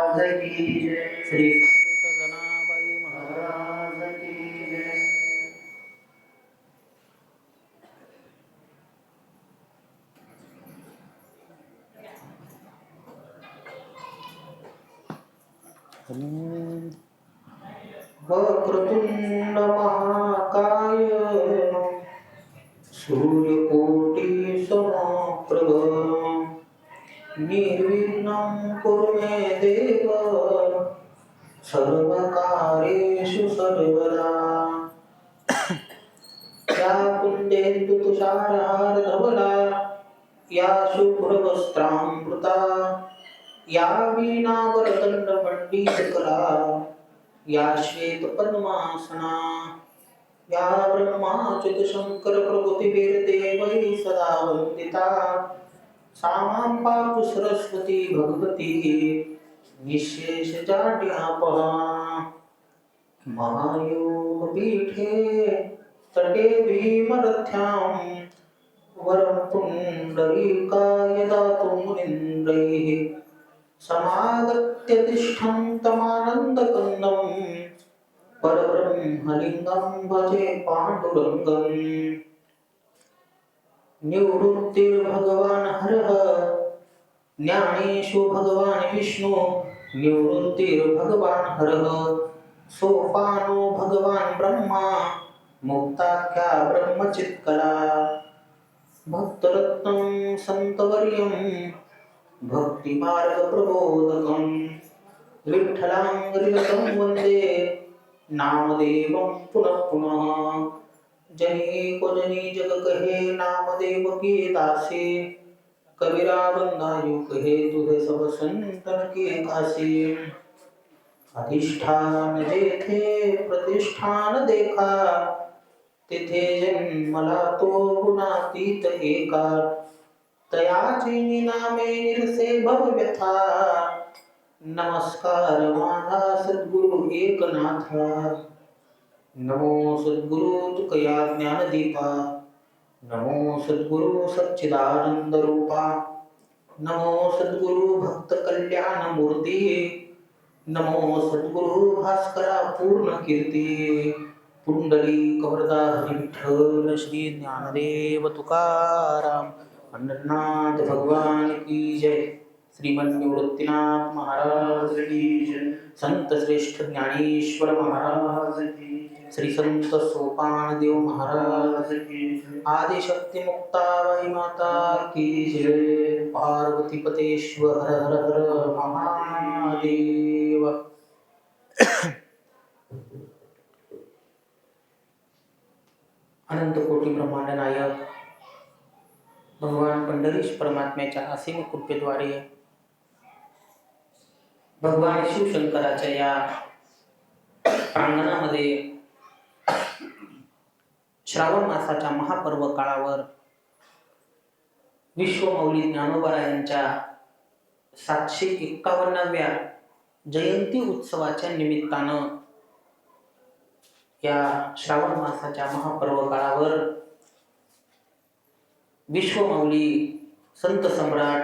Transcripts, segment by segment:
महाराज की जय। श्री संत जनाबाई महाराज की जय। वक्रतुंड महाकाय सूर्यकोटि समप्रभ निर्विघ्नं कुरु मे देव सर्वकार्येषु सर्वदा। या कुन्देन्दु तुषारहार धवला या शुभ्रवस्त्रामृता या वीणावरदण्ड मण्डितकरा या श्वेतपद्मासना या ब्रह्माच्युत शंकर प्रभृतिभिर्देवैः सदा वन्दिता सा मां पातु सरस्वती भगवती निःशेषजाड्यापहा। महायोगपीठे तटे भीमरथ्यां वरं पुण्डरीकाय दातुं मुनीन्द्रैः समागत्य तिष्ठन्तमानन्दकन्दं परब्रह्मलिङ्गं भजे पाण्डुरङ्गम्। निवृत्तिर्भगवान् हरः ज्ञानेषु भगवान् विष्णु निवृत्तिर्भगवान् हरः सोपानो भगवान् ब्रह्मा मुक्ताख्या ब्रह्मचित्कला। भक्तरत्नं संतवर्यं भक्तिमार्गप्रबोधकं विठ्ठलाङ्घ्रिगतं वन्दे नामदेवं पुनः पुनः। जनी को जनी जग कहे नामदेव की दासी कबीरा बंदायु कहे तुझे सब संतन के काशी। अधिष्ठान जेथे प्रतिष्ठान देखा तिथे जन्मला तो गुणातीत एका तयाची नामे निरसे भव व्यथा नमस्कार माझा सद्गुरु एकनाथा। नमो सद्गुरु तुकया ज्ञानदीपा नमो सद्गुरु सच्चिदानंद रूपा नमो सद्गुरु भक्त कल्याण मूर्ती नमो सद्गुरु भास्करा पूर्ण कीर्ती। पुंडली कवरदा विठ्ठल श्री ज्ञानदेव तुकाराम पंढरनाथ भगवान की जय। श्रीमन निवृत्तीनाथ महाराज की जय। संत श्रेष्ठ ज्ञानेश्वर महाराज की जय। श्री संत सोपान देव महाराज की जय। आदिशक्ति मुक्ताबाई माता की जय। पार्वती पतेश्वर हर हर हर महादेव। अनंत कोटी ब्रह्मांड नायक भगवान पंढरीश परमात्म्याच्या असीम कृपेद्वारे भगवान शिवशंकराच्या या प्रांगणामध्ये श्रावण मासाच्या महापर्व काळावर विश्वमौली ज्ञानोबरायांच्या 751व्या जयंती उत्सवाच्या निमित्तानं या श्रावण मासाच्या महापर्व काळावर विश्वमौली संत सम्राट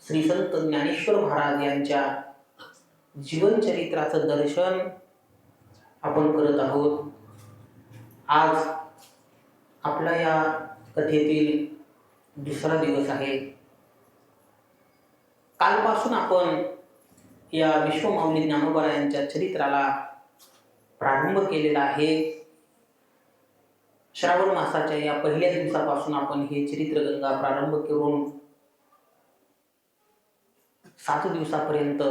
श्री संत ज्ञानेश्वर महाराज यांच्या जीवनचरित्राचं दर्शन आपण करत आहोत। आज आपल्या या कथेतील दुसरा दिवस आहे। कालपासून आपण या विश्वमौली ज्ञानोबरायांच्या चरित्राला प्रारंभ केलेला आहे। श्रावण मासाच्या या पहिल्या दिवसापासून आपण हे चरित्रगंगा प्रारंभ करून 7 दिवसापर्यंत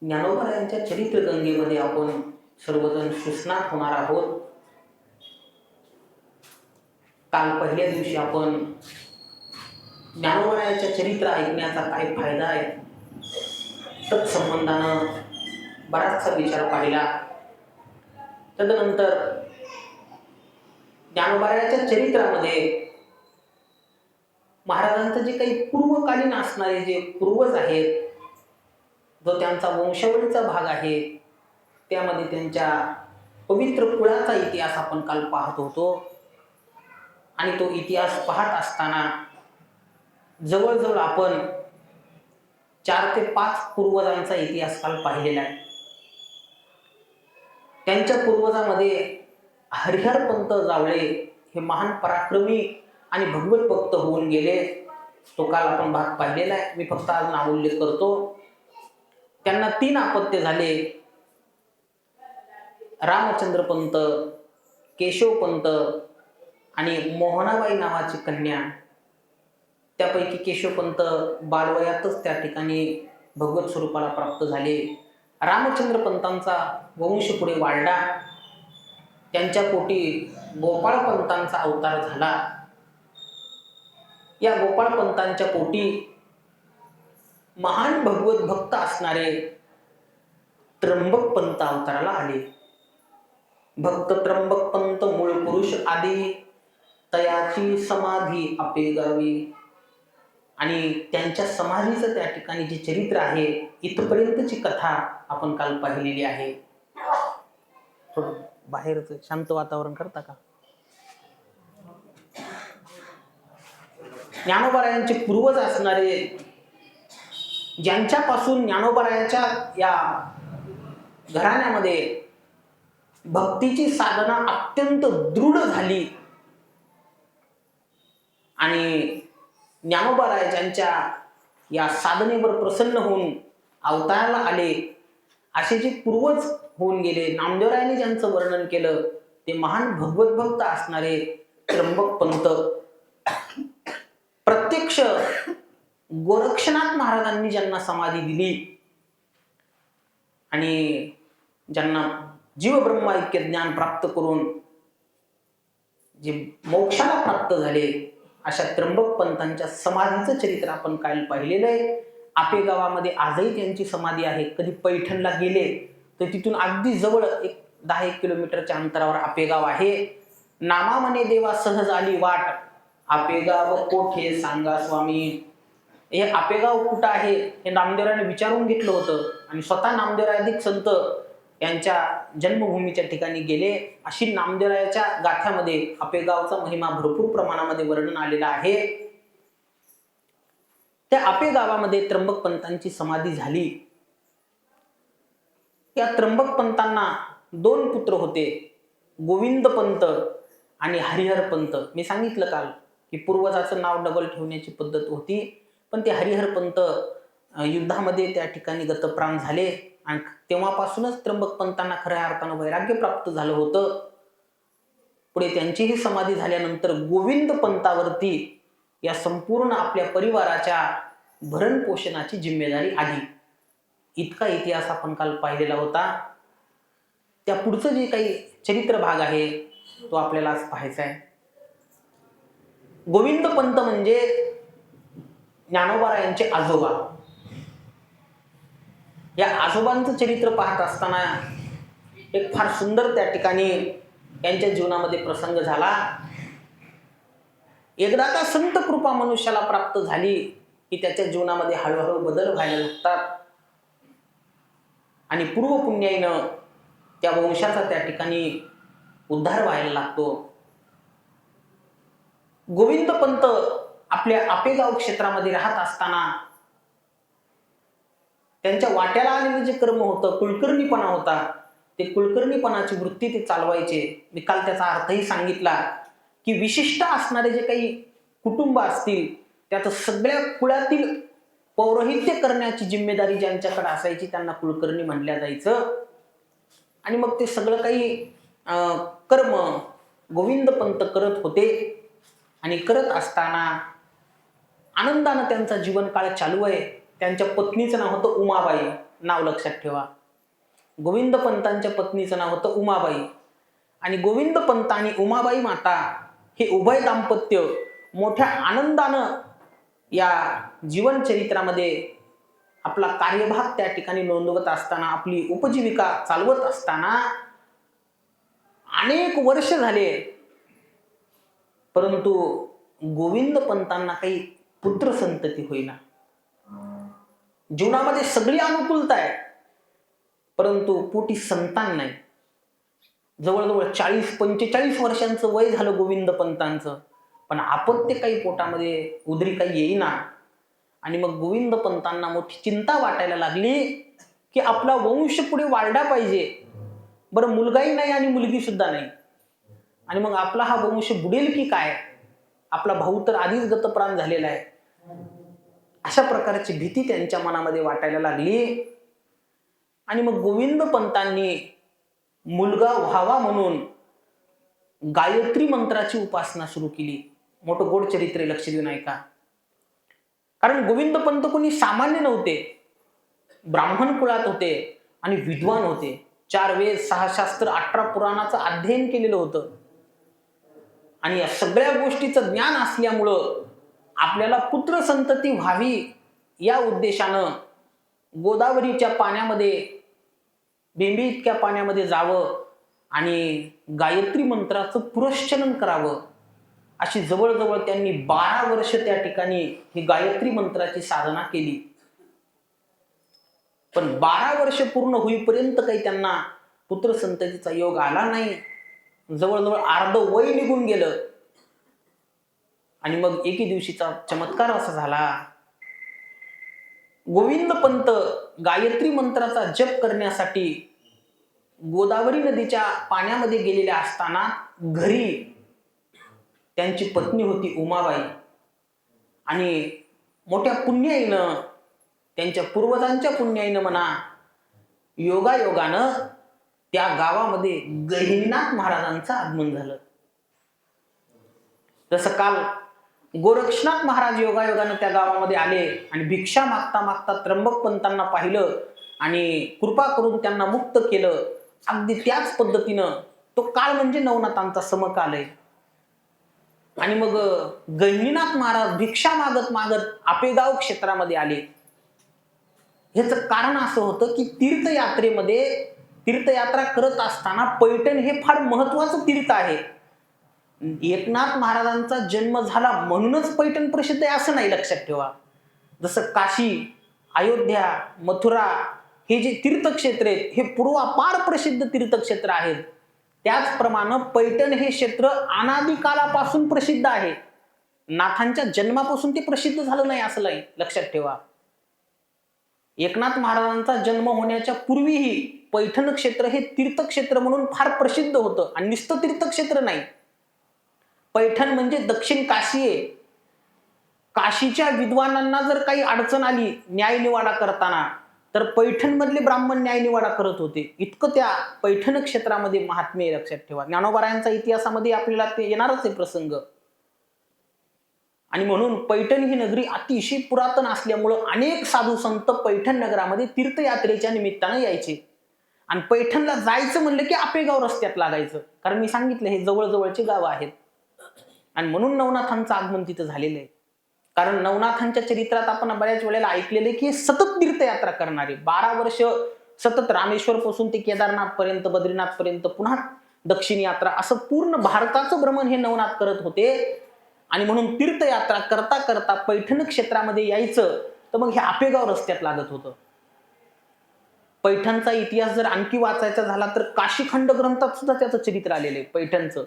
ज्ञानोबरायांच्या चरित्रगंगेमध्ये आपण सर्वजण सुस्नात होणार आहोत। काल पहिल्या दिवशी आपण ज्ञानोबरायांच्या चरित्र ऐकण्याचा काय फायदा आहे तत्संबंधानं बराचसा विचार पाहिला। तदनंतर ज्ञानोबरायांच्या चरित्रामध्ये महाराजांचं जे काही पूर्वकालीन असणारे जे पूर्वज आहेत, जो त्यांचा वंशावळीचा भाग आहे, त्यामध्ये त्यांच्या पवित्र कुळाचा इतिहास आपण काल पाहत होतो। आणि तो इतिहास पाहत असताना जवळजवळ आपण 4 ते 5 पूर्वजांचा इतिहास काल पाहिलेला आहे. त्यांच्या पूर्वजामध्ये हरिहरपंत जावळे हे महान पराक्रमी आणि भगवत भक्त होऊन गेले. तो काल आपण भाग पाहिलेला आहे. मी फक्त आज नामोल्लेख करतो. त्यांना 3 अपत्य झाले. रामचंद्रपंत, केशवपंत आणि मोहनाबाई नावाची कन्या. त्यापैकी केशवपंत बालवयातच त्या ठिकाणी भगवत स्वरूपाला प्राप्त झाले. रामचंद्रपंतांचा वंश पुढे वाढला. त्यांच्या पोटी गोपाळपंतांचा अवतार झाला. या गोपाळपंतांच्या पोटी महान भगवत भक्त असणारे त्र्यंबकपंत अवताराला आले. भक्त त्र्यंबकपंत मूळ पुरुष आदी, तयाची समाधी आपे गावी. आणि त्यांच्या समाधीचं त्या ठिकाणी जे चरित्र आहे, इथपर्यंतची कथा आपण काल पाहिलेली आहे. थोडं बाहेरच शांत वातावरण करता का? ज्ञानोबारायांचे पूर्वज असणारे, ज्यांच्यापासून ज्ञानोबारायांच्या या घराण्यामध्ये भक्तीची साधना अत्यंत दृढ झाली आणि ज्ञानोबाराय ज्यांच्या या साधनेवर प्रसन्न होऊन अवताराला आले, असे जे पूर्वज होऊन गेले, नामदेवरायांनी ज्यांचं वर्णन केलं, ते महान भगवत भक्त असणारे त्र्यंबकपंत. प्रत्यक्ष गोरक्षनाथ महाराजांनी ज्यांना समाधी दिली आणि ज्यांना जीव ब्रह्म ऐक्य ज्ञान प्राप्त करून जे मोक्षाला प्राप्त झाले, अशा त्र्यंबकपंतांच्या समाधीचं चरित्र आपण काल पाहिलेलं आहे. आपे गावामध्ये आजही त्यांची समाधी आहे. कधी पैठणला गेले तर तिथून अगदी जवळ 10-1 किलोमीटरच्या अंतरावर आपेगाव आहे. नामा म्हणे देवा सहज आली वाट, आपेगाव कोठे सांगा स्वामी. हे आपेगाव कुठं आहे हे नामदेवरायांनी विचारून घेतलं होतं आणि स्वतः नामदेवराय संत यांच्या जन्मभूमीच्या ठिकाणी गेले. अशी नामदेवरायाच्या गाथ्यामध्ये आपेगावचा महिमा भरपूर प्रमाणामध्ये वर्णन आलेला आहे. त्या आपेगावामध्ये त्र्यंबकपंतांची समाधी झाली. या त्र्यंबकपंतांना 2 पुत्र होते, गोविंदपंत आणि हरिहरपंत. मी सांगितलं काल की पूर्वजाचं नाव डबल ठेवण्याची पद्धत होती, पण ते हरिहरपंत युद्धामध्ये त्या ठिकाणी गतप्राण झाले आणि तेव्हापासूनच त्र्यंबकपंतांना खऱ्या अर्थानं वैराग्य प्राप्त झालं होतं. पुढे त्यांचीही समाधी झाल्यानंतर गोविंदपंतावरती या संपूर्ण आपल्या परिवाराच्या भरण पोषणाची जिम्मेदारी आली. इतका इतिहास आपण काल पाहिलेला होता. त्या पुढचं जे काही चरित्र भाग आहे तो आपल्याला आज पाहायचा आहे. गोविंदपंत म्हणजे ज्ञानोबारायांचे आजोबा. या आजोबांचं चरित्र पाहत असताना एक फार सुंदर त्या ठिकाणी यांच्या जीवनामध्ये प्रसंग झाला. एकदा का संत कृपा मनुष्याला प्राप्त झाली की त्याच्या जीवनामध्ये हळूहळू बदल व्हायला लागतात आणि पूर्वपुण्याईनं त्या वंशाचा त्या ठिकाणी उद्धार व्हायला लागतो. गोविंदपंत आपल्या आपेगाव क्षेत्रामध्ये राहत असताना त्यांच्या वाट्याला आलेलं जे कर्म होतं, कुलकर्णीपणा होता, ते कुलकर्णीपणाची वृत्ती ते चालवायचे. मी काल त्याचा अर्थही सांगितला की विशिष्ट असणारे जे काही कुटुंब असतील त्यात सगळ्या कुळातील पौरोहित्य करण्याची जिम्मेदारी ज्यांच्याकडे असायची त्यांना कुलकर्णी म्हणल्या जायचं. आणि मग ते सगळं काही कर्म गोविंदपंत करत होते आणि करत असताना आनंदानं त्यांचा जीवनकाळ चालू आहे. त्यांच्या पत्नीचं नाव होतं उमाबाई. नाव लक्षात ठेवा. गोविंदपंतांच्या पत्नीचं नाव होतं उमाबाई. आणि गोविंदपंत आणि उमाबाई माता हे उभय दाम्पत्य मोठ्या आनंदानं या जीवन चरित्रामध्ये आपला कार्यभाग त्या ठिकाणी नोंदवत असताना, आपली उपजीविका चालवत असताना अनेक वर्ष झाले, परंतु गोविंदपंतांना काही पुत्र संतती होईना. जीवनामध्ये सगळी अनुकूलता आहे, परंतु पोटी संतान नाही. जवळजवळ 40-45 वर्षांचं वय झालं गोविंदपंतांचं, पण आपत्य काही पोटामध्ये उदरी काही येईना. आणि मग गोविंद पंतांना मोठी चिंता वाटायला लागली की आपला वंश पुढे वाढला पाहिजे. बरं, मुलगाही नाही आणि मुलगी सुद्धा नाही, आणि मग आपला हा वंश बुडेल की काय, आपला भाऊ तर आधीच गतप्राण झालेला आहे. अशा प्रकारची भीती त्यांच्या मनामध्ये वाटायला लागली. आणि मग गोविंद पंतांनी मुलगा व्हावा म्हणून गायत्री मंत्राची उपासना सुरू केली. मोठं गोड चरित्र आहे, लक्ष देऊन ऐका. कारण गोविंद पंत कोणी सामान्य नव्हते, ब्राह्मण कुळात होते आणि विद्वान होते. 4 वेद, 6 शास्त्र, 18 पुराणाचं अध्ययन केलेलं होतं. आणि या सगळ्या गोष्टीचं ज्ञान असल्यामुळं आपल्याला पुत्र संतती व्हावी या उद्देशानं गोदावरीच्या पाण्यामध्ये, बेंबी इतक्या पाण्यामध्ये जावं आणि गायत्री मंत्राचं पुरश्चरण करावं, अशी जवळजवळ त्यांनी 12 वर्ष त्या ठिकाणी ही गायत्री मंत्राची साधना केली. पण 12 वर्ष पूर्ण होईपर्यंत काही त्यांना पुत्र संततीचा योग आला नाही. जवळजवळ अर्ध वय निघून गेलं. आणि मग एके दिवशीचा चमत्कार असा झाला, गोविंद पंत गायत्री मंत्राचा जप करण्यासाठी गोदावरी नदीच्या पाण्यामध्ये गेलेल्या असताना घरी त्यांची पत्नी होती उमाबाई, आणि मोठ्या पुण्याईनं, त्यांच्या पूर्वजांच्या पुण्याईनं म्हणा, योगायोगानं त्या गावामध्ये गहिनीनाथ महाराजांचं आगमन झालं. जसं काल गोरक्षनाथ महाराज योगायोगानं त्या गावामध्ये आले आणि भिक्षा मागता मागता त्र्यंबक पंतांना पाहिलं आणि कृपा करून त्यांना मुक्त केलं, अगदी त्याच पद्धतीनं तो काळ म्हणजे नवनाथांचा समकाल आहे. आणि मग गहिनीनाथ महाराज भिक्षा मागत मागत आपेगाव क्षेत्रामध्ये आले. ह्याचं कारण असं होतं की तीर्थयात्रेमध्ये, तीर्थयात्रा करत असताना पैठण हे फार महत्वाचं तीर्थ आहे. एकनाथ महाराजांचा जन्म झाला म्हणूनच पैठण प्रसिद्ध आहे असं नाही, लक्षात ठेवा. जसं काशी, अयोध्या, मथुरा हे जे तीर्थक्षेत्र आहेत हे पूर्वापार प्रसिद्ध तीर्थक्षेत्र आहेत, त्याचप्रमाणे पैठण हे क्षेत्र अनादी कालापासून प्रसिद्ध आहे. नाथांच्या जन्मापासून ते प्रसिद्ध झालं नाही असं नाही, लक्षात ठेवा. एकनाथ महाराजांचा जन्म होण्याच्या पूर्वीही पैठण क्षेत्र हे तीर्थक्षेत्र म्हणून फार प्रसिद्ध होतं. आणि नुसतं तीर्थक्षेत्र नाही, पैठण म्हणजे दक्षिण काशी आहे. काशीच्या विद्वानांना जर काही अडचण आली न्यायनिवाडा करताना, तर पैठण मधले ब्राह्मण न्यायनिवाडा करत होते. इतकं त्या पैठण क्षेत्रामध्ये महात्म्य, लक्षात ठेवा. ज्ञानोबारायांचा इतिहासामध्ये आपल्याला ते येणारच आहे प्रसंग. आणि म्हणून पैठण ही नगरी अतिशय पुरातन असल्यामुळं अनेक साधू संत पैठण नगरामध्ये तीर्थयात्रेच्या निमित्तानं यायचे. आणि पैठणला जायचं म्हणलं की आपेगाव रस्त्यात लागायचं, कारण मी सांगितलं हे जवळजवळचे गाव आहेत. आणि म्हणून नवनाथांचं आगमन तिथं झालेलं आहे. कारण नवनाथांच्या चरित्रात आपण बऱ्याच वेळेला ऐकलेलं की सतत तीर्थयात्रा करणारे, 12 वर्ष सतत रामेश्वर पासून ते केदारनाथ पर्यंत, बद्रीनाथ पर्यंत, पुन्हा दक्षिण यात्रा, असं पूर्ण भारताचं भ्रमण हे नवनाथ करत होते. आणि म्हणून तीर्थयात्रा करता करता पैठण क्षेत्रामध्ये यायचं तर मग हे आपेगाव रस्त्यात लागत होतं. पैठणचा इतिहास जर आणखी वाचायचा झाला तर काशीखंड ग्रंथात सुद्धा त्याचं चरित्र आलेलं आहे, पैठणचं,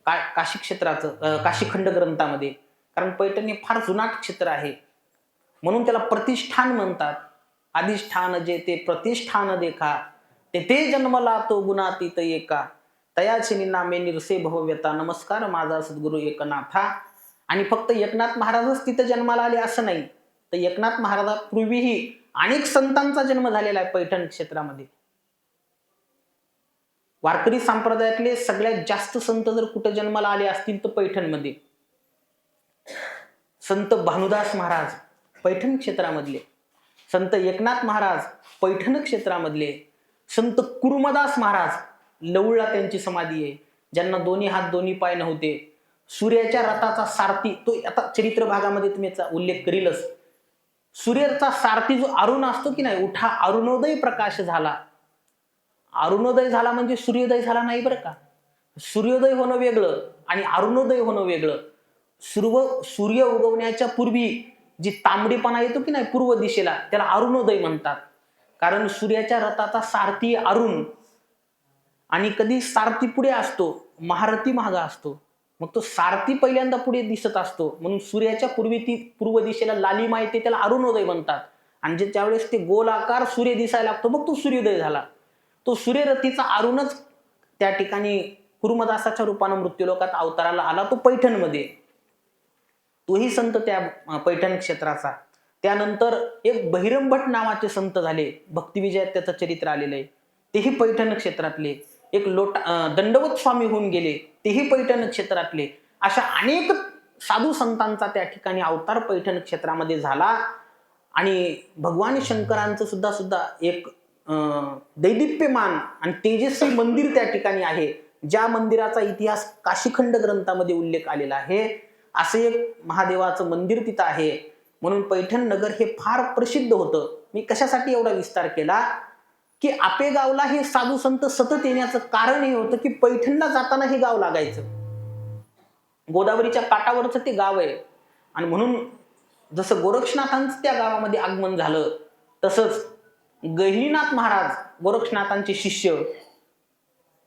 काशी क्षेत्राचं, काशीखंड ग्रंथामध्ये. कारण पैठण हे फार जुनाट क्षेत्र आहे, म्हणून त्याला प्रतिष्ठान म्हणतात. अधिष्ठान जे ते प्रतिष्ठान देखा, ते जन्मला तो गुणातीत एका, तयाची नामे निरसे भवव्यता, नमस्कार माझा सद्गुरु एकनाथा. आणि फक्त एकनाथ महाराजच तिथं जन्माला आले असं नाही, तर एकनाथ महाराजापूर्वीही अनेक संतांचा जन्म झालेला आहे पैठण क्षेत्रामध्ये. वारकरी संप्रदायातले सगळ्यात जास्त संत जर कुठे जन्माला आले असतील तर पैठणमध्ये. संत भानुदास महाराज पैठण क्षेत्रामधले, संत एकनाथ महाराज पैठण क्षेत्रामधले, संत कुर्मदास महाराज लवळला त्यांची समाधी आहे, ज्यांना दोन्ही हात दोन्ही पाय नव्हते. सूर्याच्या रथाचा सारथी, तो आता चरित्र भागामध्ये तुम्ही याचा उल्लेख करीलच. सूर्याचा सारथी जो अरुण असतो की नाही, उठा अरुणोदय प्रकाश झाला. अरुणोदय झाला म्हणजे सूर्योदय झाला नाही बरं का. सूर्योदय होणं वेगळं आणि अरुणोदय होणं वेगळं. सूर्य उगवण्याच्या पूर्वी जी तांबडीपणा येतो की नाही पूर्व दिशेला, त्याला अरुणोदय म्हणतात. कारण सूर्याच्या रथाचा सारथी अरुण, आणि कधी सारथी पुढे असतो, महारथी मागे असतो, मग तो सारथी पहिल्यांदा पुढे दिसत असतो, म्हणून सूर्याच्या पूर्व दिशेला लालिमा येते, त्याला अरुणोदय म्हणतात. आणि जे त्यावेळेस ते गोलाकार सूर्य दिसायला लागतो, मग तो सूर्योदय झाला. तो सूर्यरथीचा अरुणच त्या ठिकाणी कुर्मदासाच्या रूपानं मृत्यूलोकात अवताराला आला, तो पैठणमध्ये. तोही संत त्या पैठण क्षेत्राचा. त्यानंतर एक बहिरमभट नावाचे संत झाले, भक्तिविजयात त्याचं चरित्र आलेलं आहे, तेही पैठण क्षेत्रातले. एक दंडवत स्वामी होऊन गेले, तेही पैठण क्षेत्रातले. अशा अनेक साधू संतांचा त्या ठिकाणी अवतार पैठण क्षेत्रामध्ये झाला. आणि भगवान शंकरांचं सुद्धा एक दैदिप्यमान आणि तेजस्वी मंदिर त्या ठिकाणी आहे, ज्या मंदिराचा इतिहास काशीखंड ग्रंथामध्ये उल्लेख आलेला आहे. असे एक महादेवाचं मंदिर तिथं आहे. म्हणून पैठण नगर हे फार प्रसिद्ध होतं. मी कशासाठी एवढा विस्तार केला की आपेगावला हे साधू संत सतत येण्याचं कारण हे होतं की पैठणला जाताना हे गाव लागायचं. गोदावरीच्या काठावरचं ते गाव आहे. आणि म्हणून जसं गोरक्षनाथांचं त्या गावामध्ये आगमन झालं, तसंच गहिनीनाथ महाराज गोरक्षनाथांचे शिष्य,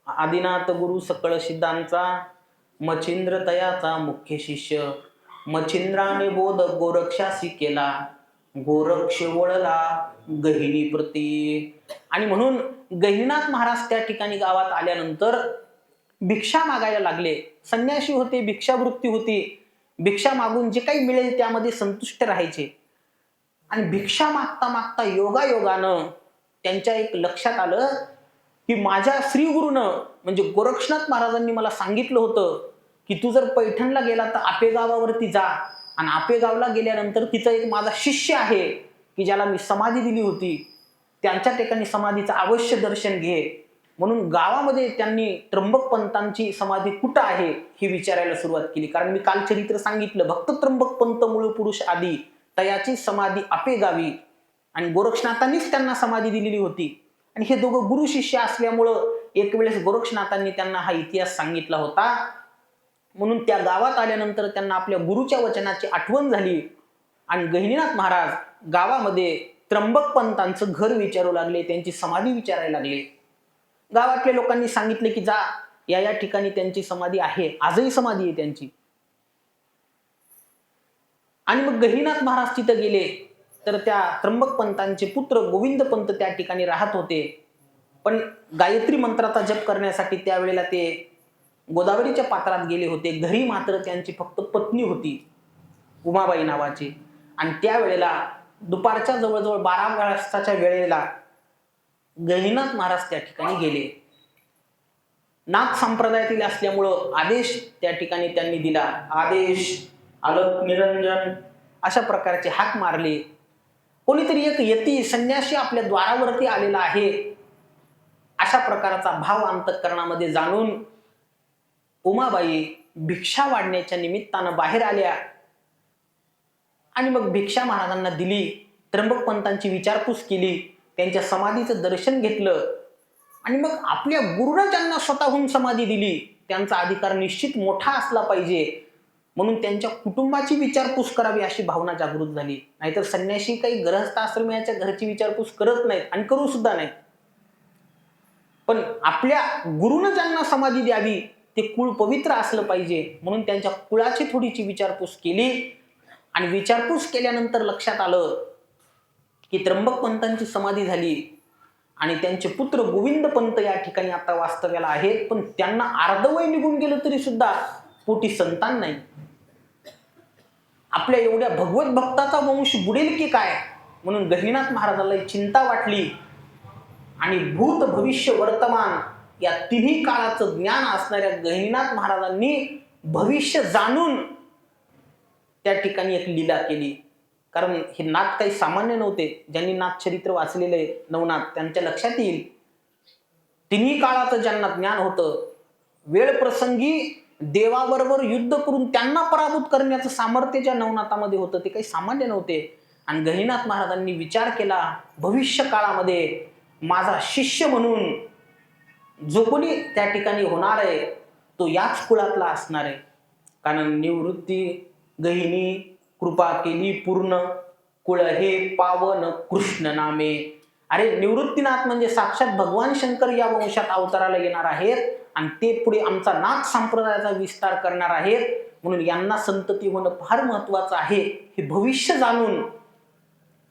आदिनाथ गुरु सकळ सिद्धांचा मच्छिंद्र तयाचा मुख्य शिष्य, मच्छिंद्राने बोध गोरक्षासी केला, गोरक्ष वळला गहिनी प्रती. आणि म्हणून गहिनीनाथ महाराज त्या ठिकाणी गावात आल्यानंतर भिक्षा मागायला लागले. संन्यासी होते, भिक्षावृत्ती होती, भिक्षा मागून जे काही मिळेल त्यामध्ये संतुष्ट राहायचे. आणि भिक्षा मागता मागता योगायोगानं त्यांच्या एक लक्षात आलं की माझ्या श्रीगुरूनं म्हणजे गोरक्षनाथ महाराजांनी मला सांगितलं होतं की तू जर पैठणला गेला तर आपेगावावरती जा, आणि आपेगावला गेल्यानंतर तिचा एक माझा शिष्य आहे की ज्याला मी समाधी दिली होती, त्यांच्या ठिकाणी समाधीचं अवश्य दर्शन घे. म्हणून गावामध्ये त्यांनी त्र्यंबक पंतांची समाधी कुठं आहे हे विचारायला सुरुवात केली. कारण मी काल चरित्र सांगितलं, भक्त त्र्यंबक पंत मूळ पुरुष आदी तयाची समाधी आपेगावी, आणि गोरक्षनाथांनीच त्यांना समाधी दिलेली होती. आणि हे दोघं गुरु शिष्य असल्यामुळं एक वेळेस गोरक्षनाथांनी त्यांना हा इतिहास सांगितला होता. म्हणून त्या गावात आल्यानंतर त्यांना आपल्या गुरुच्या वचनाची आठवण झाली. आणि गहिनीनाथ महाराज गावामध्ये त्र्यंबक पंतांचं घर विचारू लागले, त्यांची समाधी विचारायला लागले. गावातल्या लोकांनी सांगितले की जा, या ठिकाणी त्यांची समाधी आहे, आजही समाधी आहे त्यांची. आणि मग गहिनीनाथ महाराज तिथं गेले तर त्या त्र्यंबक पंतांचे पुत्र गोविंद पंत त्या ठिकाणी राहत होते. पण गायत्री मंत्राचा जप करण्यासाठी त्यावेळेला ते गोदावरीच्या पात्रात गेले होते. घरी मात्र त्यांची फक्त पत्नी होती, उमाबाई नावाची. आणि त्यावेळेला दुपारच्या जवळजवळ 12 वाजताच्या वेळेला गहिनीनाथ महाराज त्या ठिकाणी गेले. नाथ संप्रदायातील असल्यामुळं आदेश त्या ठिकाणी त्यांनी दिला. आदेश, अलक निरंजन अशा प्रकारचे हाक मारले. कोणीतरी एक यती संन्यासी आपल्या द्वारावरती आलेला आहे, अशा प्रकारचा भाव अंतःकरणामध्ये जाणून उमाबाई भिक्षा वाढण्याच्या निमित्तानं बाहेर आल्या. आणि मग भिक्षा महाराजांना दिली. त्र्यंबक पंतांची विचारपूस केली, त्यांच्या समाधीचं दर्शन घेतलं. आणि मग आपल्या गुरुनं ज्यांना स्वतःहून समाधी दिली त्यांचा अधिकार निश्चित मोठा असला पाहिजे, म्हणून त्यांच्या कुटुंबाची विचारपूस करावी अशी भावना जागृत झाली. नाहीतर संन्यासी काही गृहस्थ आश्रमाच्या घरची विचारपूस करत नाहीत आणि करू सुद्धा नाहीत. पण आपल्या गुरुनं ज्यांना समाधी द्यावी ते कुळ पवित्र असलं पाहिजे, म्हणून त्यांच्या कुळाची थोडीशी विचारपूस केली. आणि विचारपूस केल्यानंतर लक्षात आलं की त्र्यंबक पंतांची समाधी झाली आणि त्यांचे पुत्र गोविंद पंत या ठिकाणी आता वास्तव्याला आहेत, पण त्यांना अर्धवय निघून गेलं तरी सुद्धा पोटी संतान नाही. आपल्या एवढ्या भगवत भक्ताचा वंश बुडेल की काय, म्हणून गहिनीनाथ महाराजाला चिंता वाटली. आणि भूत भविष्य वर्तमान या तिन्ही काळाचं ज्ञान असणाऱ्या गहिनीनाथ महाराजांनी भविष्य जाणून त्या ठिकाणी एक लीला केली. कारण हे नाथ काही सामान्य नव्हते. ज्यांनी नाथ चरित्र वाचलेले नवनाथ त्यांच्या लक्षात येईल, तिन्ही काळाचं ज्यांना ज्ञान होतं, वेळ प्रसंगी देवाबरोबर युद्ध करून त्यांना पराभूत करण्याचं सामर्थ्य ज्या नवनाथामध्ये होतं ते काही सामान्य नव्हते. आणि गहिनीनाथ महाराजांनी विचार केला, भविष्य काळामध्ये माझा शिष्य म्हणून जो कोणी त्या ठिकाणी होणार आहे तो याच कुळातला असणार आहे. कारण निवृत्ती गहिनी कृपा केली पूर्ण, कुळ हे पावन कृष्ण नामे. अरे निवृत्तीनाथ म्हणजे साक्षात भगवान शंकर या वंशात अवताराला येणार आहेत आणि ते पुढे आमचा नाथ संप्रदायाचा विस्तार करणार आहेत, म्हणून यांना संतती होणं फार महत्वाचं आहे हे भविष्य जाणून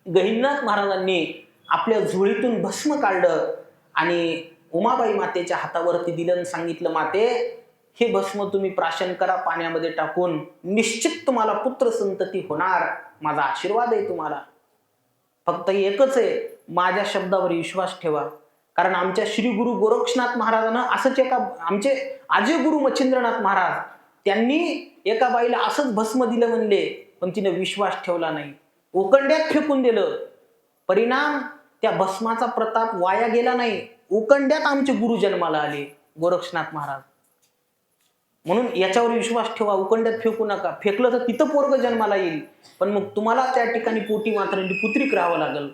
गहिनीनाथ महाराजांनी आपल्या झोळीतून भस्म काढलं आणि उमाबाई मातेच्या हातावरती दिलं आणि सांगितलं, माते हे भस्म तुम्ही प्राशन करा पाण्यामध्ये टाकून, निश्चित तुम्हाला पुत्र संतती होणार, माझा आशीर्वाद आहे तुम्हाला. फक्त एकच आहे, माझ्या शब्दावर विश्वास ठेवा. कारण आमच्या श्री गुरु गोरक्षनाथ महाराजांना असंच आमचे आजी गुरु मच्छिंद्रनाथ महाराज त्यांनी एका बाईला असंच भस्म दिलं म्हणले, पण तिने विश्वास ठेवला नाही, उकंड्यात फेकून दिलं. परिणाम त्या भस्माचा प्रताप वाया गेला नाही, उकंड्यात आमचे गुरु जन्माला आले गोरक्षनाथ महाराज. म्हणून याच्यावर विश्वास ठेवा, उकंड्यात फेकू नका. फेकलं तर तिथं पोरग जन्माला येईल, पण मग तुम्हाला त्या ठिकाणी पोटी मात्र पुत्रिक राहावं लागेल.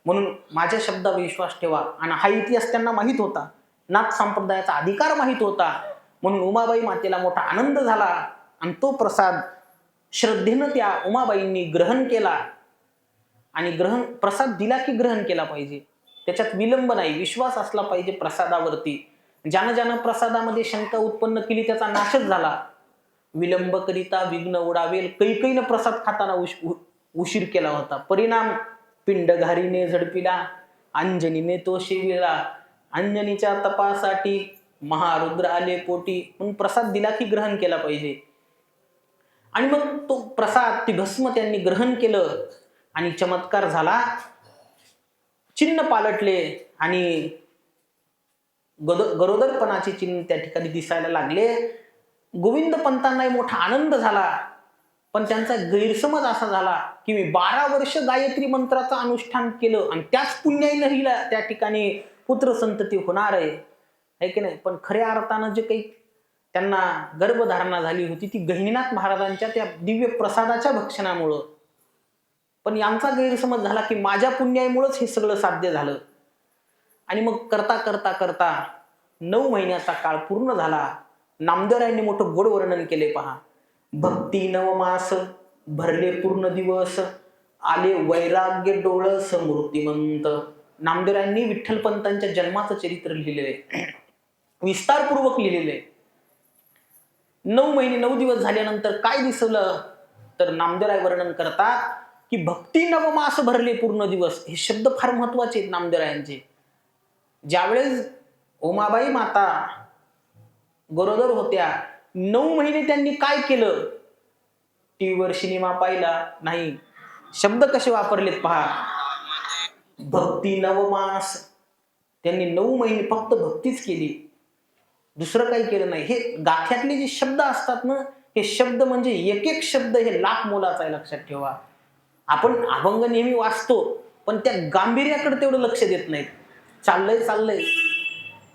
म्हणून माझ्या शब्दावर विश्वास ठेवा. आणि हा इतिहास त्यांना माहित होता, नाथ संप्रदायाचा अधिकार माहित होता. म्हणून उमाबाई मातेला मोठा आनंद झाला आणि तो प्रसाद श्रद्धेनं त्या उमाबाईंनी ग्रहण केला. आणि प्रसाद दिला की ग्रहण केला पाहिजे, त्याच्यात विलंब नाही, विश्वास असला पाहिजे प्रसादावरती. ज्यानं प्रसादामध्ये शंका उत्पन्न केली त्याचा नाशच झाला. विलंब करिता विघ्न उडावेल, कैकईनं प्रसाद खाताना उशीर केला होता. परिणाम पिंडघारीने झडपिला, अंजनीने तो शेविला, अंजनीच्या तपासाठी महारुद्र आले पोटी. म्हणून प्रसाद दिला की ग्रहण केला पाहिजे. आणि मग तो प्रसाद ती भस्म त्यांनी ग्रहण केलं आणि चमत्कार झाला. चिन्ह पालटले आणि गरोदरपणाचे चिन्ह त्या ठिकाणी दिसायला लागले. गोविंद पंतांनाही मोठा आनंद झाला, पण त्यांचा गैरसमज असा झाला की मी 12 वर्ष गायत्री मंत्राचं अनुष्ठान केलं आणि त्याच पुण्याईनं त्या ठिकाणी पुत्र संतती होणार आहे की नाही. पण खऱ्या अर्थानं जे काही त्यांना गर्भधारणा झाली होती ती गहिनीनाथ महाराजांच्या त्या दिव्य प्रसादाच्या भक्षणामुळं. पण यांचा गैरसमज झाला की माझ्या पुण्याईमुळंच हे सगळं साध्य झालं. आणि मग करता करता करता 9 महिन्याचा काळ पूर्ण झाला. नामदेवरायांनी मोठं गोड वर्णन केले पहा. भक्ती नवमास भरले पूर्ण दिवस, आले वैराग्य डोळस मूर्तिमंत. नामदेवरायांनी विठ्ठलपंतांच्या जन्माचं चरित्र लिहिलेलं आहे, विस्तारपूर्वक लिहिलेलं आहे. 9 महिने 9 दिवस झाल्यानंतर काय दिसलं तर नामदेवराय वर्णन करतात की भक्ती नवमास भरले पूर्ण दिवस. हे शब्द फार महत्वाचे आहेत नामदेवरायांचे. ज्यावेळेस उमाबाई माता गरोदर होत्या 9 महिने त्यांनी काय केलं, टीव्हीवर सिनेमा पाहिला नाही. शब्द कसे वापरलेत पहा. भक्ती नवमास, त्यांनी 9 महिने फक्त भक्तीच केली, दुसरं काही केलं नाही. हे गाथ्यातले जे शब्द असतात ना, हे शब्द म्हणजे एक एक शब्द हे लाख मोलाचा आहे, लक्षात ठेवा. आपण अभंग नेहमी वाचतो पण त्या गांभीर्याकडे तेवढं लक्ष देत नाहीत. चाललंय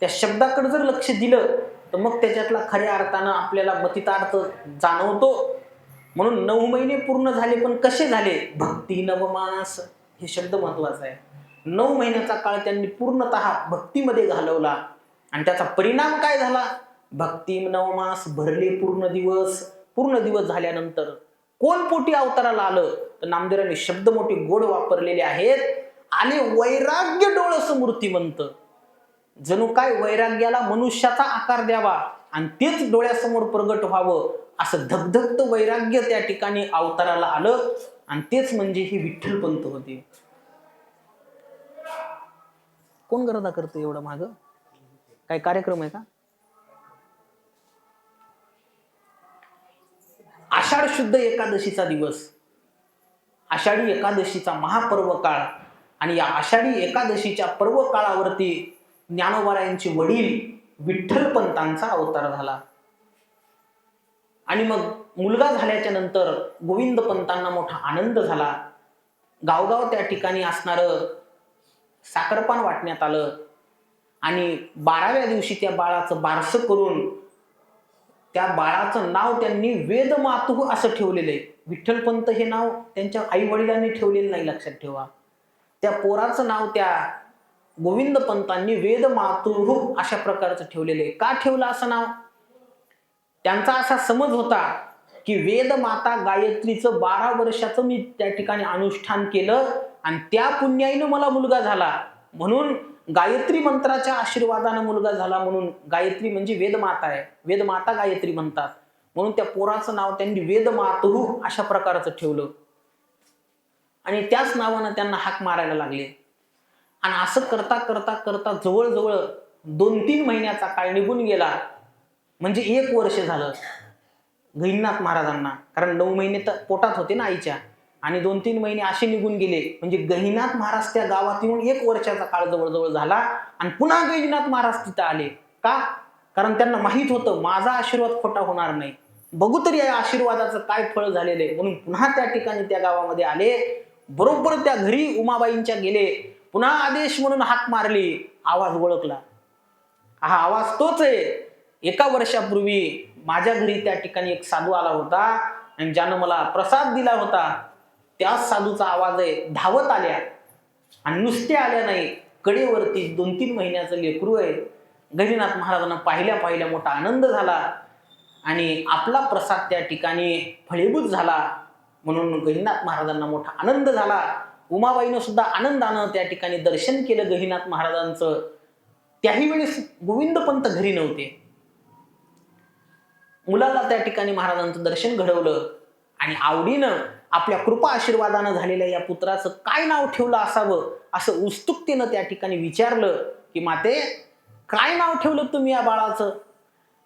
त्या शब्दाकडे जर लक्ष दिलं तर मग त्याच्यातला खऱ्या अर्थानं आपल्याला मतितार्थ जाणवतो. म्हणून 9 महिने पूर्ण झाले, पण कसे झाले, भक्ती नवमास हे शब्द महत्वाचा आहे. 9 महिन्याचा काळ त्यांनी पूर्णतः भक्तीमध्ये घालवला आणि त्याचा परिणाम काय झाला, भक्ती नवमास भरले पूर्ण दिवस झाल्यानंतर कोण पोटी अवताराला आलं तर नामदेवरांनी शब्द मोठे गोड वापरलेले आहेत. आले वैराग्य डोळस मूर्तिमंत. जणू काय वैराग्याला मनुष्याचा आकार द्यावा आणि तेच डोळ्यासमोर प्रगट व्हावं असं धगधगत वैराग्य त्या ठिकाणी अवताराला आलं आणि तेच म्हणजे ही विठ्ठलपंत होते. कोण गर्दा करतो एवढं माग, काय कार्यक्रम आहे का? आषाढ शुद्ध एकादशीचा दिवस, आषाढी एकादशीचा महापर्व काळ. आणि या आषाढी एकादशीच्या पर्व काळावरती ज्ञानोबारायांचे वडील विठ्ठलपंतांचा अवतार झाला. आणि मग मुलगा झाल्याच्या नंतर गोविंद पंतांना मोठा आनंद झाला. गावगाव त्या ठिकाणी असणारं साखरपान वाटण्यात आलं आणि 12व्या दिवशी त्या बाळाचं बारसं करून त्या बाळाचं नाव त्यांनी वेदमातु असं ठेवलेलं आहे. विठ्ठलपंत हे नाव त्यांच्या आई वडिलांनी ठेवलेलं नाही, लक्षात ठेवा. त्या पोराचं नाव त्या गोविंद पंतांनी वेदमातु अशा प्रकारचं ठेवलेलं आहे. का ठेवलं असं नाव, त्यांचा असा समज होता की वेदमाता गायत्रीचं 12 वर्षाचं मी त्या ठिकाणी अनुष्ठान केलं आणि त्या पुण्याईनं मला मुलगा झाला. म्हणून गायत्री मंत्राच्या आशीर्वादानं मुलगा झाला, म्हणून गायत्री म्हणजे वेदमाता आहे, वेदमाता गायत्री म्हणतात, म्हणून त्या पोराचं नाव त्यांनी वेदमातरू अशा प्रकारचं ठेवलं आणि त्याच नावानं त्यांना हाक मारायला लागले. आणि असं करता करता करता जवळजवळ 2-3 महिन्याचा काळ निघून गेला, म्हणजे 1 वर्ष झालं गहिनीनाथ महाराजांना, कारण 9 महिने तर पोटात होते ना आईच्या, आणि 2-3 महिने असे निघून गेले, म्हणजे गहिनीनाथ महाराज त्या गावात येऊन 1 वर्षाचा काळ जवळजवळ झाला. आणि पुन्हा गहिनीनाथ महाराज तिथं आले. का? कारण त्यांना माहित होतं माझा आशीर्वाद खोटा होणार नाही, बघू तरी या आशीर्वादाचं काय फळ झालेलं आहे, म्हणून पुन्हा त्या ठिकाणी त्या गावामध्ये आले. बरोबर त्या घरी उमाबाईंच्या गेले, पुन्हा आदेश म्हणून हाक मारली, आवाज ओळखला, हा आवाज तोच आहे. 1 वर्षापूर्वी माझ्या घरी त्या ठिकाणी एक साधू आला होता आणि ज्यानं मला प्रसाद दिला होता, त्याच साधूचा आवाज आहे. धावत आल्या आणि नुसते आल्या नाही, कडेवरती 2-3 महिन्याचं लेकरू आहे. गहिनीनाथ महाराजांना पाहिल्या पाहिल्या मोठा आनंद झाला आणि आपला प्रसाद त्या ठिकाणी फळीभूत झाला, म्हणून गहिनीनाथ महाराजांना मोठा आनंद झाला. उमाबाईनं सुद्धा आनंदानं त्या ठिकाणी दर्शन केलं गहिनीनाथ महाराजांचं. त्याही वेळेस गोविंदपंत घरी नव्हते. मुलाला त्या ठिकाणी महाराजांचं दर्शन घडवलं आणि आवडीनं आपल्या कृपा आशीर्वादानं झालेल्या या पुत्राचं काय नाव ठेवलं असावं असं उत्सुकतेनं त्या ठिकाणी विचारलं की माते, काय नाव ठेवलं तुम्ही या बाळाचं?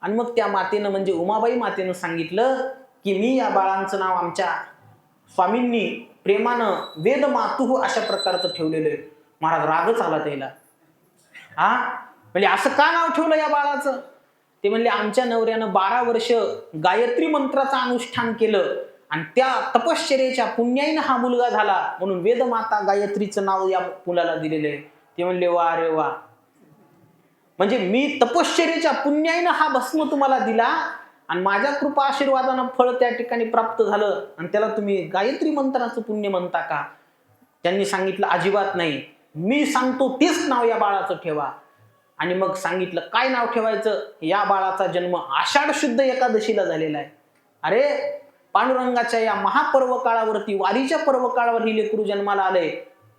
आणि मग त्या मातेनं म्हणजे उमाबाई मातेनं सांगितलं की मी या बाळांचं नाव आमच्या स्वामींनी प्रेमानं वेदमातू अशा प्रकारचं ठेवलेलं आहे. महाराज रागच आला त्याला. हा म्हणजे असं का नाव ठेवलं या बाळाचं? ते म्हणले आमच्या नवऱ्यानं 12 वर्ष गायत्री मंत्राचं अनुष्ठान केलं आणि त्या तपश्चर्येच्या पुण्याईनं हा मुलगा झाला, म्हणून वेदमाता गायत्रीचं नाव या मुलाला दिलेलं आहे. ते म्हणले वा रे वा, म्हणजे मी तपश्चर्येच्या पुण्याईनं हा भस्म तुम्हाला दिला आणि माझ्या कृपा आशीर्वादानं फळ त्या ठिकाणी प्राप्त झालं आणि त्याला तुम्ही गायत्री मंत्राचं पुण्य म्हणता का? त्यांनी सांगितलं अजिबात नाही, मी सांगतो तेच नाव या बाळाचं ठेवा. आणि मग सांगितलं काय नाव ठेवायचं? या बाळाचा जन्म आषाढ शुद्ध एकादशीला झालेला आहे. अरे पांडुरंगाच्या या महापर्व काळावरती, वारीच्या पर्व काळावर ही लेकरू जन्माला आलंय,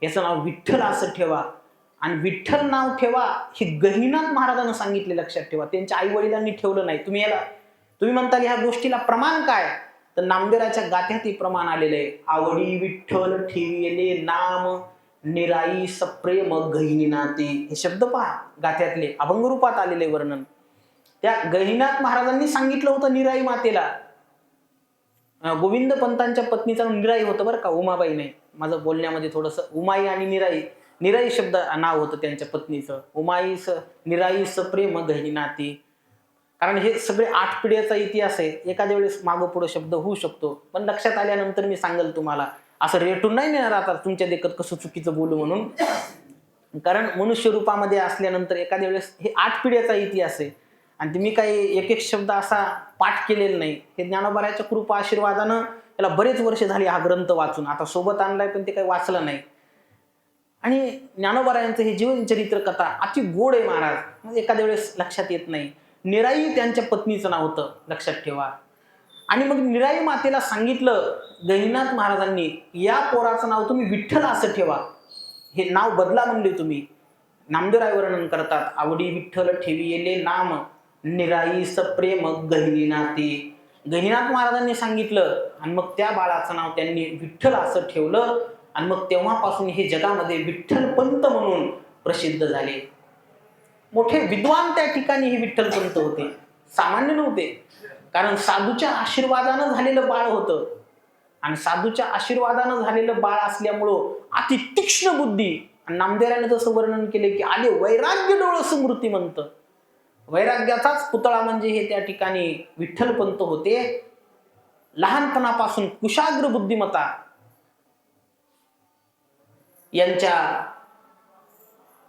याचं नाव विठ्ठल असं ठेवा. आणि विठ्ठल नाव ठेवा हे गहिनीनाथ महाराजांना सांगितले, लक्षात ठेवा. त्यांच्या आई वडिलांनी ठेवलं नाही. तुम्ही म्हणताल ह्या गोष्टीला प्रमाण काय? तर नामदेवाच्या गाथ्यात हे प्रमाण आलेलं आहे. आवडी विठ्ठल ठेविले नाम, निराई सप्रेम गहिनीनाथे. हे शब्द पहा गाथ्यातले, अभंग रूपात आलेले वर्णन. त्या गहिनीनाथ महाराजांनी सांगितलं होतं निराई मातेला. गोविंद पंतांच्या पत्नीचा निराई होतं बरं का, उमाबाई नाही. माझं बोलण्यामध्ये थोडस उमाई आणि निराई शब्द नाव होतं त्यांच्या पत्नीचं. निराई सप्रेम गहिनीनाथे. कारण हे सगळे 8 पिढ्याचा इतिहास आहे. एखाद्या वेळेस मागं पुढं शब्द होऊ शकतो, पण लक्षात आल्यानंतर मी सांगेल तुम्हाला. असं रेटून नाही नेणार आता तुमच्या देखत कसं चुकीचं बोलू म्हणून, कारण मनुष्य रूपामध्ये असल्यानंतर एखाद्या वेळेस हे 8 पिढ्याचा इतिहास आहे आणि मी काही एक शब्द असा पाठ केलेला नाही. हे ज्ञानोबाराच्या कृपा आशीर्वादानं त्याला बरेच वर्ष झाली हा ग्रंथ वाचून, आता सोबत आणलाय पण ते काही वाचलं नाही. आणि ज्ञानोबारायांचं हे जीवनचरित्र कथा अति गोड आहे महाराज, एखाद्या वेळेस लक्षात येत नाही. निराई त्यांच्या पत्नीचं नाव होतं, लक्षात ठेवा. आणि मग निराई मातेला सांगितलं गहिनीनाथ महाराजांनी, या पोराचं नाव तुम्ही विठ्ठल असं ठेवा, हे नाव बदला म्हणले तुम्ही. नामदेवराय वर्णन करतात, आवडी विठ्ठल ठेविले नाम, निराई सप्रेम गहिनीनाथे. गहिनीनाथ महाराजांनी सांगितलं आणि मग त्या बाळाचं नाव त्यांनी विठ्ठल असं ठेवलं आणि मग तेव्हापासून हे जगामध्ये विठ्ठलपंत म्हणून प्रसिद्ध झाले. मोठे विद्वान त्या ठिकाणी हे विठ्ठलपंत होते, सामान्य नव्हते. कारण साधूच्या आशीर्वादानं झालेलं बाळ होतं आणि साधूच्या आशीर्वादानं झालेलं बाळ असल्यामुळं अति तीक्ष्ण बुद्धी. आणि नामदेवाने जसं वर्णन केले की आले वैराग्य डोळ स्मृतिमंत, वैराग्याचाच पुतळा म्हणजे हे त्या ठिकाणी विठ्ठलपंत होते. लहानपणापासून कुशाग्र बुद्धिमत्ता यांच्या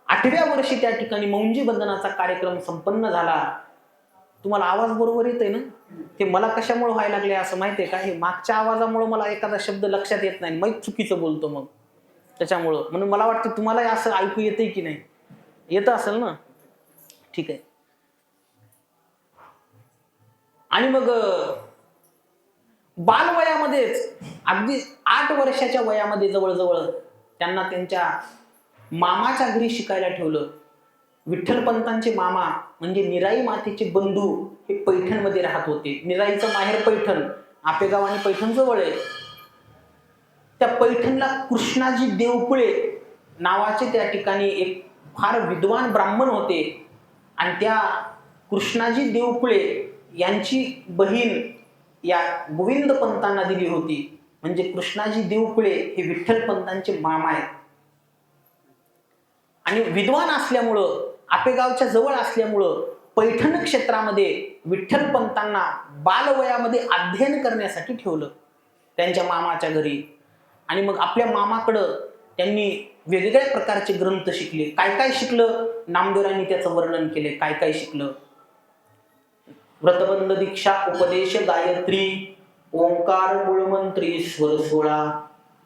8व्या वर्षी त्या ठिकाणी मौंजी बंधनाचा कार्यक्रम संपन्न झाला. तुम्हाला आवाज बरोबर येतोय ना? ते मला कशामुळे व्हायला लागले असं माहितीये का? हे मागच्या आवाजामुळे मला एखादा शब्द लक्षात येत नाही, मग चुकीचं बोलतो मग त्याच्यामुळं. म्हणून मला वाटतं तुम्हाला असं ऐकू येतंय की नाही? येतं असेल ना? ठीक आहे. आणि मग बालवयामध्येच अगदी 8 वर्षाच्या वयामध्ये जवळजवळ त्यांना त्यांच्या मामाच्या घरी शिकायला ठेवलं. विठ्ठलपंतांचे मामा म्हणजे निराई मातेचे बंधू हे पैठणमध्ये राहत होते. निराईचं माहेर पैठण, आपेगाव आणि पैठण जवळ आहे. त्या पैठणला कृष्णाजी देवकुळे नावाचे त्या ठिकाणी एक फार विद्वान ब्राह्मण होते. आणि त्या कृष्णाजी देवकुळे यांची बहीण या गोविंद पंतांना दिली होती. म्हणजे कृष्णाजी देवकुळे हे विठ्ठलपंतांचे मामा आहेत. आणि विद्वान असल्यामुळं, आपेगावच्या जवळ असल्यामुळं पैठण क्षेत्रामध्ये विठ्ठलपंतांना बालवयामध्ये अध्ययन करण्यासाठी ठेवलं त्यांच्या मामाच्या घरी. आणि मग आपल्या मामाकडं त्यांनी वेगवेगळ्या प्रकारचे ग्रंथ शिकले. काय काय शिकलं नामदेवरांनी त्याचं वर्णन केले. काय काय शिकलं? व्रतबंध, दीक्षा, उपदेश, गायत्री, ओंकार, मूळमंत्री, स्वर 16.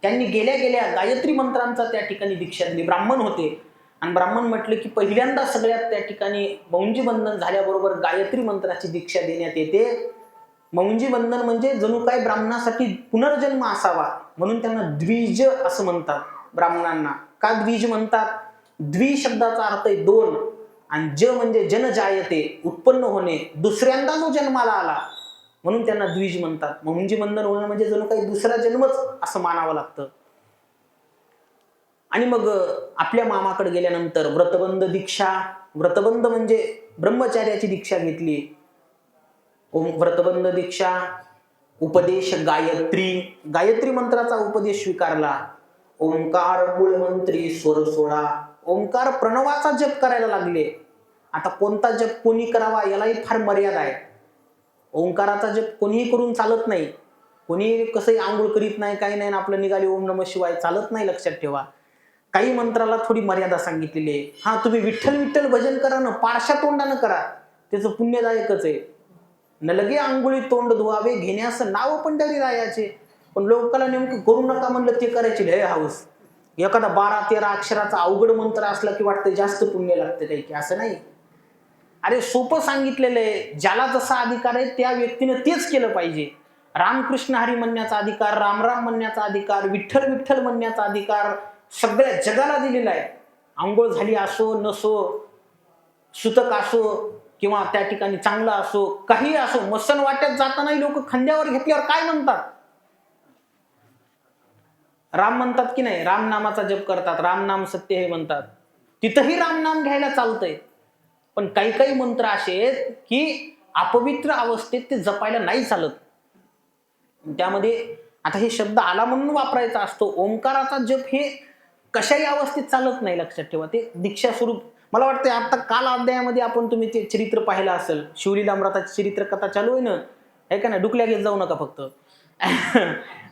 त्यांनी गेल्या गेल्या गायत्री मंत्रांचा त्या ठिकाणी दीक्षा दिली. ब्राह्मण होते. आणि ब्राह्मण म्हटलं की पहिल्यांदा सगळ्यात त्या ठिकाणी मौंजी बंधन झाल्याबरोबर गायत्री मंत्राची दीक्षा देण्यात येते. मौंजी बंधन म्हणजे जणू काय ब्राह्मणासाठी पुनर्जन्म असावा म्हणून त्यांना द्विज असं म्हणतात ब्राह्मणांना. का द्विज म्हणतात? द्वि शब्दाचा अर्थ आहे दोन, आणि ज म्हणजे जनजायते, उत्पन्न होणे, दुसऱ्यांदा जो जन्माला आला म्हणून त्यांना द्विज म्हणतात. मौंजी बंधन होणं म्हणजे जणू काही दुसरा जन्मच असं मानावं लागतं. आणि मग आपल्या मामाकडे गेल्यानंतर व्रतबंध दीक्षा, व्रतबंध म्हणजे ब्रह्मचार्याची दीक्षा घेतली. व्रतबंध दीक्षा, उपदेश गायत्री, गायत्री मंत्राचा उपदेश स्वीकारला. ओंकार, मूळमंत्री, स्वर 16. ओंकार प्रणवाचा जप करायला लागले. आता कोणता जप कोणी करावा यालाही फार मर्यादा आहे. ओंकाराचा जप कोणीही करून चालत नाही. कोणी कसंही आंघोळ करीत नाही, काही नाही, आपलं निघाले ओम नमः शिवाय, चालत नाही. लक्षात ठेवा, काही मंत्राला थोडी मर्यादा सांगितलेली आहे. हा, तुम्ही विठ्ठल विठ्ठल भजन करा ना, पारशा तोंडानं करा, त्याचं पुण्यदायकच आहे. न लगे आंघोळी तोंड धुवावे घेण्यास नाव पंढरी रायाचे. पण लोकांना नेमकं करू नका म्हणलं ते करायची लय हाऊस. एखादा 12-13 अक्षराचा अवघड मंत्र असला की वाटतं जास्त पुण्य लागतं काही, की असं नाही. अरे सोपं सांगितलेलं आहे. ज्याला जसा अधिकार आहे त्या व्यक्तीनं तेच केलं पाहिजे. रामकृष्ण हरी म्हणण्याचा अधिकार, रामराम म्हणण्याचा अधिकार, विठ्ठल विठ्ठल म्हणण्याचा अधिकार सगळ्या जगाला दिलेला आहे. आंघोळ झाली असो नसो, सुतक असो किंवा त्या ठिकाणी चांगला असो, काही असो, मसन वाट्यात जातानाही लोक खांद्यावर घेतल्यावर काय म्हणतात? राम म्हणतात की नाही? राम नामाचा जप करतात, राम नाम सत्य हे म्हणतात. तिथंही राम नाम घ्यायला चालतंय. पण काही काही मंत्र असे आहेत की अपवित्र अवस्थेत ते जपायला नाही चालत. त्यामध्ये आता हे शब्द आला म्हणून वापरायचा असतो. ओंकाराचा जप हे कशाही अवस्थेत चालत नाही. लक्षात ठेवा, ते दीक्षा स्वरूप. मला वाटतं आता काल अध्यायामध्ये आपण तुम्ही ते चरित्र पाहिलं असेल, शिवलीला अमृताची चरित्र कथा चालू आहे ना, आहे का नाही? डुकल्या घेत जाऊ नका फक्त.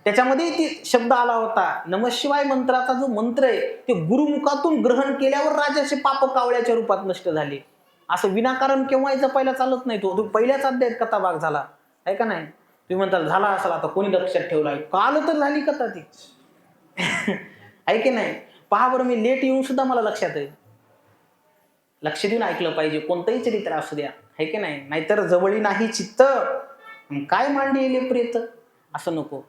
त्याच्यामध्ये ती शब्द आला होता. नमशिवाय मंत्राचा जो मंत्र आहे ते गुरुमुखातून ग्रहण केल्यावर राजाचे पाप कावळ्याच्या रूपात नष्ट झाले. असं विनाकारण केव्हाही जपायला चालत नाही. तो पहिल्याच अध्यायात कथा भाग झाला, आहे का नाही? तुम्ही म्हणताल झाला असेल, आता कोणी लक्षात ठेवलाय? काल तर झाली कथा ती. आहे की नाही? पहा बरं, मी लेट येऊन सुद्धा मला लक्षात आहे. लक्ष देऊन ऐकलं पाहिजे कोणतंही चरित्र असू द्या, आहे की नाही? नाहीतर जवळी नाही चित्त काय मांडी येले प्रेत, असं नको.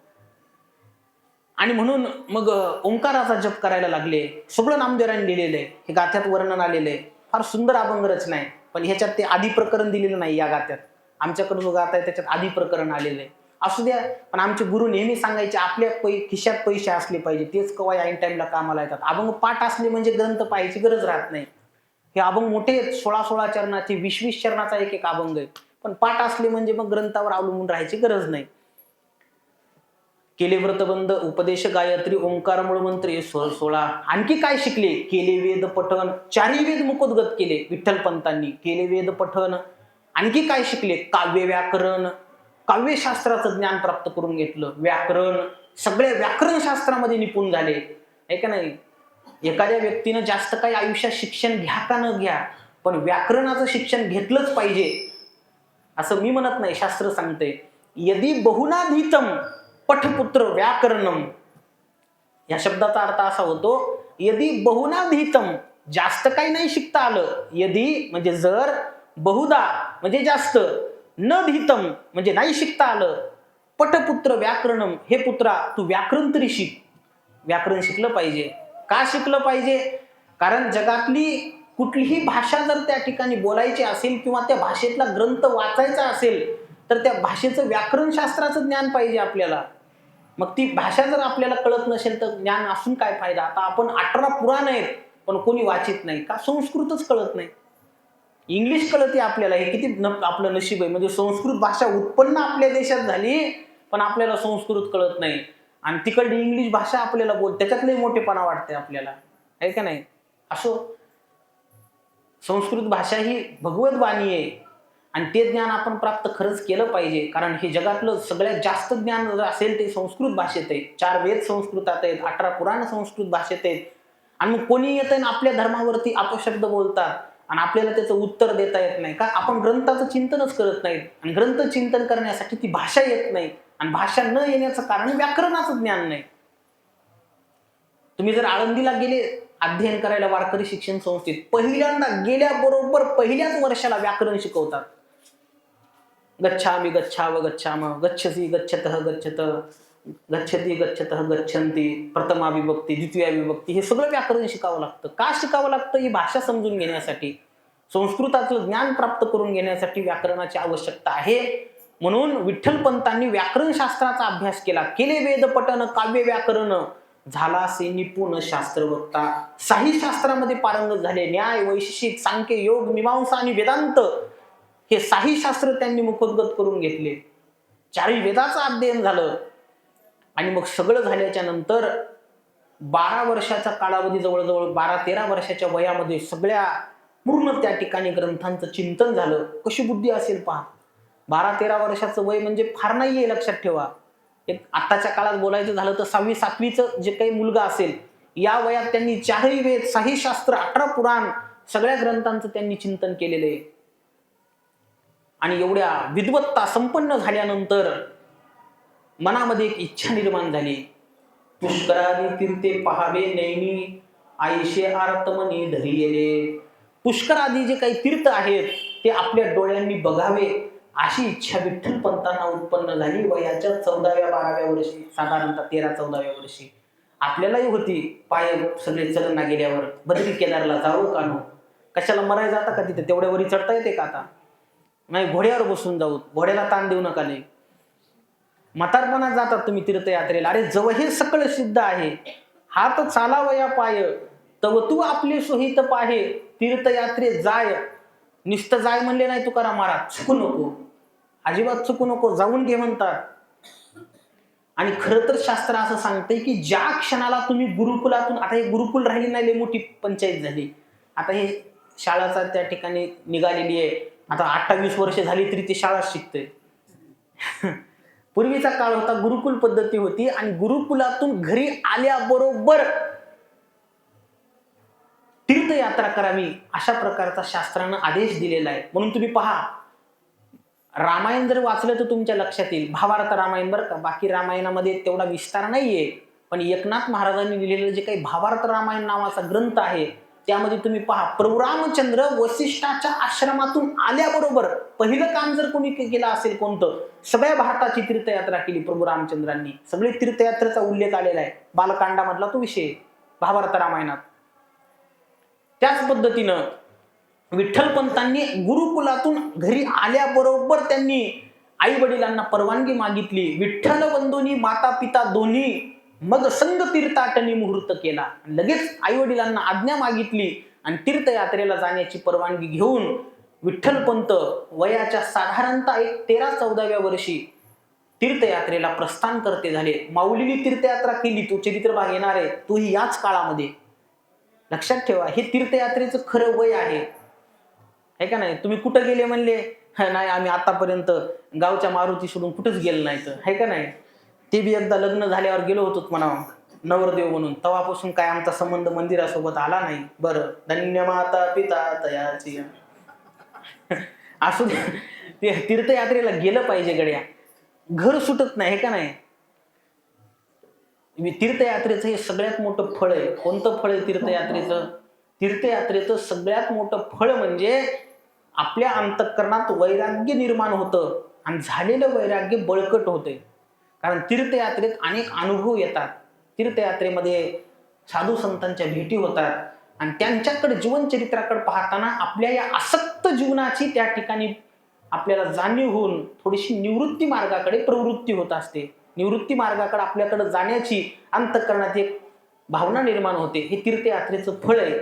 आणि म्हणून मग ओंकाराचा जप करायला लागले. सगळं नामदेवरांनी दिलेलं आहे. हे गाथ्यात वर्णन आलेलं आहे. फार सुंदर अभंग रचना आहे. पण ह्याच्यात ते आदी प्रकरण दिलेलं नाही. या गाथ्यात आमच्याकडे जो गाथा आहे त्याच्यात आदी प्रकरण आलेलं आहे. असू द्या, पण आमचे गुरु नेहमी सांगायचे आपल्या खिशात पैसे असले पाहिजे, तेच कवा ऐन टाइमला कामाला येतात. अभंग पाठ असले म्हणजे ग्रंथ पाहायची गरज राहत नाही. हे अभंग मोठे आहेत, 16-16 चरणाचे, 20-20 चरणाचा एक एक अभंग आहे. पण पाठ असले म्हणजे मग ग्रंथावर अवलंबून राहायची गरज नाही. केले व्रतबंध, उपदेश गायत्री, ओंकार, मूळमंत्र, स्वर 16. आणखी काय शिकले? केले वेद पठण, 4ही वेद मुखोद्गत केले विठ्ठलपंतांनी. केले वेद पठण. आणखी काय शिकले? काव्य व्याकरण, काव्यशास्त्राचं ज्ञान प्राप्त करून घेतलं. व्याकरण, सगळ्या व्याकरण शास्त्रामध्ये निपुण झाले, आहे का नाही? एखाद्या व्यक्तीनं जास्त काही आयुष्यात शिक्षण घ्या का न घ्या, पण व्याकरणाचं शिक्षण घेतलंच पाहिजे असं मी म्हणत नाही. शास्त्र सांगते यदि बहुनाधीतम पठपुत्र व्याकरणम. या शब्दाचा अर्थ असा होतो, यदि बहुनाधीतम, जास्त काही नाही शिकता आलं. यदि म्हणजे जर, बहुधा म्हणजे जास्त, न धीतम म्हणजे नाही शिकता आलं, पठपुत्र व्याकरणम, हे पुत्रा तू व्याकरण तरी शिक. व्याकरण शिकलं पाहिजे. का शिकलं पाहिजे? कारण जगातली कुठलीही भाषा जर त्या ठिकाणी बोलायची असेल किंवा त्या भाषेतला ग्रंथ वाचायचा असेल तर त्या भाषेचं व्याकरणशास्त्राचं ज्ञान पाहिजे आपल्याला. मग ती भाषा जर आपल्याला कळत नसेल तर ज्ञान असून काय फायदा. आता आपण 18 पुराण आहेत पण कोणी वाचित नाही का, संस्कृतच कळत नाही. इंग्लिश कळते आपल्याला, हे किती आपलं नशीब आहे. म्हणजे संस्कृत भाषा उत्पन्न आपल्या देशात झाली पण आपल्याला संस्कृत कळत नाही आणि तिकडली इंग्लिश भाषा आपल्याला त्याच्यातले मोठेपणा वाटते आपल्याला, आहे का नाही. असो, संस्कृत भाषा ही भगवत वाणी आहे आणि ते ज्ञान आपण प्राप्त खरंच केलं पाहिजे. कारण हे जगातलं सगळ्यात जास्त ज्ञान जर असेल ते संस्कृत भाषेत आहे. 4 वेद संस्कृतात आहेत, 18 पुराण संस्कृत भाषेत आहेत. आणि मग कोणी येतं ना आपल्या धर्मावरती अपशब्द बोलतात आणि आपल्याला त्याचं उत्तर देता येत नाही का, आपण ग्रंथाचं चिंतनच करत नाही. आणि ग्रंथ चिंतन करण्यासाठी ती भाषा येत नाही आणि भाषा न येण्याचं कारण व्याकरणाचं ज्ञान नाही. तुम्ही जर आळंदीला गेले अध्ययन करायला वारकरी शिक्षण संस्थेत, पहिल्यांदा गेल्याबरोबर पहिल्याच वर्षाला व्याकरण शिकवतात. गच्छामि गच्छाव गच्छाम, गच्छसी गच्छतः गच्छत, गच्छति गच्छतः गच्छन्ति, प्रथमा विभक्ती द्वितीया विभक्ती, हे सगळं व्याकरण शिकावं लागतं. का शिकावं लागतं? ही भाषा समजून घेण्यासाठी, संस्कृताचं ज्ञान प्राप्त करून घेण्यासाठी व्याकरणाची आवश्यकता आहे. म्हणून विठ्ठलपंतांनी व्याकरणशास्त्राचा अभ्यास केला. केले वेद पठन काव्य व्याकरण, झाला से निपुण शास्त्रवक्ता. 6 शास्त्रामध्ये पारंगत झाले. न्याय, वैशेषिक, सांख्य, योग, मीमांसा आणि वेदांत हे 6 शास्त्र त्यांनी मुखोद्गत करून घेतले. 4 वेदाचं अध्ययन झालं आणि मग सगळं झाल्याच्या नंतर 12 वर्षाचा कालावधी, जवळजवळ 12-13 वर्षाच्या वयामध्ये सगळ्या पूर्ण त्या ठिकाणी ग्रंथांचं चिंतन झालं. कशी बुद्धी असेल पहा. 12-13 वर्षाचं वय म्हणजे फार नाहीये, लक्षात ठेवा. एक आताच्या काळात बोलायचं झालं तर 6वी-7वीचं जे काही मुलगा असेल या वयात त्यांनी 4 वेद, 6 शास्त्र, 18 पुराण सगळ्या ग्रंथांचं त्यांनी चिंतन केलेलं आहे. आणि एवढ्या विद्वत्ता संपन्न झाल्यानंतर मनामध्ये एक इच्छा निर्माण झाली. पुष्करादी तीर्थे पहावे नैनी, आईशे आर्तमनी धरी येले. पुष्कर आदी जे काही तीर्थ आहेत ते आपल्या डोळ्यांनी बघावे अशी इच्छा विठ्ठलपंतांना उत्पन्न झाली वयाच्या 14व्या-12व्या वर्षी, साधारणतः 13-14व्या वर्षी. आपल्यालाही होती. पाय सगळे चलना गेल्यावर बद्री केदारला जाऊ का नो, कशाला मरायला जाता का तिथे, तेवढ्या वरी चढता येते का आता, नाही घोड्यावर बसून जाऊ, घोड्याला ताण देऊ नका. नाही म्हातारपणात जातात तुम्ही तीर्थयात्रेला, अरे जव हे सकळ सिद्ध आहे, हात चालावया पाय, तव तू आपले सोहित पाहे, तीर्थयात्रे जाय. निस्त जाय म्हणले नाही तुकाराम महाराज, चुकू नको, अजिबात चुकू नको, जाऊन घे म्हणतात. आणि खरं तर शास्त्र असं सांगतंय की ज्या क्षणाला तुम्ही गुरुकुलातून, आता हे गुरुकुल राहिली नाही, लई मोठी पंचायत झाली. आता हे शाळाचा त्या ठिकाणी निघालेली आहे. आता 28 वर्ष झाली तरी ती शाळा शिकते. पूर्वीचा काळ होता, गुरुकुल पद्धती होती आणि गुरुकुलातून घरी आल्याबरोबर तीर्थयात्रा करावी अशा प्रकारचा शास्त्रानं आदेश दिलेला आहे. म्हणून तुम्ही पहा, रामायण जर वाचलं तर तुमच्या लक्षात येईल, भावार्थ रामायण बरं का, बाकी रामायणामध्ये तेवढा विस्तार नाहीये, पण एकनाथ महाराजांनी लिहिलेलं जे काही भावार्थ रामायण नावाचा ग्रंथ आहे त्यामध्ये तुम्ही पहा, प्रभू रामचंद्र वसिष्ठाच्या आश्रमातून आल्याबरोबर पहिलं काम जर कोणी केलं असेल कोणतं, सगळ्या भारताची तीर्थयात्रा केली प्रभू रामचंद्रांनी. सगळे तीर्थयात्रेचा उल्लेख आलेला आहे बालकांडामधला तो विषय भावार्थ रामायणात. त्याच पद्धतीनं विठ्ठलपंतांनी गुरुकुलातून घरी आल्याबरोबर त्यांनी आई वडिलांना परवानगी मागितली. विठ्ठल बंधूंनी माता पिता दोन्ही मग संग तीर्थाटनी मुहूर्त केला. लगेच आई वडिलांना आज्ञा मागितली आणि तीर्थयात्रेला जाण्याची परवानगी घेऊन विठ्ठलपंत वयाच्या साधारणतः 13-14व्या वर्षी तीर्थयात्रेला प्रस्थान करते झाले. माऊलीने तीर्थयात्रा केली, तो चरित्रभाग येणार आहे, तोही याच काळामध्ये. लक्षात ठेवा, हे तीर्थयात्रेचं खरं वय आहे का नाही. तुम्ही कुठं गेले म्हणले, नाही आम्ही आतापर्यंत गावच्या मारुती सोडून कुठंच गेलो नाही तर, आहे का नाही. ते बी एकदा लग्न झाल्यावर गेलो होतो म्हणा नवरदेव म्हणून, तेव्हापासून काय आमचा संबंध मंदिरासोबत आला नाही. बरं, धन्य माता पिता तयाची असू ते तीर्थयात्रेला गेलं पाहिजे गड्या, घर सुटत नाही, का नाही. तीर्थयात्रेचं हे सगळ्यात मोठं फळ आहे. कोणतं फळ आहे तीर्थयात्रेचं? तीर्थयात्रेचं सगळ्यात मोठं फळ म्हणजे आपल्या अंतःकरणात वैराग्य निर्माण होतं आणि झालेलं वैराग्य बळकट होते. कारण तीर्थयात्रेत अनेक अनुभव येतात. तीर्थयात्रेमध्ये साधू संतांच्या भेटी होतात आणि त्यांच्याकडे जीवनचरित्राकडे पाहताना आपल्या या आसक्त जीवनाची त्या ठिकाणी आपल्याला जाणीव होऊन थोडीशी निवृत्ती मार्गाकडे प्रवृत्ती होत असते. निवृत्ती मार्गाकडे आपल्याकडे जाण्याची अंतःकरणात एक भावना निर्माण होते. हे तीर्थयात्रेचं फळ आहे.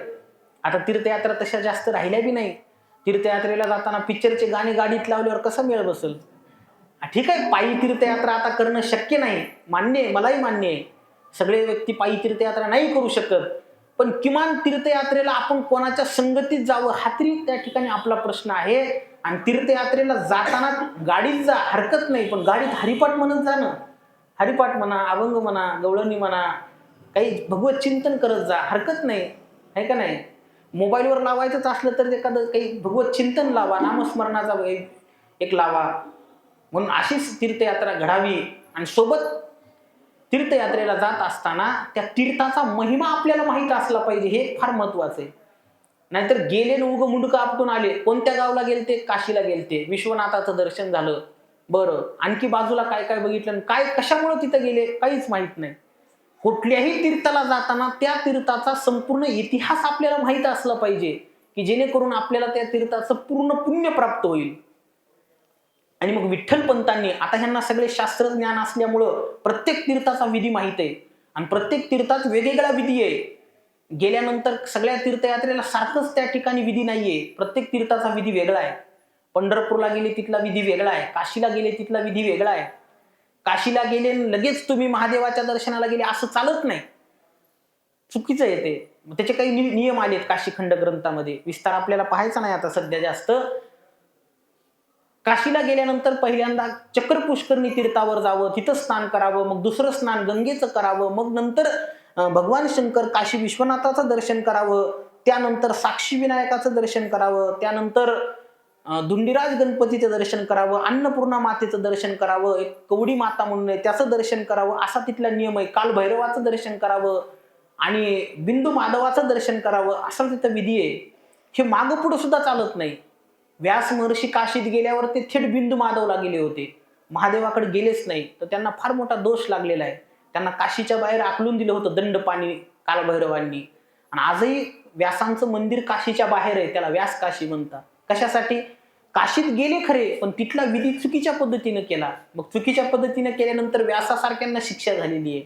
आता तीर्थयात्रा तशा जास्त राहिल्या बी नाही. तीर्थयात्रेला जाताना पिक्चरचे गाणे गाडीत लावल्यावर कसा मेळ बसल. ठीक आहे, पायी तीर्थयात्रा आता करणं शक्य नाही, मान्य आहे, मलाही मान्य आहे. सगळे व्यक्ती पायी तीर्थयात्रा नाही करू शकत, पण किमान तीर्थयात्रेला आपण कोणाच्या संगतीत जावं हा तरी त्या ठिकाणी आपला प्रश्न आहे. आणि तीर्थयात्रेला जाताना गाडीत जा, हरकत नाही, पण गाडीत हरिपाठ म्हणत जा ना. हरिपाठ म्हणा, अभंग म्हणा, गवळणी म्हणा, काही भगवत चिंतन करत जा, हरकत नाही, आहे का नाही. मोबाईलवर लावायचंच असलं तर एखादं काही भगवत चिंतन लावा, नामस्मरणाचा एक लावा. म्हणून अशीच तीर्थयात्रा घडावी. आणि सोबत तीर्थयात्रेला जात असताना त्या तीर्थाचा महिमा आपल्याला माहित असला पाहिजे, हे फार महत्वाचं आहे. नाहीतर गेले न उग मुंडकं आपटून आले. कोणत्या गावला गेलते? काशीला गेलते, विश्वनाथाचं दर्शन झालं, बरं, आणखी बाजूला काय काय बघितलं, काय कशामुळे तिथं गेले काहीच माहित नाही. कुठल्याही तीर्थाला जाताना त्या तीर्थाचा संपूर्ण इतिहास आपल्याला माहित असला पाहिजे, की जेणेकरून आपल्याला त्या तीर्थाचं पूर्ण पुण्य प्राप्त होईल. आणि मग विठ्ठल पंतांनी आता ह्यांना सगळे शास्त्रज्ञान असल्यामुळं प्रत्येक तीर्थाचा विधी माहित आहे. आणि प्रत्येक तीर्थात वेगवेगळा विधी आहे. गेल्यानंतर सगळ्या तीर्थयात्रेला सारखंच त्या ठिकाणी विधी नाहीये. प्रत्येक तीर्थाचा विधी वेगळा आहे. पंढरपूरला गेले तिथला विधी वेगळा आहे, काशीला गेले तिथला विधी वेगळा आहे. काशीला गेले लगेच तुम्ही महादेवाच्या दर्शनाला गेले असं चालत नाही, चुकीचं आहे ते. त्याचे काही नियम आलेत काशी खंड ग्रंथामध्ये, विस्तार आपल्याला पाहायचा नाही आता सध्या जास्त. काशीला गेल्यानंतर पहिल्यांदा चक्र पुष्करणी तीर्थावर जावं, तिथं स्नान करावं, मग दुसरं स्नान गंगेचं करावं, मग नंतर भगवान शंकर काशी विश्वनाथाचं दर्शन करावं, त्यानंतर साक्षी विनायकाचं दर्शन करावं, त्यानंतर धुंडीराज गणपतीचं दर्शन करावं, अन्नपूर्णा मातेचं दर्शन करावं, एक कवडी माता म्हणून आहे त्याचं दर्शन करावं, असा तिथला नियम आहे. कालभैरवाचं दर्शन करावं आणि बिंदू माधवाचं दर्शन करावं, असा तिथं विधी आहे. हे मागं पुढं सुद्धा चालत नाही. व्यास महर्षी काशीत गेल्यावर ते थेट बिंदू माधवला गेले होते, महादेवाकडे गेलेच नाही. तर त्यांना फार मोठा दोष लागलेला आहे. त्यांना काशीच्या बाहेर आकलून दिलं होतं दंडपाणी कालभैरवांनी. आणि आजही व्यासांचं मंदिर काशीच्या बाहेर आहे, त्याला व्यास काशी म्हणतात. कशासाठी? काशीत गेले खरे, पण तिथला विधी चुकीच्या पद्धतीने केला. मग चुकीच्या पद्धतीने केल्यानंतर व्यासासारख्यांना शिक्षा झालेली आहे.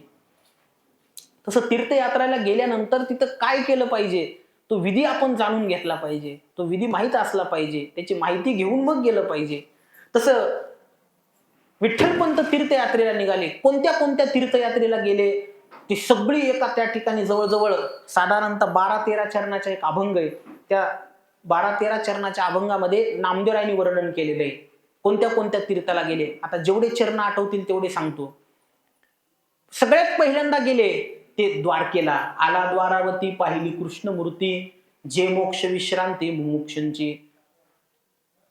तसं तीर्थयात्रेला गेल्यानंतर तिथं काय केलं पाहिजे तो विधी आपण जाणून घेतला पाहिजे, तो विधी माहीत असला पाहिजे, त्याची माहिती घेऊन मग गेलं पाहिजे. तसं विठ्ठलपंत तीर्थयात्रेला निघाले. कोणत्या कोणत्या तीर्थयात्रेला गेले ती सगळी एका त्या ठिकाणी जवळजवळ साधारणतः 12-13 चरणाचा एक अभंग आहे. त्या 12-13 चरणाच्या अभंगामध्ये नामदेवरायांनी वर्णन केलेलं आहे कोणत्या कोणत्या तीर्थाला गेले. आता जेवढे चरण आठवतील तेवढे सांगतो. सगळ्यात पहिल्यांदा गेले ते द्वारकेला. आला द्वारावती पाहिली कृष्णमूर्ती, जे मोक्ष विश्रांती मुमुक्षांची.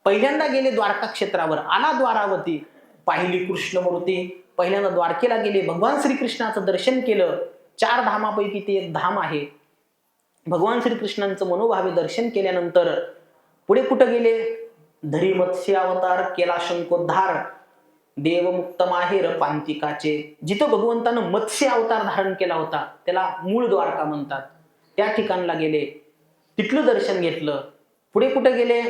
पहिल्यांदा गेले द्वारका क्षेत्रावर. आला द्वारावती पाहिली कृष्णमूर्ती. पहिल्यांदा द्वारकेला गेले, भगवान श्रीकृष्णाचं दर्शन केलं. 4 धामापैकी ते एक धाम आहे. भगवान श्रीकृष्णांचं मनोभावे दर्शन केल्यानंतर पुढे कुठं गेले? धरी मत्स्य अवतार केला शंकोद्धार, देवमुक्त माहेर पांतिकाचे. जिथं भगवंतानं मत्स्य अवतार धारण केला होता त्याला मूळ द्वारका म्हणतात. त्या ठिकाणला गेले, तिथलं दर्शन घेतलं. पुढे कुठे गेले?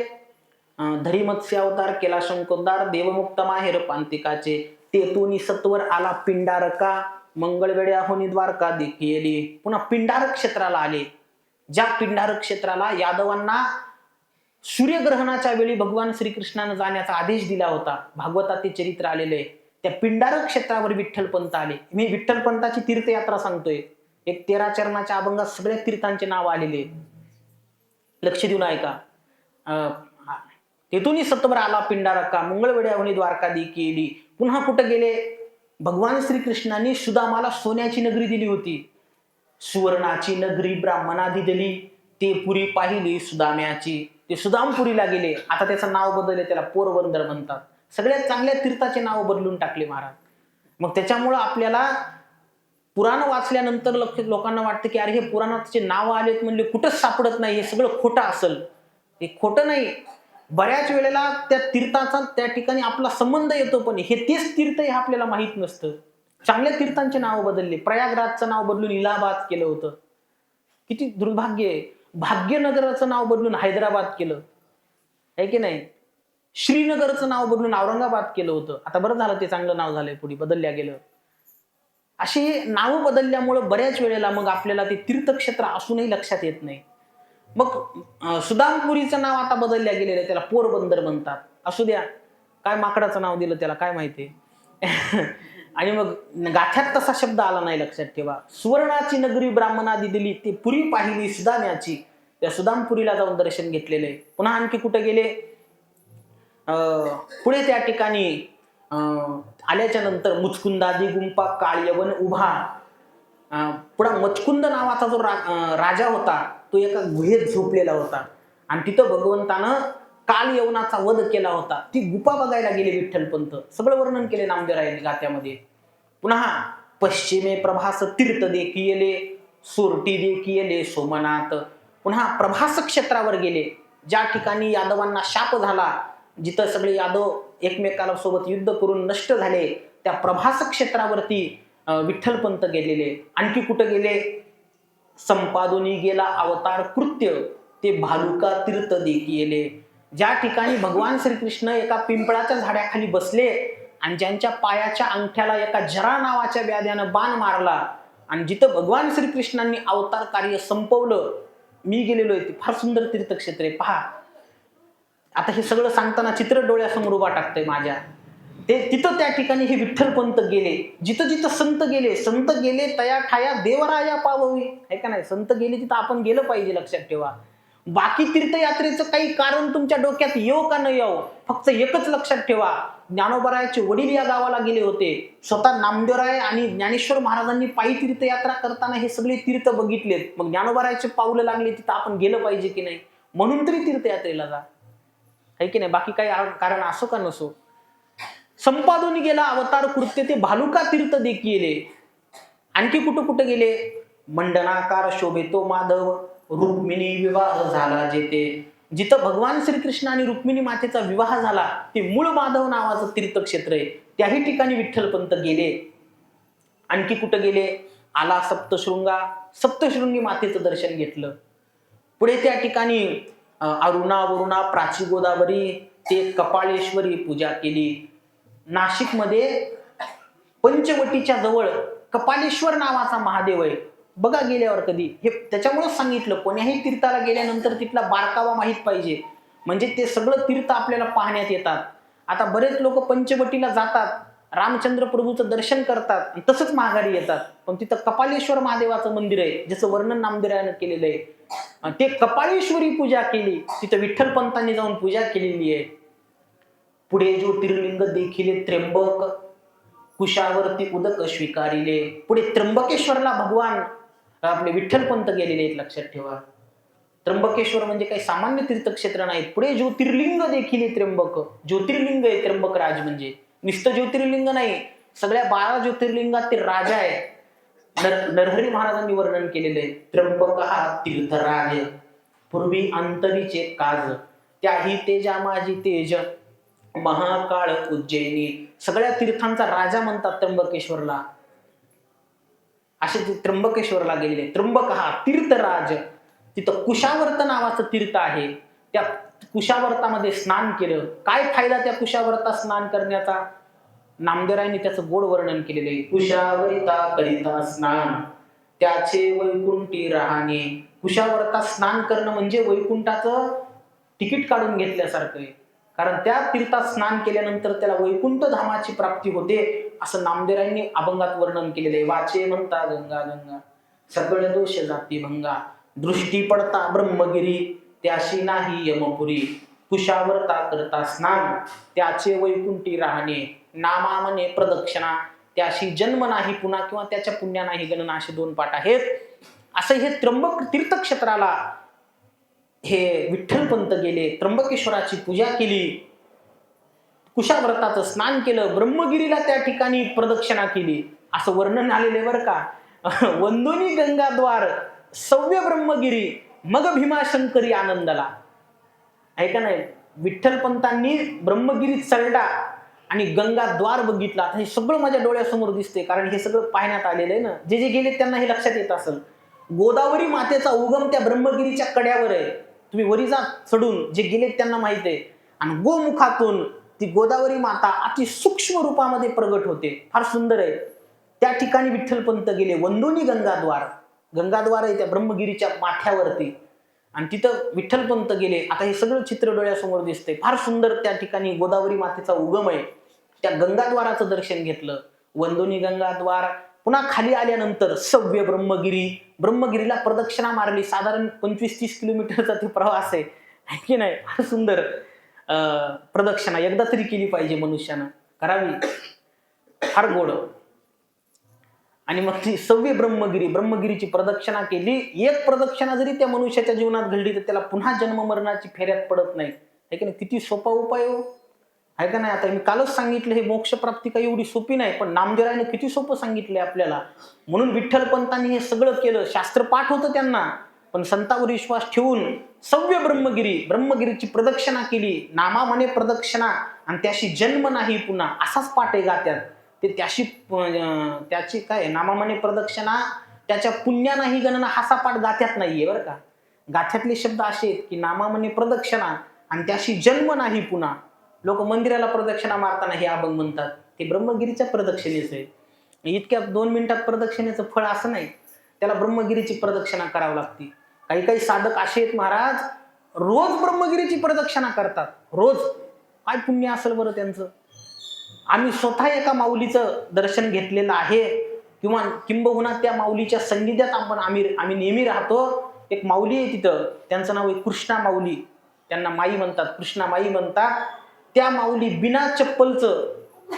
धरी मत्स्य अवतार केला शंकोद्धार, देवमुक्त माहेर पांतिकाचे. तेतुनी सत्वर आला पिंडारका, मंगळवेड्या होनी द्वारका देखीली. पुन्हा पिंडारक क्षेत्राला आले. ज्या पिंडारक क्षेत्राला यादवांना सूर्यग्रहणाच्या वेळी भगवान श्रीकृष्णानं जाण्याचा आदेश दिला होता, भागवतात ते चरित्र आलेले. त्या पिंडारक क्षेत्रावर विठ्ठलपंत आले. मी विठ्ठलपंताची तीर्थयात्रा सांगतोय. एक 13 चरणाच्या अभंगात सगळ्या तीर्थांचे नाव आलेले, लक्ष देऊन ऐका. तेथून सत्वर आला पिंडारका, मंगळवेड्या होनी द्वारका देखीली. पुन्हा कुठं गेले? भगवान श्रीकृष्णाने सुदामाला सोन्याची नगरी दिली होती. सुवर्णाची नगरी ब्राह्मणादी दिली, ते पुरी पाहिली सुदाम्याची. ते सुदामपुरीला गेले. आता त्याचं नाव बदलले, त्याला पोरबंदर म्हणतात. सगळ्यात चांगल्या तीर्थाचे नाव बदलून टाकले महाराज. मग त्याच्यामुळं आपल्याला पुराण वाचल्यानंतर लोकांना वाटतं की अरे हे पुराणाचे नाव आलेत म्हणजे कुठंच सापडत नाही, हे सगळं खोटं असेल. हे खोटं नाही. बऱ्याच वेळेला त्या तीर्थाचा त्या ठिकाणी आपला संबंध येतो, पण हे तेच तीर्थ हे आपल्याला माहित नसतं. चांगल्या तीर्थांचे नाव बदलले. प्रयागराजचं नाव बदलून इलाहाबाद केलं होतं. किती दुर्भाग्य आहे. भाग्यनगराचं नाव बदलून हैदराबाद केलं, आहे की नाही? श्रीनगरचं नाव बदलून औरंगाबाद केलं होतं. आता बरं झालं ते चांगलं नाव झालंय, पुढे बदलल्या गेलं. अशी नाव बदलल्यामुळे बऱ्याच वेळेला मग आपल्याला ते तीर्थक्षेत्र असूनही लक्षात येत नाही. मग सुदामपुरीचं नाव आता बदलल्या गेलेलं आहे, त्याला पोरबंदर म्हणतात. असू द्या, काय माकडाचं नाव दिलं त्याला काय माहिती. आणि मग गाथ्यात तसा शब्द आला नाही, लक्षात ठेवा. सुवर्णाची नगरी ब्राह्मणादी दिली, ते पुरी पाहिली सुदाम्याची. त्या सुदामपुरीला जाऊन दर्शन घेतलेले. पुन्हा आणखी कुठे गेले? पुढे त्या ठिकाणी आल्याच्या नंतर मुचकुंदादी गुंपा काळ यवन उभा. पुढे मचकुंद नावाचा जो राजा होता तो एका गुहेत झोपलेला होता आणि तिथं भगवंतानं काल यवनाचा वध केला होता. ती गुफा बघायला गेले विठ्ठलपंत. सगळं वर्णन केले नामदेवरायांनी गाथ्यामध्ये. पुन्हा पश्चिमे प्रभास तीर्थ देखिले, सोरटी देखिले सोमनाथ. पुन्हा प्रभास क्षेत्रावर गेले, ज्या ठिकाणी यादवांना शाप झाला, जिथं सगळे यादव एकमेकाला सोबत युद्ध करून नष्ट झाले, त्या प्रभास क्षेत्रावरती विठ्ठलपंत गेलेले. आणखी कुठं गेले? संपादुनी गेला अवतार कृत्य, ते भालुका तीर्थ देखिले. ज्या ठिकाणी भगवान श्रीकृष्ण एका पिंपळाच्या झाडाखाली बसले आणि ज्यांच्या पायाच्या अंगठ्याला एका जरा नावाच्या व्याध्यानं बाण मारला आणि जिथं भगवान श्रीकृष्णांनी अवतार कार्य संपवलं, मी गेलेलो आहे. फार सुंदर तीर्थक्षेत्र आहे पहा. आता हे सगळं सांगताना चित्र डोळ्यासमोर उभा टाकतंय माझ्या. ते तिथं त्या ठिकाणी हे विठ्ठलपंत गेले. जिथं जिथं संत गेले तया ठाया देवराया पाववी, आहे का नाही? संत गेले तिथं आपण गेलं पाहिजे, लक्षात ठेवा. बाकी तीर्थयात्रेचं काही कारण तुमच्या डोक्यात येऊ का न येऊ, फक्त एकच लक्षात ठेवा, ज्ञानोबारायाचे वडील या गावाला गेले होते. स्वतः नामदेवराय आणि ज्ञानेश्वर महाराजांनी पायी तीर्थयात्रा करताना हे सगळे तीर्थ बघितलेत. मग ज्ञानोबारायाचे पावलं लागले तिथं आपण गेलं पाहिजे की नाही? म्हणून तरी तीर्थयात्रेला जा, आहे की नाही? बाकी काही कारण असो का नसो. संपादून गेला अवतार कृत्य, ते भालुका तीर्थ देखिले. आणखी कुठं कुठं गेले? मंडनाकार शोभेतो माधव, रुक्मिणी विवाह झाला जेथे. जिथं भगवान श्रीकृष्ण आणि रुक्मिणी मातेचा विवाह झाला ते मूळ माधव नावाचं तीर्थक्षेत्र आहे. त्याही ठिकाणी विठ्ठलपंत गेले. आणखी कुठं गेले? आला सप्तशृंगा, सप्तशृंगी मातेचं दर्शन घेतलं. पुढे त्या ठिकाणी अरुणा वरुणा प्राची गोदावरी, ते कपाळेश्वरी पूजा केली. नाशिकमध्ये पंचवटीच्या जवळ कपालेश्वर नावाचा महादेव आहे. बघा गेल्यावर कधी, हे त्याच्यामुळेच सांगितलं, कोण्याही तीर्थाला गेल्यानंतर तिथला बारकावा माहित पाहिजे, म्हणजे ते सगळं तीर्थ आपल्याला पाहण्यात येतात. आता बरेच लोक पंचवटीला जातात, रामचंद्र प्रभूचं दर्शन करतात आणि तसंच माघारी येतात. पण तिथं कपालेश्वर महादेवाचं मंदिर आहे, ज्याचं वर्णन नामदेवरायानं केलेलं आहे. ते कपाळेश्वरी पूजा केली, तिथं विठ्ठलपंतांनी जाऊन पूजा केलेली आहे. पुढे ज्योतिर्लिंग देखिले त्र्यंबक, कुशावरती उदक स्वीकारिले. पुढे त्र्यंबकेश्वरला भगवान आपले विठ्ठलपंत गेलेले आहेत, लक्षात ठेवा. त्र्यंबकेश्वर म्हणजे काही सामान्य तीर्थक्षेत्र नाही. पुढे ज्योतिर्लिंग देखील त्र्यंबक, ज्योतिर्लिंग आहे त्र्यंबकराज, म्हणजे नुसतं ज्योतिर्लिंग नाही, सगळ्या 12 ज्योतिर्लिंगात ते राजा आहे. नरहरी महाराजांनी वर्णन केलेलं आहे. त्र्यंबक हा तीर्थराज, पूर्वी अंतरीचे काज, त्याही तेजा माझी तेज, महाकाळ उज्जैनी. सगळ्या तीर्थांचा राजा म्हणतात त्र्यंबकेश्वरला. असे ते त्र्यंबकेश्वरला गेलेले. त्र्यंबक हा तीर्थराज. तिथं कुशावर्त नावाचं तीर्थ आहे, त्या कुशावर्तामध्ये स्नान केलं. काय फायदा त्या कुशावर्तात स्नान करण्याचा? नामदेवरायांनी त्याचं गोड वर्णन केलेलं आहे. कुशावरिता करिता स्नान, त्याचे वैकुंठी राहणे. कुशावर्तात स्नान करणं म्हणजे वैकुंठाचं तिकीट काढून घेतल्यासारखं आहे. कारण त्या तीर्थात स्नान केल्यानंतर त्याला वैकुंठ धामाची प्राप्ती होते, असं नामदेवरायांनी अभंगात वर्णन केलेलं आहे. वाचे म्हणता गंगा गंगा, सगळे दोष जाती भंगा, दृष्टी पडता ब्रह्मगिरी, त्याशी नाही यमपुरी. कुशावर्ता करता स्नान, त्याचे वैकुंठी राहणे. नामा म्हणे प्रदक्षिणा, त्याशी जन्म नाही पुन्हा किंवा त्याच्या पुण्या नाही गणना, असे 2 पाठ आहेत. असं हे त्र्यंबक तीर्थक्षेत्राला हे विठ्ठलपंत गेले. त्र्यंबकेश्वराची पूजा केली, कुशाव्रताचं स्नान केलं, ब्रह्मगिरीला त्या ठिकाणी प्रदक्षिणा केली, असं वर्णन आलेले बरं का. वंदोनी गंगाद्वार सव्य ब्रह्मगिरी, मग भीमाशंकरी आनंदला, आहे का नाही? विठ्ठलपंतांनी ब्रह्मगिरीत चढला आणि गंगाद्वार बघितला. हे सगळं माझ्या डोळ्यासमोर दिसते, कारण हे सगळं पाहण्यात आलेलं आहे ना. जे जे गेले त्यांना हे लक्षात येत असेल. गोदावरी मातेचा उगम त्या ब्रह्मगिरीच्या कड्यावर आहे. तुम्ही वरी जा चढून, जे गेलेत त्यांना माहित आहे. आणि गोमुखातून ती गोदावरी माता अति सूक्ष्म रूपामध्ये प्रगट होते. फार सुंदर आहे. त्या ठिकाणी विठ्ठलपंत गेले. वंदोनी गंगाद्वार, गंगाद्वार आहे त्या ब्रह्मगिरीच्या माथ्यावरती, आणि तिथं विठ्ठलपंत गेले. आता हे सगळं चित्र डोळ्यासमोर दिसतंय. फार सुंदर त्या ठिकाणी गोदावरी मातेचा उगम आहे. त्या गंगाद्वाराचं दर्शन घेतलं. वंदोनी गंगाद्वार. पुन्हा खाली आल्यानंतर सव्य ब्रह्मगिरी, ब्रह्मगिरीला प्रदक्षिणा मारली. साधारण 25-30 किलोमीटरचा ते प्रवास आहे की नाही. फार सुंदर प्रदक्षिणा एकदा तरी केली पाहिजे, मनुष्यानं करावी, फार गोड. आणि मग ती सव्य ब्रह्मगिरी, ब्रह्मगिरीची प्रदक्षिणा केली. एक प्रदक्षिणा जरी त्या मनुष्याच्या जीवनात घडली तर त्याला पुन्हा जन्म मरणाची फेऱ्यात पडत नाही. आहे की नाही. किती सोपा उपाय हो, आहे का नाही. आता मी कालच सांगितलं, हे मोक्ष प्राप्ती काही एवढी सोपी नाही, पण नामदेवरायने किती सोपं सांगितलंय आपल्याला. म्हणून विठ्ठलपंतांनी हे सगळं केलं. शास्त्र पाठ होतं त्यांना, पण संतावर विश्वास ठेवून सव्य ब्रह्मगिरी, ब्रह्मगिरीची प्रदक्षिणा केली. नामा म्हणे प्रदक्षिणा आणि त्याशी जन्म नाही पुन्हा, असाच पाठ आहे गात्यात. ते त्याची काय नामा म्हणे प्रदक्षिणा, त्याच्या पुण्या नाही गणना, हासा पाठ गाथ्यात नाहीये बरं का. गाथ्यातले शब्द असे आहेत की नामा म्हणे प्रदक्षिणा आणि त्याशी जन्म नाही पुन्हा. लोक मंदिराला प्रदक्षिणा मारताना हे अभंग म्हणतात, ते ब्रह्मगिरीच्या प्रदक्षिणेचं आहे. इतक्या 2 मिनिटात प्रदक्षिणेचं फळ असं नाही, त्याला ब्रह्मगिरीची प्रदक्षिणा करावी लागते. काही काही साधक असे आहेत महाराज, रोज ब्रह्मगिरीची प्रदक्षिणा करतात. रोज. काय पुण्य असेल बरं त्यांचं. आम्ही स्वतः एका माऊलीचं दर्शन घेतलेलं आहे, किंवा किंबहुना त्या माऊलीच्या सन्निध्यात आम्ही नेहमी राहतो. एक माऊली आहे तिथं, त्यांचं नाव आहे कृष्णा माऊली. त्यांना माई म्हणतात, कृष्णा माई म्हणतात. त्या माऊली बिना चप्पलचं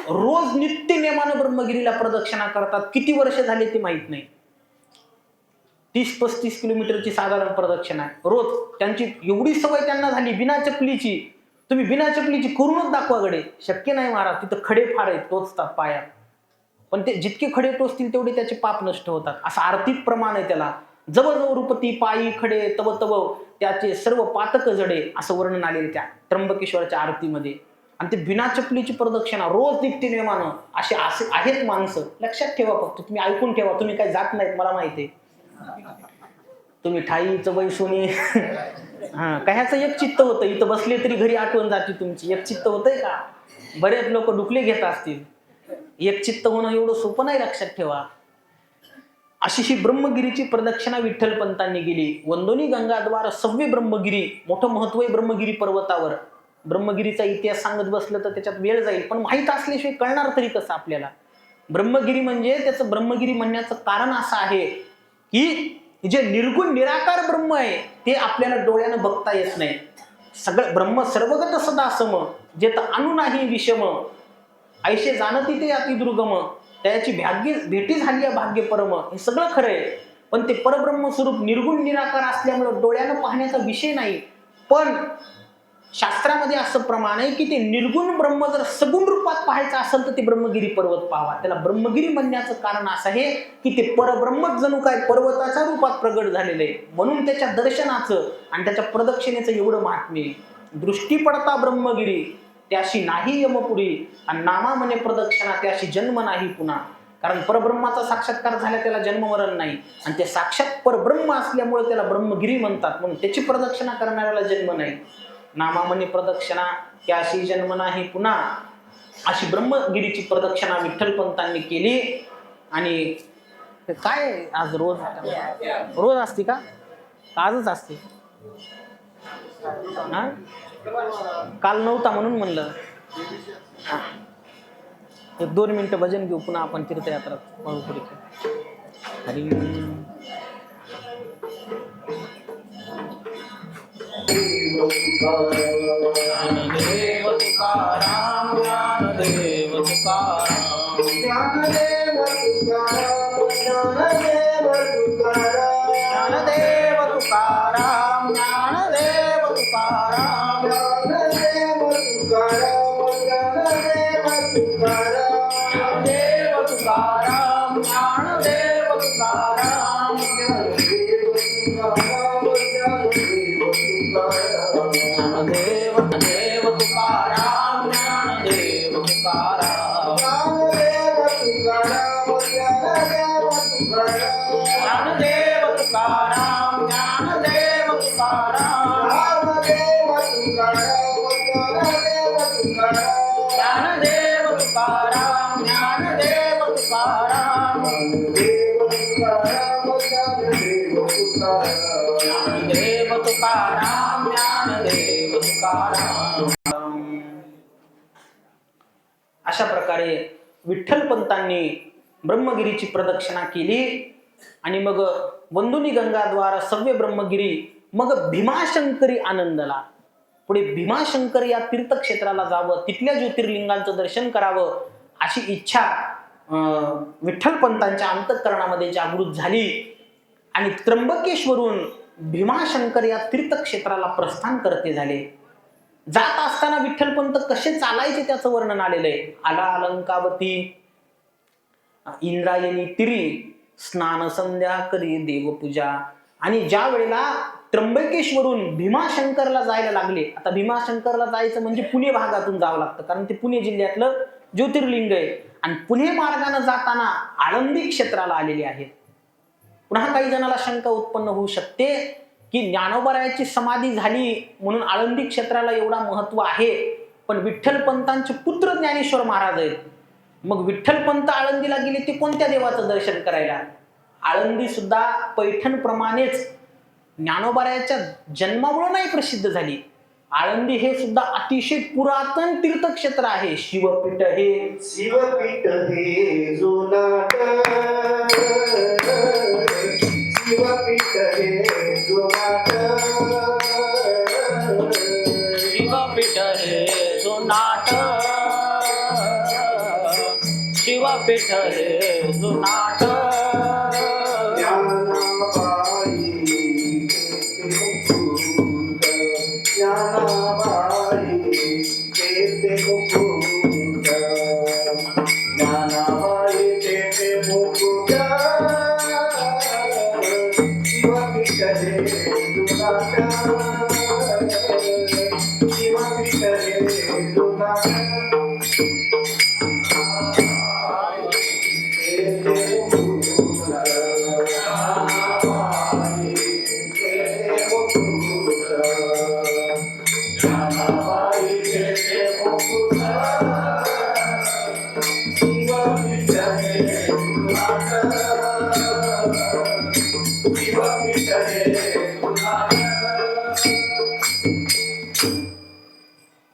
रोज नित्य नेमानं ब्रह्मगिरीला प्रदक्षिणा करतात. किती वर्ष झाले ते माहित नाही. 30-35 किलोमीटरची साधारण प्रदक्षिणा आहे रोज. त्यांची एवढी सवय त्यांना झाली बिना चपलीची. तुम्ही बिना चपलीची करूनच दाखवा गडे. शक्य नाही महाराज, तिथं खडे फार आहेत, टोचतात पायात. पण ते जितके खडे टोचतील तेवढे त्याचे पाप नष्ट होतात, असं आर्थिक प्रमाण आहे त्याला. जवळ रूपती पायी खडे तव तव त्याचे सर्व पातक जडे, असं वर्णन आलेलं त्या त्र्यंबकेश्वरच्या आरतीमध्ये. आणि ते बिना चपलीची प्रदक्षिणा रोज नित्य नियमानं असे आहेत माणसं. लक्षात ठेवा, फक्त तुम्ही ऐकून ठेवा. तुम्ही काही जात नाहीत मला माहिती आहे. तुम्ही ठाईचं बैसुनी ह्याचं एक चित्त होतं. इथं बसले तरी घरी आठवण जाते तुमची. एक चित्त होतंय का. बरेच लोक डुकले घेत असतील. एक चित्त होणं एवढं सोपं नाही, लक्षात ठेवा. अशी ही ब्रह्मगिरीची प्रदक्षिणा विठ्ठलपंतांनी गेली. वंदोनी गंगाद्वार सव्य ब्रह्मगिरी. मोठं महत्व आहे ब्रह्मगिरी पर्वतावर. ब्रह्मगिरीचा इतिहास सांगत बसलं तर त्याच्यात वेळ जाईल, पण माहीत असल्याशिवाय कळणार तरी कसं आपल्याला. ब्रह्मगिरी म्हणजे, त्याचं ब्रह्मगिरी म्हणण्याचं कारण असं आहे की जे निर्गुण निराकार ब्रह्म आहे ते आपल्याला डोळ्यानं बघता येत नाही. सगळं ब्रह्म सर्वगत सदा सम, जे तर अनु नाही विषम, ऐशे जाणती ते अति दुर्गम, त्याची भेटी झाली आहे भाग्य परम. हे सगळं खरं आहे, पण ते परब्रह्म स्वरूप निर्गुण निराकार असल्यामुळे डोळ्यानं पाहण्याचा विषय नाही. पण शास्त्रामध्ये असं प्रमाण आहे की ते निर्गुण ब्रह्म जर सगुण रूपात पाहायचं असेल तर ते ब्रह्मगिरी पर्वत पाहावा. त्याला ब्रह्मगिरी म्हणण्याचं कारण असं आहे की ते परब्रह्मच जणू काय पर्वताच्या रूपात प्रगट झालेलं आहे. म्हणून त्याच्या दर्शनाचं आणि त्याच्या प्रदक्षिणेचं एवढं महात्म्य आहे. दृष्टी पडता ब्रह्मगिरी त्याशी नाही यमपुरी, आणि नामा म्हणे प्रदक्षिणा त्याशी जन्म नाही पुन्हा. कारण परब्रह्माचा साक्षात्कार झाला त्याला जन्ममरण नाही, आणि ते साक्षात परब्रह्म असल्यामुळे त्याला ब्रह्मगिरी म्हणतात. म्हणून त्याची प्रदक्षिणा करणाऱ्याला जन्म नाही. नामा म्हणे प्रदक्षिणा त्याशी जन्म नाही पुन्हा. अशी ब्रह्मगिरीची प्रदक्षिणा विठ्ठलपंतांनी केली. आणि काय आज रोज असते का आजच असते. हा, काल नव्हता म्हणून म्हणलं. 1-2 मिनिटं भजन घेऊ, पुन्हा आपण तीर्थयात्रा पाहू पुढे. हरी ज्ञानदेव तुकाराम, ज्ञानदेव तुकाराम, ज्ञानदेव तुकाराम, ज्ञानदेव तुकाराम, ज्ञानदेव तुकाराम, ज्ञानदेव तुकाराम, ज्ञानदेव तुकाराम, ज्ञानदेव तुकाराम, ज्ञानदेव तुकाराम, ज्ञानदेव तुकाराम, ज्ञानदेव तुकाराम, ज्ञानदेव तुकाराम, ज्ञानदेव तुकाराम, ज्ञानदेव तुकाराम ज्ञानदेव तुकाराम ज्ञानदेव तुकाराम ज्ञानदेव तुकाराम. अशा प्रकारे विठ्ठलपंतांनी ब्रह्मगिरीची प्रदक्षिणा केली आणि मग वंदुनी गंगाद्वार सव्य ब्रह्मगिरी, मग भीमाशंकरी आनंदला. पुढे भीमाशंकर या तीर्थक्षेत्राला जावं, तिथल्या ज्योतिर्लिंगांचं दर्शन करावं अशी इच्छा विठ्ठलपंतांच्या अंतःकरणामध्ये जागृत झाली आणि त्र्यंबकेश्वरून भीमाशंकर या तीर्थक्षेत्राला प्रस्थान करते झाले. जात असताना विठ्ठलपंत कसे चालायचे त्याचं वर्णन आलेलं आहे. आला अलंकावती इंद्रायणी तिरी, स्नान संध्या करी देवपूजा. आणि ज्या वेळेला त्र्यंबकेश्वरून भीमाशंकरला जायला लागले, आता भीमाशंकरला जायचं म्हणजे पुणे भागातून जावं लागतं, कारण ते पुणे जिल्ह्यातलं ज्योतिर्लिंग आहे. आणि पुणे मार्गाने जाताना आळंदी क्षेत्राला आलेले आहेत. पुन्हा काही जणाला शंका उत्पन्न होऊ शकते की ज्ञानोबारायाची समाधी झाली म्हणून आळंदी क्षेत्राला एवढा महत्व आहे, पण विठ्ठलपंतांचे पुत्र ज्ञानेश्वर महाराज आहेत. मग विठ्ठलपंत आळंदीला गेले ते कोणत्या देवाचं दर्शन करायला? आळंदी सुद्धा पैठण प्रमाणेच ज्ञानोबारायाच्या जन्मामुळे नाही प्रसिद्ध झाली. आळंदी हे सुद्धा अतिशय पुरातन तीर्थक्षेत्र आहे. शिवपीठ हे शिवपीठ हे जुनाट, शिवपीठ हे जुनाट, शिवपीठ हे जुनाट, शिवपीठ हे जुनाट.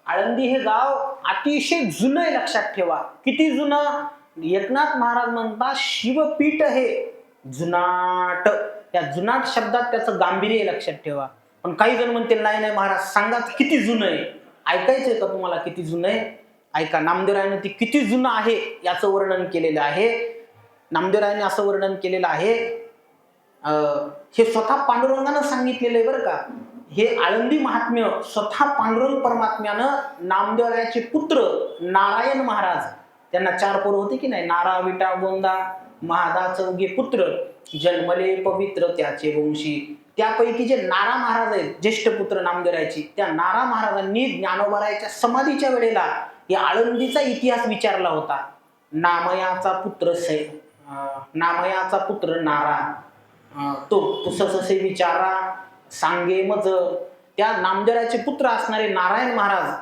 आळंदी हे गाव अतिशय जुनं आहे, लक्षात ठेवा. किती जुनं? एकनाथ महाराज म्हणतात शिवपीठ हे जुनाट. त्या जुनाट शब्दात त्याचं गांभीर्य लक्षात ठेवा. पण काही जण म्हणतील नाही नाही महाराज सांगा किती जुनं आहे. ऐकायचंय का तुम्हाला किती जुनं आहे? ऐका. नामदेवरायाने ती किती जुनं आहे याचं वर्णन केलेलं आहे. नामदेवरायाने असं वर्णन केलेलं आहे, हे स्वतः पांडुरंगानं सांगितलेलं आहे बरं का. हे आळंदी महात्म्य स्वतः पांडुरंग परमात्म्यानं नामदेवरायाचे पुत्र नारायण महाराज, त्यांना 4 पोरं होते की नाही, नारा विटा गोंदा महादा चौघे पुत्र, जन्मले पवित्र त्याचे वंशी. त्यापैकी जे नारा महाराज आहेत, ज्येष्ठ पुत्र नामदेवरायाची, त्या नारा महाराजांनी ज्ञानोबारायाच्या समाधीच्या वेळेला या आळंदीचा इतिहास विचारला होता. नामयाचा पुत्र नारा, तो तुससे विचारा सांगे मज. त्या नामदेवरायाचे पुत्र असणारे नारायण महाराज,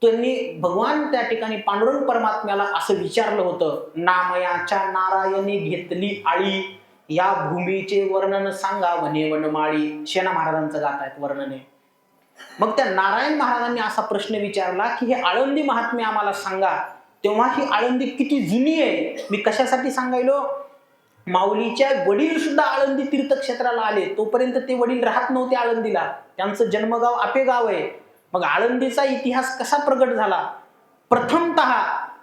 त्यांनी भगवान त्या ठिकाणी पांडुरंग परमात्म्याला असं विचारलं होतं, नामयाच्या नारायणी घेतली आळी, या भूमीचे वर्णन सांगा वने वनमाळी. शेना महाराजांचं गात आहेत वर्णने. मग त्या नारायण महाराजांनी असा प्रश्न विचारला की हे आळंदी महात्म्य आम्हाला सांगा. तेव्हा ही आळंदी किती जुनी आहे. मी कशासाठी सांगायलो, माऊलीच्या वडील सुद्धा आळंदी तीर्थक्षेत्राला आले, तोपर्यंत ते वडील राहत नव्हते आळंदीला, त्यांचं जन्मगाव आपेगाव आहे. मग आळंदीचा इतिहास कसा प्रगट झाला? प्रथमतः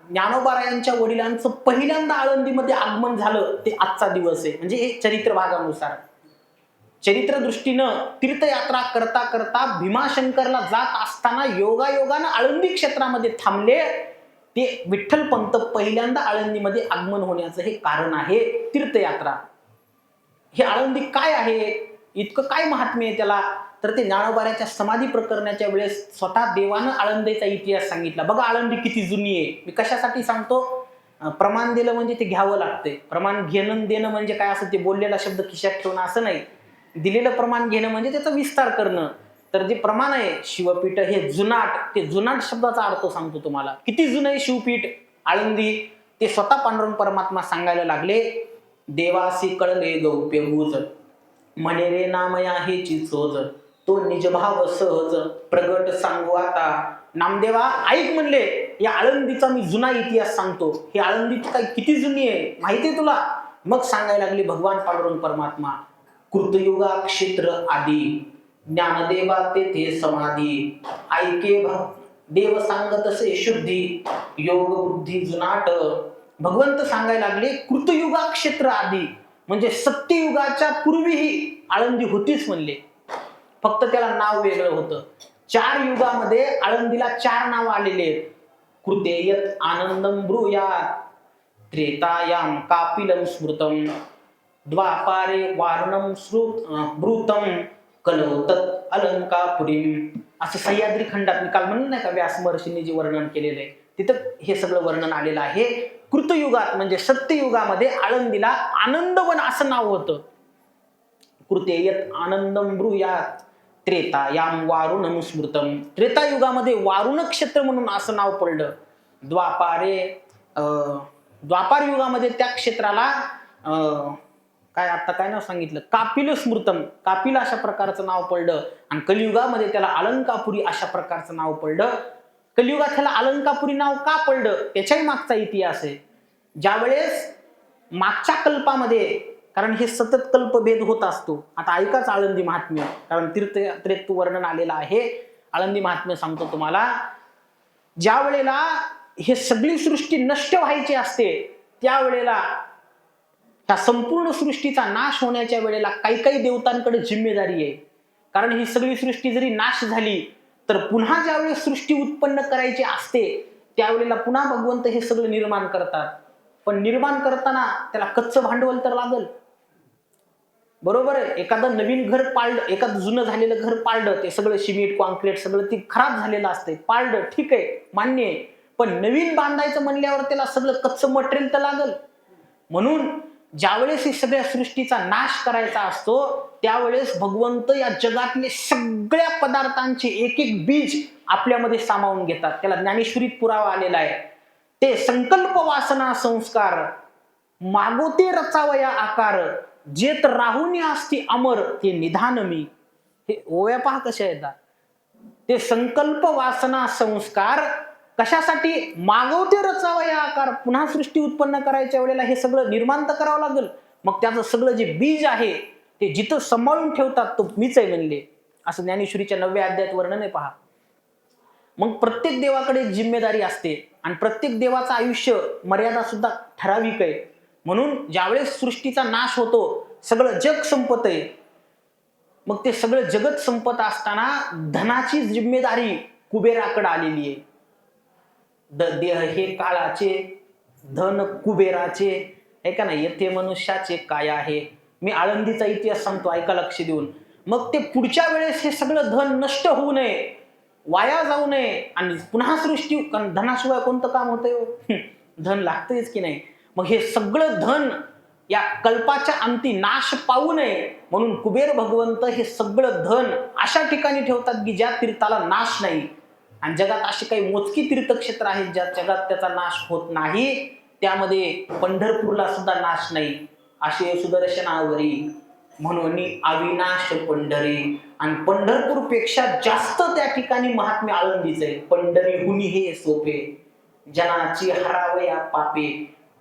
ज्ञानोबारायांच्या वडिलांचं पहिल्यांदा आळंदीमध्ये आगमन झालं ते आजचा दिवस आहे. म्हणजे हे चरित्र भागानुसार, चरित्र दृष्टीनं तीर्थयात्रा करता करता भीमाशंकरला जात असताना योगायोगानं आळंदी क्षेत्रामध्ये थांबले. ते विठ्ठलपंत पहिल्यांदा आळंदीमध्ये आगमन होण्याचं हे कारण आहे तीर्थयात्रा. हे आळंदी काय आहे, इतकं काय महात्म्य आहे त्याला? तर ते ज्ञानोबाराच्या समाधी प्रकरणाच्या वेळेस स्वतः देवानं आळंदीचा इतिहास सांगितला. बघा आळंदी किती जुनी आहे. मी कशासाठी सांगतो, प्रमाण दिलं म्हणजे ते घ्यावं लागतंय. प्रमाण घेणं देणं म्हणजे काय असं ते बोललेला शब्द खिशात ठेवणं असं नाही. दिलेलं प्रमाण घेणं म्हणजे त्याचा विस्तार करणं. तर जे प्रमाण आहे शिवपीठ हे जुनाट, ते जुनाट शब्दाचा अर्थ सांगतो तुम्हाला. किती जुनं आहे शिवपीठ आळंदी ते स्वतः पांडुरंग परमात्मा सांगायला लागले. देवासी कळले गौप्य गुज, म्हणे रे नामया हेची चोज, तो निजभाव सहज प्रगट सांगू आता. नामदेवा ऐक म्हणले, या आळंदीचा मी जुना इतिहास सांगतो. ही आळंदी काय किती जुनी आहे माहिती आहे तुला? मग सांगायला लागली भगवान पांडुरंग परमात्मा. कृतयुगा क्षेत्र आदी, ज्ञानदेवा तेथे समाधी, ऐके देव सांगत असे शुद्धी, योग बुद्धी जुनाट. भगवंत सांगायला लागले कृतयुगा क्षेत्र आदी म्हणजे सत्ययुगाच्या पूर्वीही आळंदी होतीच म्हणले, फक्त त्याला नाव वेगळं होतं. 4 युगामध्ये आळंदीला 4 नाव आलेले आहेत. कृतेयत आनंदम ब्रूयात, त्रेतायाम कापिलम स्मृतम, द्वापारे वारणम ब्रूतम, कलौतत अलंकापुरीम. असं सह्याद्री खंडात मी काल म्हणलं नाही का व्यास महर्षींनी जे वर्णन केलेलं आहे तिथं हे सगळं वर्णन आलेलं आहे. कृतयुगात म्हणजे सत्ययुगामध्ये आळंदीला आनंदवन असं नाव होतं. कृतेयत आनंदम ब्रूयात, त्रेतायाम वारुणम स्मृतम. त्रेतायुगामध्ये वारुण क्षेत्र म्हणून असं नाव पडलं. द्वापार युगामध्ये त्या क्षेत्राला काय नाव सांगितलं, कापिल स्मृतम, कापिल अशा प्रकारचं नाव पडलं. आणि कलियुगामध्ये त्याला अलंकापुरी अशा प्रकारचं नाव पडलं. कलियुगात त्याला अलंकापुरी नाव का पडलं त्याच्याही मागचा इतिहास आहे. ज्यावेळेस मागच्या कल्पामध्ये, कारण हे सतत कल्पभेद होत असतो. आता ऐकाच आळंदी महात्म्य, कारण तीर्थ वर्णन आलेलं आहे. आळंदी महात्म्य सांगतो तुम्हाला. ज्या वेळेला हे सगळी सृष्टी नष्ट व्हायची असते त्यावेळेला, त्या संपूर्ण सृष्टीचा नाश होण्याच्या वेळेला काही देवतांकडे जिम्मेदारी आहे. कारण ही सगळी सृष्टी जरी नाश झाली तर पुन्हा ज्यावेळेस सृष्टी उत्पन्न करायची असते त्यावेळेला पुन्हा भगवंत हे सगळं निर्माण करतात. पण निर्माण करताना त्याला कच्चं भांडवल तर लागल, बरोबर आहे. एखादं नवीन घर पाळलं, एखादं जुनं झालेलं घर पाळलं, ते सगळं सिमेंट कॉन्क्रीट सगळं ते खराब झालेलं असते, पाळलं ठीक आहे मान्य आहे. पण नवीन बांधायचं म्हणल्यावर त्याला सगळं कच्चं मटेरियल तर लागल. म्हणून ज्यावेळेस ही सगळ्या सृष्टीचा नाश करायचा असतो त्यावेळेस भगवंत या जगातले सगळ्या पदार्थांचे एक एक बीज आपल्यामध्ये सामावून घेतात. त्याला ज्ञानेश्वरीत पुरावा आलेला आहे. ते संकल्प वासना संस्कार, मागोते रचावया आकार, जेत राहुनी असती अमर ते निधान मी. हे ओव्या पहा कशा येतात. ते संकल्प वासना संस्कार कशासाठी? मागवते रचावया आकार. पुन्हा सृष्टी उत्पन्न करायच्या वेळेला हे सगळं निर्माण तर करावं लागेल. मग त्याचं सगळं जे बीज आहे ते जिथं सांभाळून ठेवतात तो मीच आहे म्हणले, असं ज्ञानेश्वरीच्या 9व्या अध्यायात वर्णन आहे पहा. मग प्रत्येक देवाकडे जिम्मेदारी असते आणि प्रत्येक देवाचं आयुष्य मर्यादा सुद्धा ठराविक आहे. म्हणून ज्यावेळेस सृष्टीचा नाश होतो सगळं जग संपत आहे. मग ते सगळं जगत संपत असताना धनाची जिम्मेदारी कुबेराकडे आलेली आहे. देह हे काळाचे, धन कुबेराचे, आहे का नाही. येथे मनुष्याचे काय आहे. मी आळंदीचा इतिहास सांगतो, ऐका लक्ष देऊन. मग ते पुढच्या वेळेस हे सगळं धन नष्ट होऊ नये, वाया जाऊ नये आणि पुन्हा सृष्टी, धनाशिवाय कोणतं काम होतंय? धन लागतंच की नाही. मग हे सगळं धन या कल्पाच्या अंती नाश पावू नये म्हणून कुबेर भगवंत हे सगळं धन अशा ठिकाणी ठेवतात की ज्या तीर्थाला नाश नाही. आणि जगात अशी काही मोजकी तीर्थक्षेत्र आहेत ज्या जगात त्याचा नाश होत नाही. त्यामध्ये पंढरपूरला सुद्धा नाश नाही. असे सुदर्शनावरी म्हणून अविनाश पंढरी. आणि पंढरपूर पेक्षा जास्त त्या ठिकाणी महात्म्य आळंदीच आहे. पंढरीहुनी हे सोपे, जनाची हरावया पापे,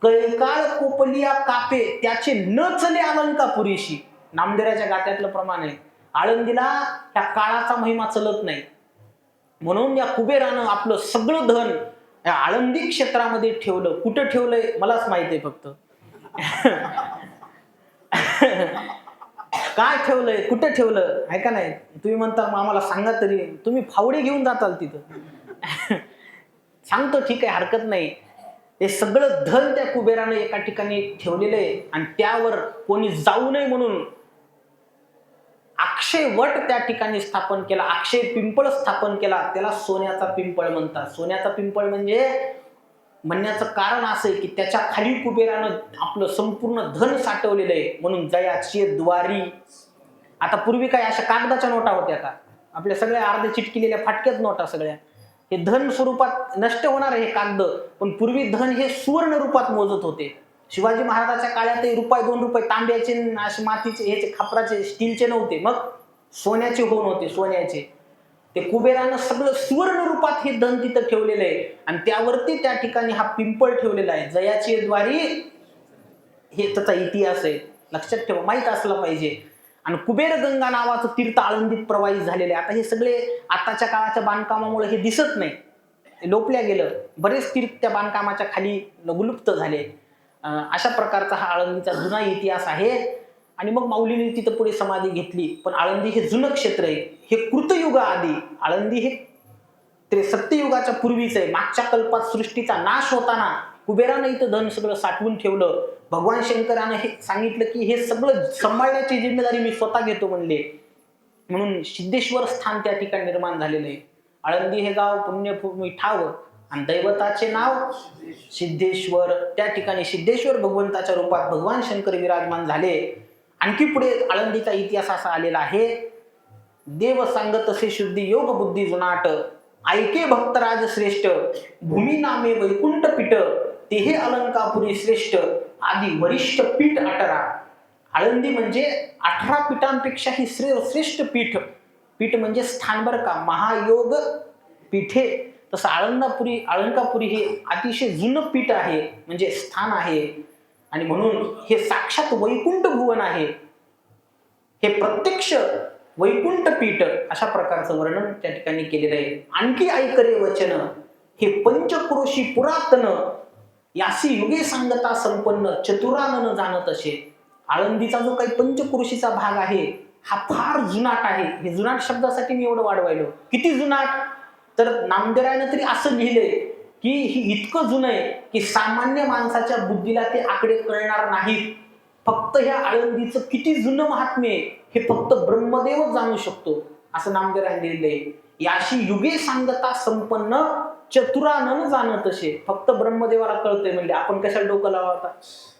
कैकाळ कोपलिया कापे, त्याचे न चले अलंकापुरीशी. नामदेवाच्या गात्यातलं प्रमाण आहे. आळंदीला त्या काळाचा महिमा चलत नाही. म्हणून या कुबेरानं आपलं सगळं धन या आळंदी क्षेत्रामध्ये ठेवलं. कुठं ठेवलंय मलाच माहिती आहे फक्त. काय ठेवलंय, कुठं ठेवलं आहे का नाही. तुम्ही म्हणता आम्हाला सांगा तरी, तुम्ही फावडे घेऊन जाताल तिथं. सांगतो ठीक आहे हरकत नाही. हे सगळं धन त्या कुबेरानं एका ठिकाणी ठेवलेलं आहे आणि त्यावर कोणी जाऊ नये म्हणून अक्षय वट त्या ठिकाणी स्थापन केला. अक्षय पिंपळ स्थापन केला. त्याला सोन्याचा पिंपळ म्हणतात. सोन्याचा पिंपळ म्हणजे म्हणण्याचं कारण असं आहे की त्याच्या खाली कुबेरानं आपलं संपूर्ण धन साठवलेलं आहे. म्हणून जयाची द्वारी. आता पूर्वी काय अशा कागदाच्या नोटा होत्या का? आपल्या सगळ्या अर्ध्या चिटकिलेल्या फाटक्यात नोटा सगळ्या. हे धन स्वरूपात नष्ट होणार हे कागद, पण पूर्वी धन हे सुवर्ण रूपात मोजत होते. शिवाजी महाराजांच्या काळातही रुपये 2 रुपये तांब्याचे, असे मातीचे, ह्याचे, खापराचे, स्टीलचे नव्हते, मग सोन्याचे होऊन होते, सोन्याचे. ते कुबेरानं सगळं सुवर्ण रूपात हे धन तिथं ठेवलेलं आहे आणि त्यावरती त्या ठिकाणी हा पिंपळ ठेवलेला आहे. जयाची द्वारी, हे त्याचा इतिहास आहे, लक्षात ठेवा, माहित असला पाहिजे. आणि कुबेर गंगा नावाचं तीर्थ आळंदीत प्रवाहित झालेले. आता हे सगळे आताच्या काळाच्या बांधकामामुळे हे दिसत नाही, लोपल्या गेलं. बरेच तीर्थ त्या बांधकामाच्या खाली लुप्त झाले. अशा प्रकारचा हा आळंदीचा जुना इतिहास आहे. आणि मग माऊलींनी तिथं पुढे समाधी घेतली. पण आळंदी हे जुनं क्षेत्र आहे, हे कृतयुगा आधी. आळंदी हे सत्ययुगाच्या पूर्वीच आहे. मागच्या कल्पात सृष्टीचा नाश होताना कुबेरानं इथं धन सगळं साठवून ठेवलं. भगवान शंकरानं हे सांगितलं की हे सगळं सांभाळण्याची जिम्मेदारी मी स्वतः घेतो म्हणले. म्हणून सिद्धेश्वर स्थान त्या ठिकाणी निर्माण झालेलं आहे. आळंदी हे गाव पुण्यभूमी ठाव आणि दैवताचे नाव सिद्धेश्वर. त्या ठिकाणी सिद्धेश्वर भगवंताच्या रूपात भगवान शंकर विराजमान झाले. आणखी पुढे आळंदीचा इतिहास असा आलेला आहे. देव सांगत असे शुद्धी योग बुद्धी जुनाट, ऐके भक्तराज श्रेष्ठ, भूमी नामे वैकुंठ पीठ, तेहे अलंकापुरी श्रेष्ठ, आदी वरिष्ठ पीठ 18. आळंदी म्हणजे 18 पीठांपेक्षाही श्रेष्ठ पीठ. पीठ म्हणजे स्थान बरं का, महायोग पीठे. तसं अलंकापुरी हे अतिशय जुनं पीठ आहे, म्हणजे स्थान आहे. आणि म्हणून हे साक्षात वैकुंठ भुवन आहे, हे प्रत्यक्ष वैकुंठ पीठ. अशा प्रकारचं वर्णन त्या ठिकाणी केलेलं आहे. आणखी ऐकरे वचन, हे पंचक्रोशी पुरातन, यासी युगे सांगता संपन्न, चतुरानन जाणत असे. आळंदीचा जो काही पंचक्रोशीचा भाग आहे हा फार जुनाट आहे. हे जुनाट शब्दासाठी मी एवढं वाढवायलो. किती जुनाट, तर नामदेवरायानं तरी असं लिहिलंय की ही इतकं जुनं आहे की सामान्य माणसाच्या बुद्धीला ते आकडे कळणार नाहीत. फक्त ह्या आळंदीचं किती जुनं महात्म्य आहे हे फक्त ब्रह्मदेवच जाणू शकतो, असं नामदेवरायाने लिहिलंय. याशी युगे सांगता संपन्न, चतुरानन जाणत असे. फक्त ब्रह्मदेवाला कळतंय म्हणजे आपण कशाला डोकं लावता,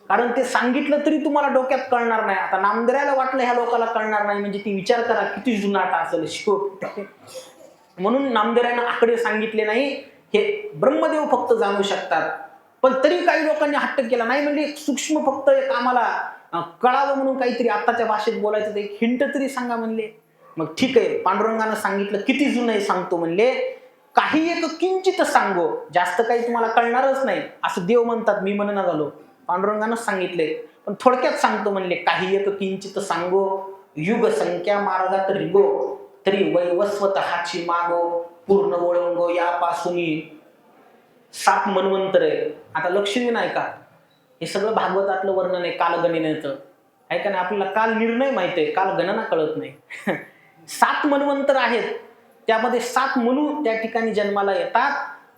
कारण ते सांगितलं तरी तुम्हाला डोक्यात कळणार नाही. आता नामदेवरायाला वाटलं ह्या लोकांना कळणार नाही, म्हणजे ती विचार करा किती जुनाट असेल शिव. म्हणून नामदेवरायानं आकडे सांगितले नाही, हे ब्रह्मदेव फक्त जाणू शकतात. पण तरी काही लोकांनी हट्ट केला नाही, म्हणजे सूक्ष्म फक्त एक आम्हाला कळावं म्हणून काहीतरी आत्ताच्या भाषेत बोलायचं, ते एक हिंट तरी सांगा म्हणले. मग ठीक आहे, पांडुरंगानं सांगितलं किती जुनं आहे सांगतो म्हणले. काही एक किंचित सांगो, जास्त काही तुम्हाला कळणारच नाही असं देव म्हणतात, मी म्हणना झालो, पांडुरंगानं सांगितले. पण थोडक्यात सांगतो म्हणले. काही एक किंचित सांगो, युग संख्या मार्गात रिगो, तरी वैवस्वत हाची मागो, पूर्ण ओळंगो यापासून 7 मन्वंतर आहे. आता लक्ष देऊ नाही का, हे सगळं भागवतातलं वर्णन आहे कालगणनेचं, आहे का नाही. आपल्याला काल निर्णय माहिती आहे, काल गणना कळत नाही. 7 मन्वंतर आहेत, त्यामध्ये 7 मनू त्या ठिकाणी जन्माला येतात.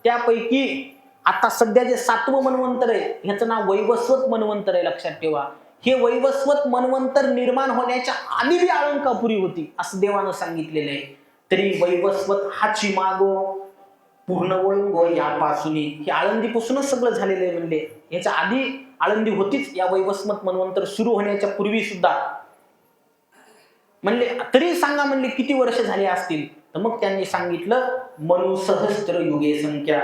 त्यापैकी आता सध्या जे 7वं मन्वंतर आहे ह्याचं नाव वैवस्वत मन्वंतर आहे, लक्षात ठेवा. हे वैवस्वत मन्वंतर निर्माण होण्याच्या आधी बी अलंकापुरी होती असं देवानं सांगितलेलं आहे. तरी वैवस्वत हाची मागो, पूर्ण वळंगो यापासून, हे आळंदीपासूनच सगळं झालेलं आहे म्हणले. याच्या आधी आळंदी होतीच, या वैवस्वत मन्वंतर सुरू होण्याच्या पूर्वी सुद्धा. म्हणले तरी सांगा म्हणले किती वर्ष झाले असतील, तर मग त्यांनी सांगितलं मनु सहस्त्र युगे संख्या,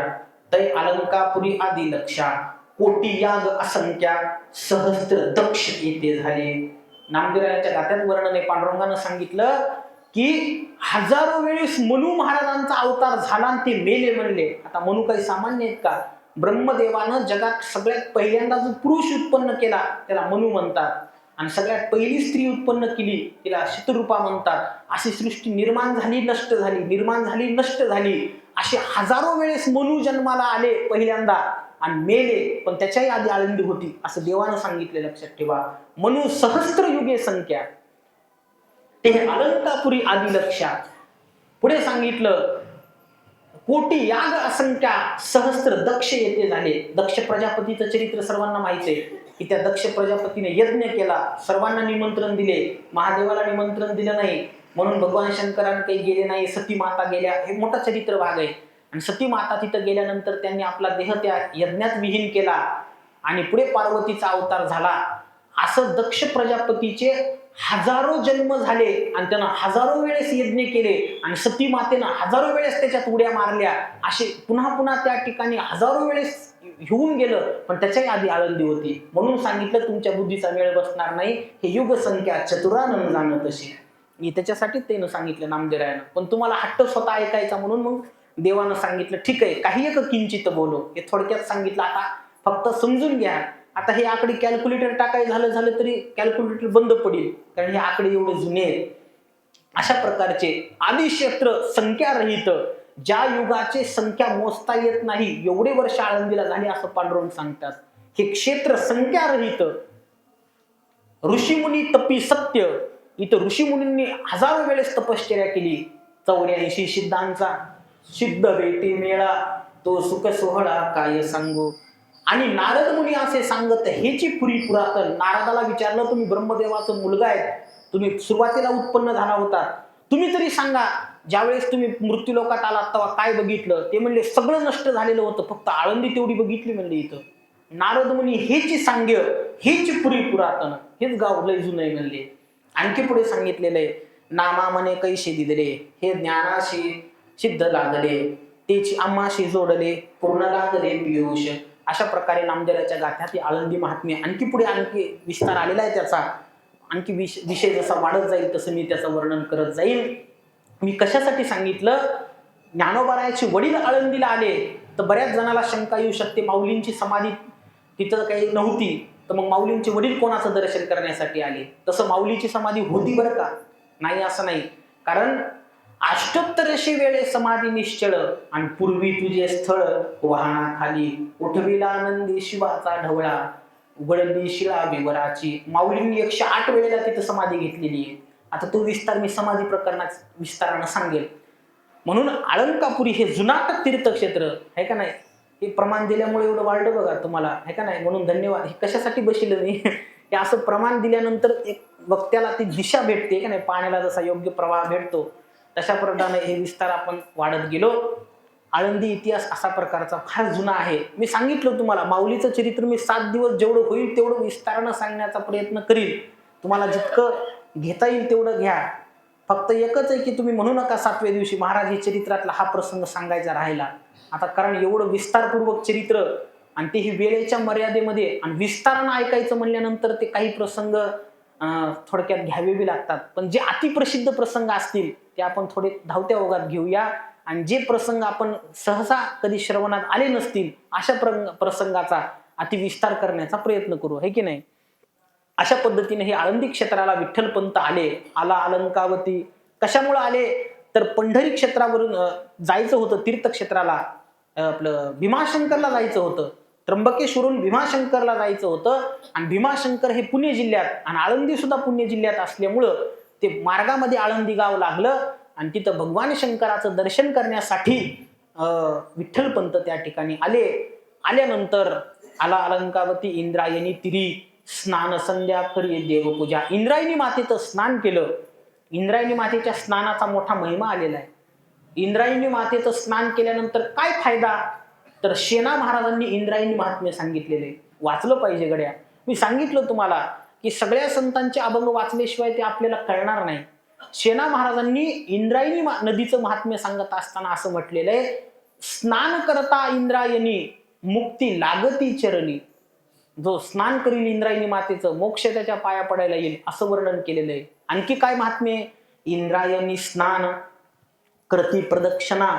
तै अलंकापुरी आदी लक्षा, कोटी याग असंख्या, सहस्त्र दक्ष येते झाले. नामदेवरायांच्या गात्यात वर्णन आहे. पांडुरंगानं सांगितलं की हजारो वेळेस मनु महाराजांचा अवतार झाला आणि ते मेले म्हणले. आता मनु काही सामान्य आहेत का? ब्रह्मदेवानं जगात सगळ्यात पहिल्यांदा जो पुरुष उत्पन्न केला त्याला मनु म्हणतात, आणि सगळ्यात पहिली स्त्री उत्पन्न केली तिला शतरूपा म्हणतात. अशी सृष्टी निर्माण झाली, नष्ट झाली, निर्माण झाली, नष्ट झाली, असे हजारो वेळेस मनु जन्माला आले पहिल्यांदा आणि मेले. पण त्याच्याही आधी आळंदी होती असं देवानं सांगितले, लक्षात ठेवा. मनु सहस्त्र युगे संख्या, ते अलंकापुरी आदी लक्षा. पुढे सांगितलं कोटी याग असंख्या, सहस्त्र दक्ष येते झाले. दक्ष प्रजापतीचं चरित्र सर्वांना माहिती आहे की त्या दक्ष प्रजापतीने यज्ञ केला, सर्वांना निमंत्रण दिले, महादेवाला निमंत्रण दिलं नाही म्हणून भगवान शंकरांना काही गेले नाही, सती माता गेल्या. हे मोठा चरित्र भाग आहे. आणि सती माता तिथं गेल्यानंतर त्यांनी आपला देह त्या यज्ञात विहीन केला आणि पुढे पार्वतीचा अवतार झाला. असं दक्ष प्रजापतीचे हजारो जन्म झाले आणि त्यानं हजारो वेळेस यज्ञ केले आणि सती मातेनं हजारो वेळेस त्याच्यात उड्या मारल्या, असे पुन्हा पुन्हा त्या ठिकाणी हजारो वेळेस होऊन गेलं, पण त्याच्याही आधी आळंदी होती. म्हणून सांगितलं तुमच्या बुद्धीचा मेळ बसणार नाही, हे युग संख्या चतुरानन जाणं तशी. मी त्याच्यासाठी त्यानं सांगितलं नामदेवरायानं. पण तुम्हाला हट्ट स्वतः ऐकायचा म्हणून मग देवानं सांगितलं ठीक आहे, काही एक किंचित बोलो, हे थोडक्यात सांगितलं. आता फक्त समजून घ्या. आता हे आकडे कॅल्क्युलेटर टाकायचं झालं तरी कॅल्क्युलेटर बंद पडेल, कारण हे आकडे एवढे जुने आहेत. अशा प्रकारचे आदिक्षेत्र संख्यारहित, ज्या युगाचे संख्या मोजता येत नाही एवढे वर्ष आळंदीला झाले असं पांडुरंग सांगतात. हे क्षेत्र संख्यारहित, ऋषीमुनी तपी सत्य, इथं ऋषीमुनींनी हजारो वेळेस तपश्चर्या केली. 84 सिद्धांचा सिद्ध भेटी मेळा, तो सुख सोहळा काय सांगू. आणि नारद मुनी असे सांगत हेची पुरी पुरातन. नारदाला विचारलं, तुम्ही ब्रह्मदेवाचा मुलगा आहे, तुम्ही सुरुवातीला उत्पन्न झाला होता, तुम्ही तरी सांगा ज्यावेळेस तुम्ही मृत्यूलोकात आलात तेव्हा काय बघितलं. ते म्हणले सगळं नष्ट झालेलं होतं, फक्त आळंदी तेवढी बघितली म्हणले इथं. नारद मुनी हेची सांग्य, हेची पुरी पुरातन, हेच गाव लय जुनं आहे म्हणले. आणखी पुढे सांगितलेलं आहे, नामा मने कैसे दिदले, हे ज्ञानाशी सिद्ध लागले, तेची आम्हाशी जोडले, पूर्ण लागले पियुष. अशा प्रकारे नामदेवाच्या गाथ्यात ही आळंदी महात्म्य आणखी पुढे आणखी विस्तार आलेला आहे त्याचा. आणखी विषय जसा वाढत जाईल तसं मी त्याचं वर्णन करत जाईल. मी कशासाठी सांगितलं, ज्ञानोबारायाचे वडील आळंदीला आले तर बऱ्याच जणाला शंका येऊ शकते, माऊलींची समाधी तिथं काही नव्हती, तर मग माऊलींचे वडील कोणाचं दर्शन करण्यासाठी आले. तसं माऊलीची समाधी होती बरं का, नाही असं नाही. कारण 88 वेळे समाधी निश्चळ आणि पूर्वी तुझे स्थळ वाहना खाली, उठविला आनंदी शिवाचा ढवळा, उघडली शिळा बिवराची. माऊलींनी 108 वेळेला तिथं समाधी घेतलेली आहे. आता तो विस्तार मी समाधी प्रकरणात विस्तारानं सांगेल. म्हणून आळंकापुरी हे जुनाट तीर्थक्षेत्र आहे का नाही, हे प्रमाण दिल्यामुळे एवढं वाढलं बघा तुम्हाला, आहे का नाही. म्हणून धन्यवाद. हे कशासाठी बसलं मी, हे असं प्रमाण दिल्यानंतर एक वक्त्याला ती दिशा भेटते का नाही, पाण्याला जसा योग्य प्रवाह भेटतो तशा प्रकारे हे विस्तार आपण वाढत गेलो. आळंदी इतिहास असा प्रकारचा फार जुना आहे. मी सांगितलं तुम्हाला माऊलीचं चरित्र मी 7 दिवस जेवढं होईल तेवढं विस्तारानं सांगण्याचा प्रयत्न करील. तुम्हाला जितकं घेता येईल तेवढं घ्या. फक्त एकच आहे की तुम्ही म्हणू नका 7व्या दिवशी महाराज हे चरित्रातला हा प्रसंग सांगायचा राहिला. आता कारण एवढं विस्तारपूर्वक चरित्र आणि ते ही वेळेच्या मर्यादेमध्ये आणि विस्तारानं ऐकायचं म्हणल्यानंतर ते काही प्रसंग थोडक्यात घ्यावे लागतात. पण जे अतिप्रसिद्ध प्रसंग असतील ते आपण थोडे धावत्या ओघात घेऊया आणि जे प्रसंग आपण सहसा कधी श्रवणात आले नसतील अशा प्रसंगाचा अतिविस्तार करण्याचा प्रयत्न करू, है की नाही. अशा पद्धतीने हे आळंदी क्षेत्राला विठ्ठलपंत आले. आला अलंकावती कशामुळे आले तर पंढरी क्षेत्रावरून जायचं होतं तीर्थक्षेत्राला, आपलं भीमाशंकरला जायचं होतं. त्र्यंबकेश्वरून भीमाशंकरला जायचं होतं आणि भीमाशंकर हे पुणे जिल्ह्यात आणि आळंदी सुद्धा पुणे जिल्ह्यात असल्यामुळं ते मार्गामध्ये आळंदी गाव लागलं आणि तिथं भगवान शंकराचं दर्शन करण्यासाठी विठ्ठलपंत त्या ठिकाणी आले. आल्यानंतर आला अलंकावती इंद्रायणी तिरी, स्नान संध्या करी देवपूजा. इंद्रायणी मातेचं स्नान केलं. इंद्रायणी मातेच्या स्नानाचा मोठा महिमा आलेला आहे. इंद्रायणी मातेचं स्नान केल्यानंतर काय फायदा तर शेना महाराजांनी इंद्रायणी महात्म्य सांगितलेले, वाचलं पाहिजे गड्या. मी सांगितलं तुम्हाला की सगळ्या संतांचे अभंग वाचल्याशिवाय ते आपल्याला कळणार नाही. शेना महाराजांनी इंद्रायणी नदीचं महात्म्य सांगत असताना असं म्हटलेलं आहे, स्नान करता इंद्रायणी मुक्ती लागती चरणी. जो स्नान करील इंद्रायणी मातेचं मोक्ष त्याच्या पाया पडायला येईल असं वर्णन केलेलं आहे. आणखी काय महात्म्य, इंद्रायणी स्नान करती प्रदक्षिणा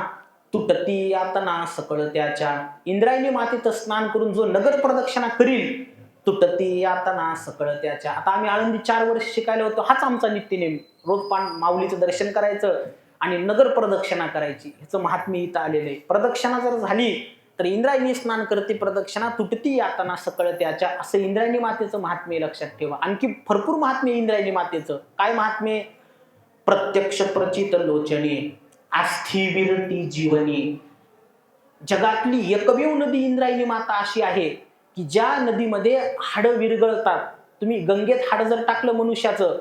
तुटती यातना सकळ त्याच्या. इंद्रायणी मातेचं स्नान करून जो नगर प्रदक्षिणा करील तुटती यातना सकळ त्याच्या. आता आम्ही आळंदी 4 वर्ष शिकायला होतो, हाच आमचा नित्यनेम. रोज माऊलीचं दर्शन करायचं आणि नगर प्रदक्षिणा करायची. ह्याचं महात्म्य इथं आलेलं आहे. प्रदक्षिणा जर झाली तर इंद्रायणी स्नान करते प्रदक्षिणा तुटती यातना सकळ त्याच्या, असं इंद्रायणी मातेचं महात्म्य लक्षात ठेवा. आणखी भरपूर महात्म्य इंद्रायणी मातेचं. काय महात्म्य, प्रत्यक्ष प्रचित लोचने आस्थी विरती जीवनी. जगातली एकमेव नदी इंद्रायणी माता अशी आहे की ज्या नदीमध्ये हाडं विरघळतात. तुम्ही गंगेत हाडं जर टाकलं मनुष्याचं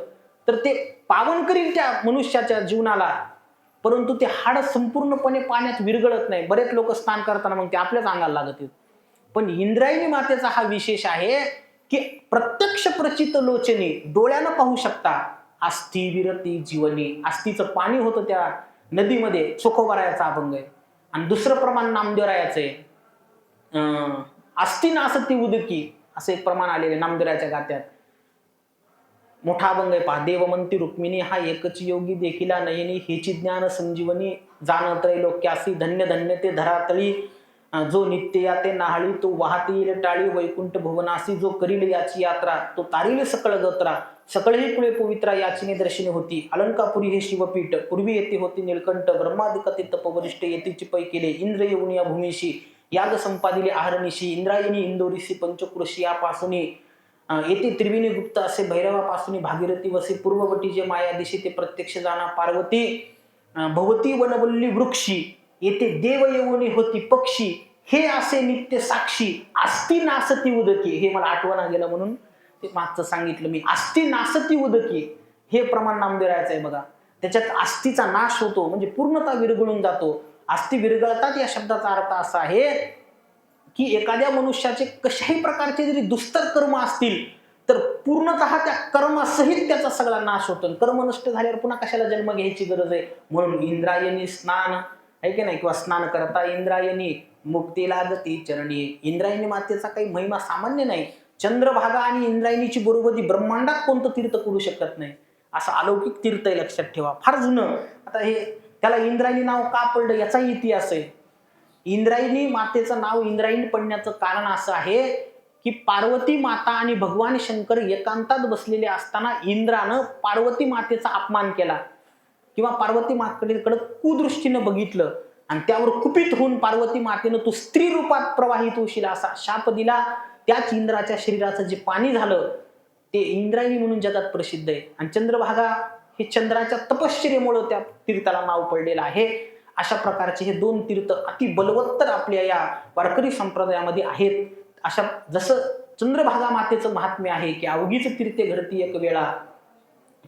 तर ते पावन करील त्या मनुष्याच्या जीवनाला, परंतु ते हाड संपूर्णपणे पाण्यात विरघळत नाही. बरेच लोक स्नान करताना मग ते आपल्याच अंगाला लागत आहेत. पण इंद्रायणी मातेचा हा विशेष आहे की प्रत्यक्ष प्रचित लोचनी डोळ्यानं पाहू शकता. अस्थि विरती जीवनी, अस्थिचं पाणी होतं त्या नदीमध्ये, चोखोबारायाचा अभंग आहे. आणि दुसरं प्रमाण नामदेवरायाचं आहे, अस्थि नासती उदकी, असं एक प्रमाण आलेले नामदेवरायाच्या गात्यात. मोठा अभंग आहे पहा. देवमंती रुक्मिणी हा एकच योगी देखिला नयनी, हेची ज्ञान संजीवनी, जाण त्रैलोक्यासी धन्य धन्य ते धरातळी, जो नित्य याते नाहळी, तो वाहती येईल टाळी, वैकुंठ भुवनासी जो करील याची यात्रा, तो तारील सकळ गत्रा, सकळही कुळे पवित्रा याची निदर्शने होती. अलंकापुरी हे शिवपीठ, पूर्वी येथे होती निलकंठ, ब्रह्मादिकते तपवरिष्ठ येतीची पै केले, इंद्र येऊन या भूमीशी, याग संपादिले आहरणीशी, इंद्रायणी इंदोरीशी पंचक्रोशी यापासून येथे त्रिवेणी गुप्त असे भैरवापासून भागीरथी वसे, पूर्ववटी जे माया दिशी ते प्रत्यक्ष जाणा पार्वती, भवती वनवल्ली वृक्षी, येथे देव येऊनी होती पक्षी, हे असे नित्य साक्षी, अस्थि नासती उदकी. हे मला आठवण गेलं म्हणून ते मागचं सांगितलं मी. अस्थि नासती उदकी हे प्रमाण नामदेवरायाचं आहे बघा. त्याच्यात अस्थिचा नाश होतो म्हणजे पूर्णतः विरघळून जातो. अस्थि विरघळतात या शब्दाचा अर्थ असा आहे की एखाद्या मनुष्याचे कशाही प्रकारचे जरी दुस्तर कर्म असतील तर पूर्णतः त्या कर्मासहित त्याचा सगळा नाश होतो. कर्म नष्ट झाल्यावर पुन्हा कशाला जन्म घ्यायची गरज आहे. म्हणून इंद्रायणी स्नान आहे की नाही, किंवा स्नान करता इंद्रायणी मुक्ती लागती चरणी. इंद्रायणी मातेचा काही महिमा सामान्य नाही. चंद्रभागा आणि इंद्रायणीची बरोबरी ब्रह्मांडात कोणतं तीर्थ करू शकत नाही. असं अलौकिक तीर्थ आहे, लक्षात ठेवा. फार जुनं. आता हे त्याला इंद्रायणी नाव का पडलं याचाही इतिहास आहे. इंद्रायणी मातेचं नाव इंद्रायणी पडण्याचं कारण असं आहे की पार्वती माता आणि भगवान शंकर एकांतात बसलेले असताना इंद्रानं पार्वती मातेचा अपमान केला किंवा पार्वती मातेकडे कुदृष्टीनं बघितलं आणि त्यावर कुपित होऊन पार्वती मातेनं तू स्त्री रूपात प्रवाहित होशील असा शाप दिला. त्याच इंद्राच्या शरीराचं जे पाणी झालं ते इंद्रायणी म्हणून जगात प्रसिद्ध आहे. आणि चंद्रभागा हे चंद्राच्या तपश्चर्येमुळे त्या तीर्थाला नाव पडलेलं आहे. अशा प्रकारचे हे दोन तीर्थ अति बलवत्तर आपल्या या वारकरी संप्रदायामध्ये आहेत. अशा जसं चंद्रभागा मातेचं महात्म्य आहे की अवघीच तीर्थे घडती एक वेळा,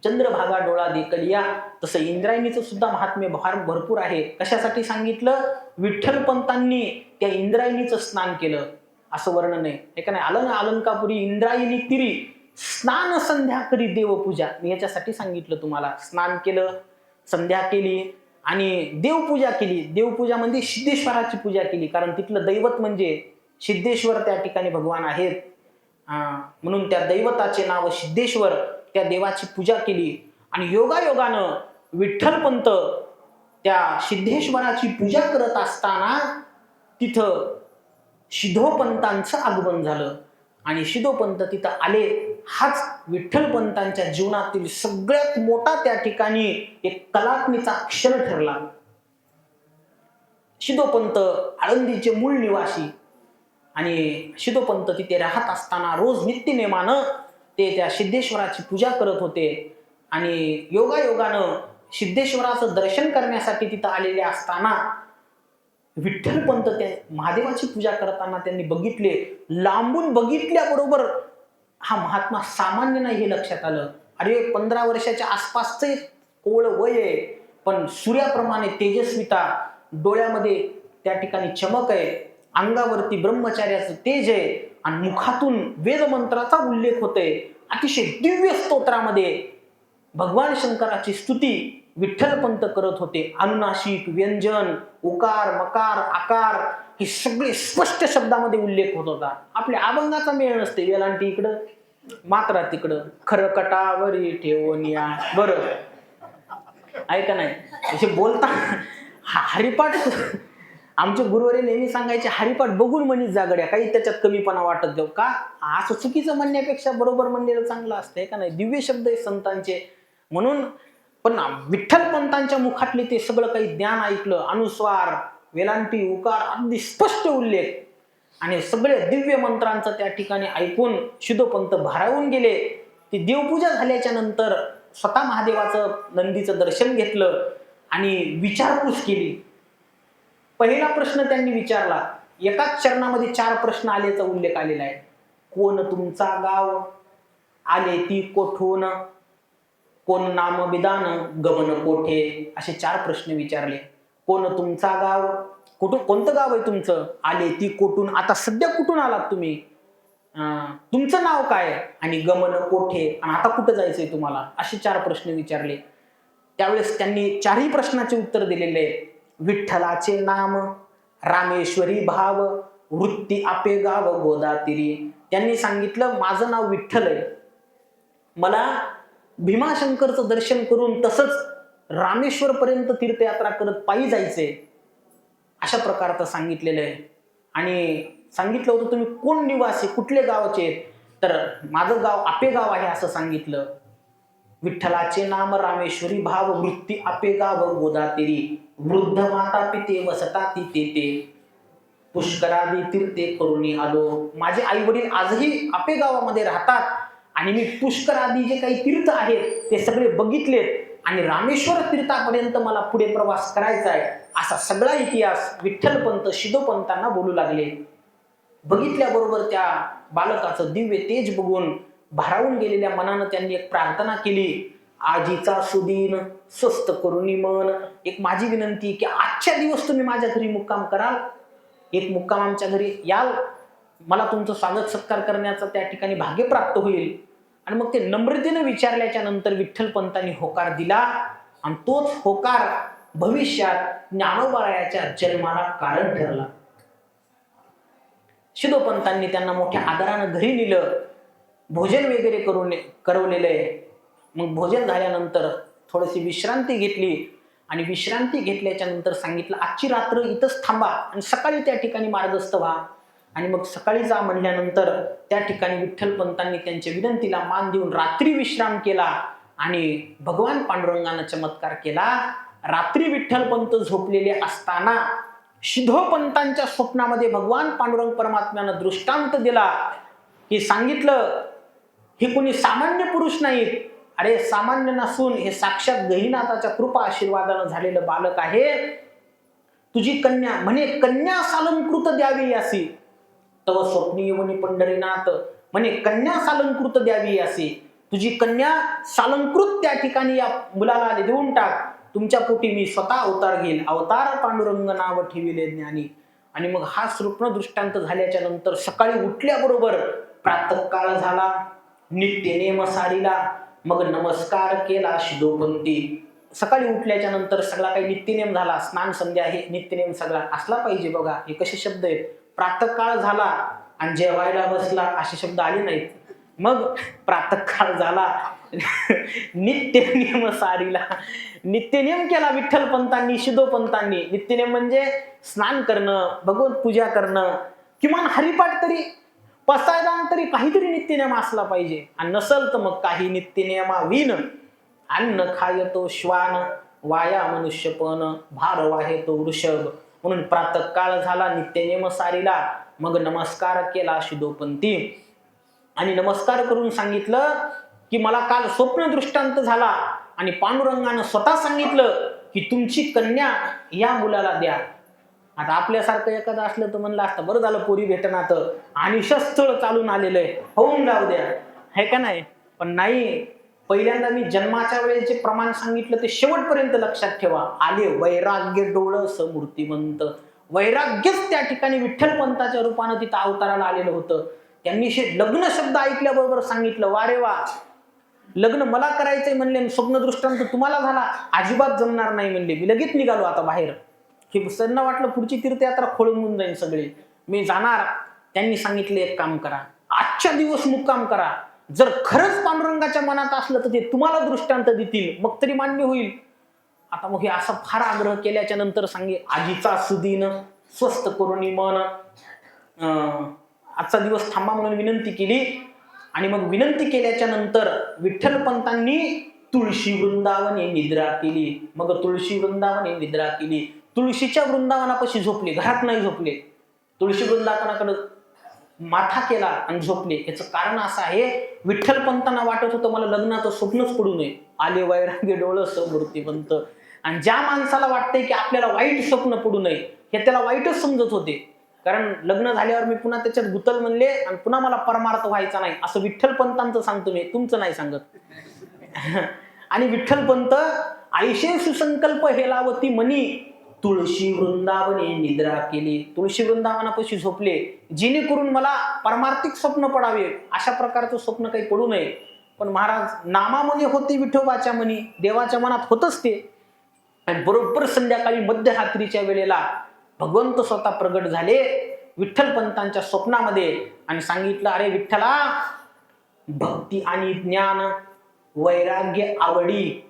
चंद्रभागा डोळा देखलिया, तसं इंद्रायणीचं सुद्धा महात्म्य भरपूर आहे. कशासाठी सांगितलं? विठ्ठल पंतांनी त्या इंद्रायणीचं स्नान केलं असं वर्णन आहे. हे का नाही, आलं ना अलंकापुरी इंद्रायणी तिरी स्नान संध्या करी देवपूजा. मी याच्यासाठी सांगितलं तुम्हाला. स्नान केलं, संध्या केली आणि देवपूजा केली. देवपूजा म्हणजे सिद्धेश्वराची पूजा केली, कारण तिथलं दैवत म्हणजे सिद्धेश्वर त्या ठिकाणी भगवान आहेत. म्हणून त्या दैवताचे नाव सिद्धेश्वर, त्या देवाची पूजा केली. आणि योगायोगानं विठ्ठलपंत त्या सिद्धेश्वराची पूजा करत असताना तिथं शिधोपंतांचं आगमन झालं आणि शिधोपंत तिथं आले. हाच विठ्ठलपंतांच्या जीवनातील सगळ्यात मोठा त्या ठिकाणी एक कलात्मीचा क्षण ठरला. शिधोपंत आळंदीचे मूळ निवासी आणि शिधोपंत तिथे राहत असताना रोज नित्यनेमानं ते त्या सिद्धेश्वराची पूजा करत होते. आणि योगायोगानं सिद्धेश्वराचं दर्शन करण्यासाठी तिथं आलेले असताना विठ्ठलपंत त्या महादेवाची पूजा करताना त्यांनी बघितले. लांबून बघितल्याबरोबर हा महात्मा सामान्य नाही हे लक्षात आलं. अरे 15 वर्षाच्या आसपासचं एक कोवळ वय आहे, पण सूर्याप्रमाणे तेजस्विता, डोळ्यामध्ये त्या ठिकाणी चमक आहे, अंगावरती ब्रह्मचार्याचं तेज आहे आणि मुखातून वेदमंत्राचा उल्लेख होतोय. अतिशय दिव्य स्तोत्रामध्ये भगवान शंकराची स्तुती विठ्ठलपंत करत होते. अनुनासिक, व्यंजन, उकार, मकार, आकार हे सगळे स्पष्ट शब्दामध्ये उल्लेख होत होता. आपल्या अभंगाचा मेळ नसते, वेलांटी इकडं मात्रा तिकडं, खरकटावरी ठेवून या. बरं ऐका नाही, असे बोलता हरिपाठ आमचे गुरुवारी नेहमी सांगायचे, हरिपाठ बघून म्हणीत जागड्या, काही त्याच्यात कमीपणा वाटत जाऊ का. असं चुकीचं म्हणण्यापेक्षा बरोबर म्हणलेलं चांगलं असतंय का नाही. दिव्य शब्द आहे संतांचे. म्हणून पण विठ्ठलपंतांच्या मुखातले ते सगळं काही ज्ञान ऐकलं. अनुस्वार, वेलांटी, उकार अगदी स्पष्ट उल्लेख आणि सगळे दिव्य मंत्रांचं त्या ठिकाणी ऐकून शिधोपंत भारावून गेले. ती देवपूजा झाल्याच्या नंतर स्वतः महादेवाचं नंदीचं दर्शन घेतलं आणि विचारपूस केली. पहिला प्रश्न त्यांनी विचारला. एकाच चरणामध्ये 4 प्रश्न आल्याचा उल्लेख आलेला आहे. कोण तुमचा गाव, आले ती कोठून, कोण नाम विधान, गमन कोठे, असे 4 प्रश्न विचारले. कोण तुमचा गाव, कुठून, कोणतं गाव आहे तुमचं, आले ती कोठून, आता सध्या कुठून आलात तुम्ही, तुमचं नाव काय आणि गमन कोठे आणि आता कुठं जायचंय तुम्हाला, असे 4 प्रश्न विचारले. त्यावेळेस त्यांनी 4ही प्रश्नाचे उत्तर दिलेले. विठ्ठलाचे नाम, रामेश्वरी भाव, वृत्ती आपे गाव गोदातीरी. त्यांनी सांगितलं माझं नाव विठ्ठल आहे, मला भीमाशंकरचं दर्शन करून तसंच रामेश्वर पर्यंत तीर्थयात्रा करत पायी जायचंय, अशा प्रकारचं सांगितलेलं आहे. आणि सांगितलं होतं तुम्ही कोण निवासी, कुठले गावाचे आहेत, तर माझं गाव आपेगाव आहे असं सांगितलं. विठ्ठलाचे नाम, रामेश्वरी भाव, वृत्ती आपेगाव गोदातीरी. वृद्ध माता पिते वसता तिथे ते, पुष्करादी तीर्थे करुणी आलो. माझे आई वडील आजही आपे गावामध्ये राहतात आणि मी पुष्कर आदी जे काही तीर्थ आहेत ते सगळे बघितलेत आणि रामेश्वर तीर्थापर्यंत मला पुढे प्रवास करायचा आहे, असा सगळा इतिहास विठ्ठलपंत शिदोपंतांना बोलू लागले. बघितल्याबरोबर त्या बालकाचं दिव्य तेज बघून भारावून गेलेल्या मनानं त्यांनी एक प्रार्थना केली. आजीचा सुदीन स्वस्त करुणी मन. एक माझी विनंती की आजच्या दिवस तुम्ही माझ्या घरी मुक्काम कराल, एक मुक्काम आमच्या घरी याल, मला तुमचं स्वागत सत्कार करण्याचा त्या ठिकाणी भाग्य प्राप्त होईल. आणि मग ते नम्रतेने विचारल्याच्या नंतर विठ्ठलपंतांनी होकार दिला आणि तोच होकार भविष्यात ज्ञानोबारायाच्या जन्माला कारण ठरला. शिदोपंतांनी त्यांना मोठ्या आदरानं घरी नेलं, भोजन वगैरे करवलेलं आहे. मग भोजन झाल्यानंतर थोडीशी विश्रांती घेतली आणि विश्रांती घेतल्याच्या नंतर सांगितलं आजची रात्र इथंच थांबा आणि सकाळी त्या ठिकाणी मार्गस्थ व्हा. आणि मग सकाळी जा म्हणल्यानंतर त्या ठिकाणी विठ्ठलपंतांनी त्यांच्या विनंतीला मान देऊन रात्री विश्राम केला आणि भगवान पांडुरंगानं चमत्कार केला. रात्री विठ्ठलपंत झोपलेले असताना शिधोपंतांच्या स्वप्नामध्ये भगवान पांडुरंग परमात्म्यानं दृष्टांत दिला की सांगितलं हे कोणी सामान्य पुरुष नाहीत, अरे सामान्य नसून हे साक्षात गहिनाथाच्या कृपा आशीर्वादानं झालेलं बालक आहे. तुझी कन्या म्हणे कन्या सालंकृत द्यावी अशी, तव स्वप्नी येवनी पंढरीनाथ म्हणे कन्या सालंकृत द्यावी अशी, तुझी कन्या सालंकृत त्या ठिकाणी या मुलाला देऊन टाक, तुमच्या पोटी मी स्वतः अवतार घेईल, अवतार पांडुरंग नाव ठेविले ज्ञानी. आणि मग हा स्वप्न दृष्टांत झाल्याच्या नंतर सकाळी उठल्याबरोबर प्रातःकाळ झाला, नित्य नेम सारीला, मग नमस्कार केला शिदोपंती. सकाळी उठल्याच्या नंतर सगळा काही नित्यनेम झाला, स्नान संध्या हे नित्यनेम सगळा असला पाहिजे. बघा हे कसे शब्द आहेत, प्रातःकाळ झाला आणि जेवायला बसला असे शब्द आले नाहीत. मग प्रातःकाळ झाला नित्यनेम सारीला, नित्यनेम केला विठ्ठलपंतांनी शिदोपंतांनी. नित्यनेम म्हणजे स्नान करणं, भगवत पूजा करणं, किमान हरिपाठ तरी पसायदान तरी काहीतरी नित्यनेम असला पाहिजे. आणि नसल तर मग काही नित्यनेमाविन अन्न खायतो श्वान, वाया मनुष्यपण, भार वाहेतो वृषभ. म्हणून प्रातःकाळ झाला नित्यनेम सारीला, मग नमस्कार केला शिदोपंती. आणि नमस्कार करून सांगितलं की मला काल स्वप्न दृष्टांत झाला आणि पांडुरंगानं स्वतः सांगितलं की तुमची कन्या या मुलाला द्या. आता आपल्यासारखं एखादं असलं तर म्हणलं असतं बरं झालं पोरी भेटनात आणि स्थळ चालून आलेलं आहे, होऊन जाऊ द्या, हे का नाही. पण नाही, पहिल्यांदा मी जन्माच्या वेळेस जे प्रमाण सांगितलं ते शेवटपर्यंत लक्षात ठेवा. आले वैराग्य डोळस मूर्तिमंत. वैराग्यच त्या ठिकाणी विठ्ठलपंताच्या रूपानं तिथं अवताराला आलेलं होतं. त्यांनी लग्न शब्द ऐकल्याबरोबर सांगितलं वा रे वा, लग्न मला करायचंय म्हणले, स्वप्न दृष्टांत तुम्हाला झाला, अजिबात जमणार नाही म्हणले. मी लगेच निघालो आता बाहेर, की त्यांना वाटलं पुढची तीर्थयात्रा खोळंबून जाईल सगळी, मी जाणार. त्यांनी सांगितले एक काम करा, आजच्या दिवस मुक्काम करा, जर खरंच पांडुरंगाच्या मनात असलं तर ते तुम्हाला दृष्टांत देतील, मग तरी मान्य होईल. आता मग हे असा फार आग्रह केल्याच्या नंतर सांगे आजीचा सुदीन स्वस्त करुणी मन, आजचा दिवस थांबा म्हणून विनंती केली. आणि मग विनंती केल्याच्या नंतर विठ्ठलपंतांनी तुळशी वृंदावने निद्रा केली. मग तुळशी वृंदावने निद्रा केली. तुळशीच्या वृंदावनापाशी झोपले, घरात नाही झोपले, तुळशी वृंदावनाकडे माथा केला आणि झोपले. याचं कारण असं आहे, विठ्ठलपंतांना वाटत होतं मला लग्नाचं स्वप्नच पडू नये. आले वैराग्य डोळस मूर्तिमंत. आणि ज्या माणसाला वाटतंय की आपल्याला वाईट स्वप्न पडू नये, हे त्याला वाईटच समजत होते. कारण लग्न झाल्यावर मी पुन्हा त्याच्यात गुतल म्हणले आणि पुन्हा मला परमार्थ व्हायचा नाही, असं विठ्ठलपंतांचं सांगतो मी, तुमचं नाही सांगत. आणि विठ्ठलपंत आईशे सुसंकल्प हेलावती मनी, तुळशी वृंदावने निद्रा केली, तुळशी वृंदावनापाशी झोपले, जेणेकरून मला पारमार्थिक स्वप्न पडावे, अशा प्रकारचं स्वप्न काही पडू नये. पण महाराज नामामध्ये होते विठोबाच्या मनी, देवाच्या मनात होतच ते. आणि बरोबर संध्याकाळी मध्यरात्रीच्या वेळेला भगवंत स्वतः प्रगट झाले विठ्ठलपंतांच्या स्वप्नामध्ये आणि सांगितलं, अरे विठ्ठला, भक्ती आणि ज्ञान वैराग्य आवडी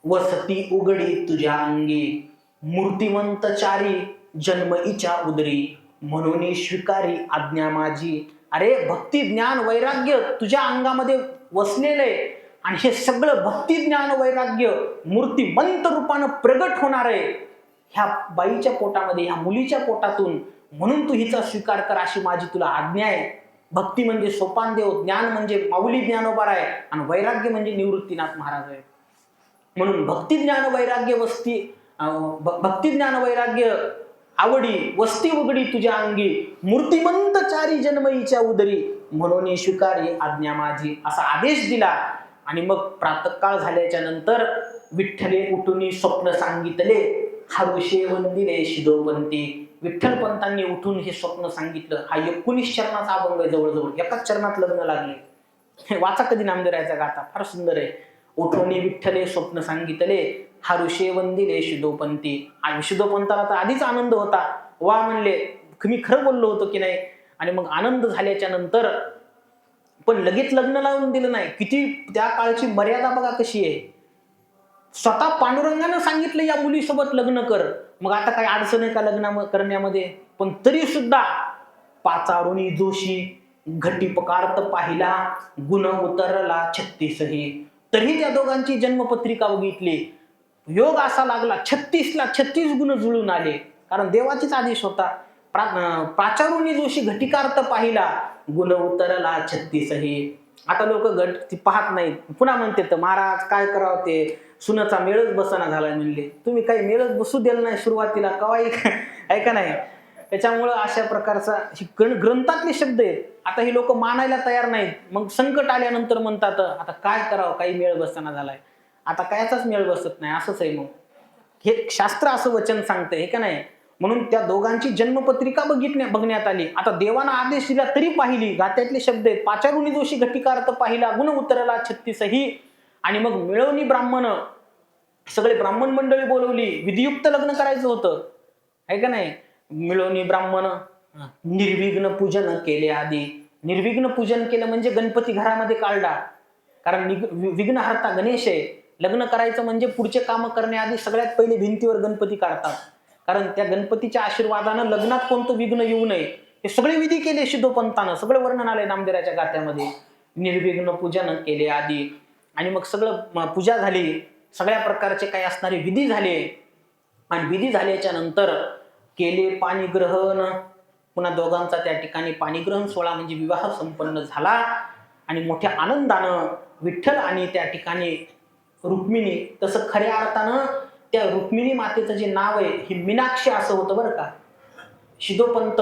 वसती उघडी तुझ्या अंगी, मूर्तिमंत चारी जन्म इच्या उदरी, म्हणून स्वीकारी आज्ञा माझी. अरे भक्ती ज्ञान वैराग्य तुझ्या अंगामध्ये वसलेलं आहे आणि हे सगळं भक्ती ज्ञान वैराग्य मूर्तिमंत रूपानं प्रगट होणार आहे ह्या बाईच्या पोटामध्ये, ह्या मुलीच्या पोटातून. म्हणून तू हिचा स्वीकार कर अशी माझी तुला आज्ञा आहे. भक्ती म्हणजे सोपान देव, ज्ञान म्हणजे माऊली ज्ञानोबा आहे आणि वैराग्य म्हणजे निवृत्तीनाथ महाराज आहे. म्हणून भक्ती ज्ञान वैराग्य वस्ती भक्ती ज्ञान वैराग्य आवडी वस्ती उघडी तुझ्या अंगी, मूर्तिमंत चारी जन्मईच्या उदरी, म्हणून स्वीकारी आज्ञा माझी, असा आदेश दिला. आणि मग प्रातःकाळ झाल्याच्या नंतर विठ्ठले उठून स्वप्न सांगितले, हरुषे वंदिले शिदोपंती. विठ्ठलपंतांनी उठून हे स्वप्न सांगितलं. हा 19 चरणाचा अभंग आहे, जवळजवळ एकाच चरणात लग्न लागले. वाचा कधी नामदेवरायचा गाथा, फार सुंदर आहे. उठून विठ्ठले स्वप्न सांगितले, हरुषे वंदिले शिदोपंती. आणि शिदोपंताला तर आधीच आनंद होता, वा म्हणले मी खरं बोललो होतो की नाही. आणि मग आनंद झाल्याच्या नंतर पण लगेच लग्न लावून दिलं नाही. किती त्या काळची मर्यादा बघा कशी आहे. स्वतः पांडुरंगानं सांगितलं या मुलीसोबत लग्न कर, मग आता काही अडचण आहे का लग्न करण्यामध्ये. पण तरी सुद्धा पाचारुणी जोशी घटी पकारत पाहिला, गुण उतरला 36. तरी त्या दोघांची जन्मपत्रिका बघितली, योग असा लागला 36ला 36 गुण जुळून आले. कारण देवाचीच आदेश होता. प्राचारुणी जोशी घटिकार्थ पाहिला, गुण उतरला 36. आता लोक घट पाहत नाहीत, पुन्हा म्हणते तर महाराज काय करावं, ते सुनाचा मेळच बसना झाला. म्हणले तुम्ही काही मेळच बसू दिलं नाही सुरुवातीला कवाई, ऐका नाही. त्याच्यामुळं अशा प्रकारचा ग्रंथातले शब्द आहेत. आता ही लोक मानायला तयार नाहीत. मग संकट आल्यानंतर म्हणतात आता काय करावं, काही मेळ बसना झालाय, आता कायचाच मेळ बसत नाही. असंच आहे. मग हे शास्त्र असं वचन सांगतंय, हे का नाही. म्हणून त्या दोघांची जन्मपत्रिका बघण्यात आली. आता देवाना आदेश दिला तरी पाहिली. गात्यातले शब्द आहेत, पाचारुणी जोशी घटिकार्थ पाहिला, गुण उतरला 36. आणि मग मिळवणी ब्राह्मण, सगळे ब्राह्मण मंडळी बोलवली, विधियुक्त लग्न करायचं होतं, आहे का नाही. मिळवणी ब्राह्मण निर्विघ्न पूजन केले आधी. निर्विघ्न पूजन केलं म्हणजे गणपती घरामध्ये काढला, कारण विघ्नहर्ता गणेश आहे. लग्न करायचं म्हणजे पुढचे कामं करण्याआधी सगळ्यात पहिले भिंतीवर गणपती काढतात, कारण त्या गणपतीच्या आशीर्वादानं लग्नात कोणतं विघ्न येऊ नये. हे सगळे विधी केले शिदोपंतानं, सगळं वर्णन आलंय नामदेवाच्या गाथ्यामध्ये. निर्विघ्न पूजन केले आधी. आणि मग सगळं पूजा झाली, सगळ्या प्रकारचे काही असणारे विधी झाले. आणि विधी झाल्याच्या नंतर केले पाणीग्रहण. पुन्हा दोघांचा त्या ठिकाणी पाणीग्रहण सोहळा म्हणजे विवाह संपन्न झाला. आणि मोठ्या आनंदानं विठ्ठल आणि त्या ठिकाणी रुक्मिणी, तसं खऱ्या अर्थानं त्या रुक्मिणी मातेचं जे नाव आहे हे मीनाक्षी असं होतं बरं का. शिदोपंत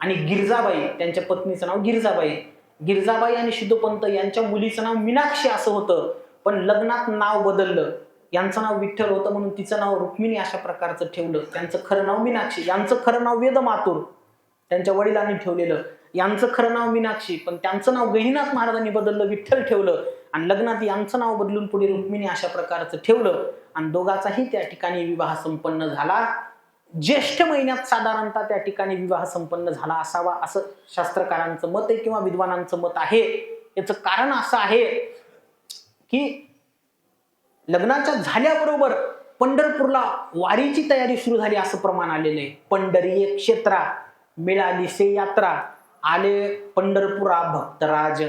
आणि गिरजाबाई, त्यांच्या पत्नीचं नाव गिरजाबाई. गिरजाबाई आणि शिदोपंत यांच्या मुलीचं नाव मीनाक्षी असं होतं. पण लग्नात नाव बदललं. यांचं नाव विठ्ठल होतं म्हणून तिचं नाव रुक्मिणी अशा प्रकारचं ठेवलं. त्यांचं खरं नाव मीनाक्षी. यांचं खरं नाव वेदमातुर, त्यांच्या वडिलांनी ठेवलेलं. यांचं खरं नाव मीनाक्षी, पण त्यांचं नाव गहिनाथ महाराजांनी बदललं, विठ्ठल ठेवलं. आणि लग्नात यांचं नाव बदलून पुढे रुक्मिणी अशा प्रकारचं ठेवलं. आणि दोघाचाही त्या ठिकाणी विवाह संपन्न झाला. ज्येष्ठ महिन्यात साधारणतः त्या ठिकाणी विवाह संपन्न झाला असावा असं शास्त्रकारांचं मत आहे किंवा विद्वानांचं मत आहे. याचं कारण असं आहे की लग्नाच्या झाल्याबरोबर पंढरपूरला वारीची तयारी सुरू झाली असं प्रमाण आलेलं आहे. पंढरी क्षेत्रा मिळाली से यात्रा, आले पंढरपुरा भक्तराज.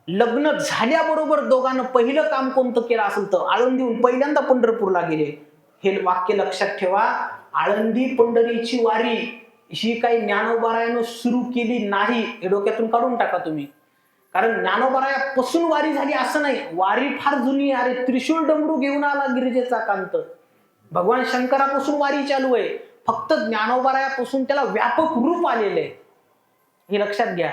लग्न झाल्याबरोबर दोघांना पहिलं काम कोणतं केलं असेल तर आळंदीहून पहिल्यांदा पंढरपूरला गेले. हे वाक्य लक्षात ठेवा. आळंदी पंढरीची वारी ही काही ज्ञानोबारायानं सुरू केली नाही, हे डोक्यातून काढून टाका तुम्ही. कारण ज्ञानोबारायापासून वारी झाली असं नाही. वारी फार जुनी आहे. अरे त्रिशूळ डमरू घेऊन आला गिरिजेचा कांत. भगवान शंकरापासून वारी चालू आहे. फक्त ज्ञानोबारायापासून त्याला व्यापक रूप आलेलं आहे, हे लक्षात घ्या.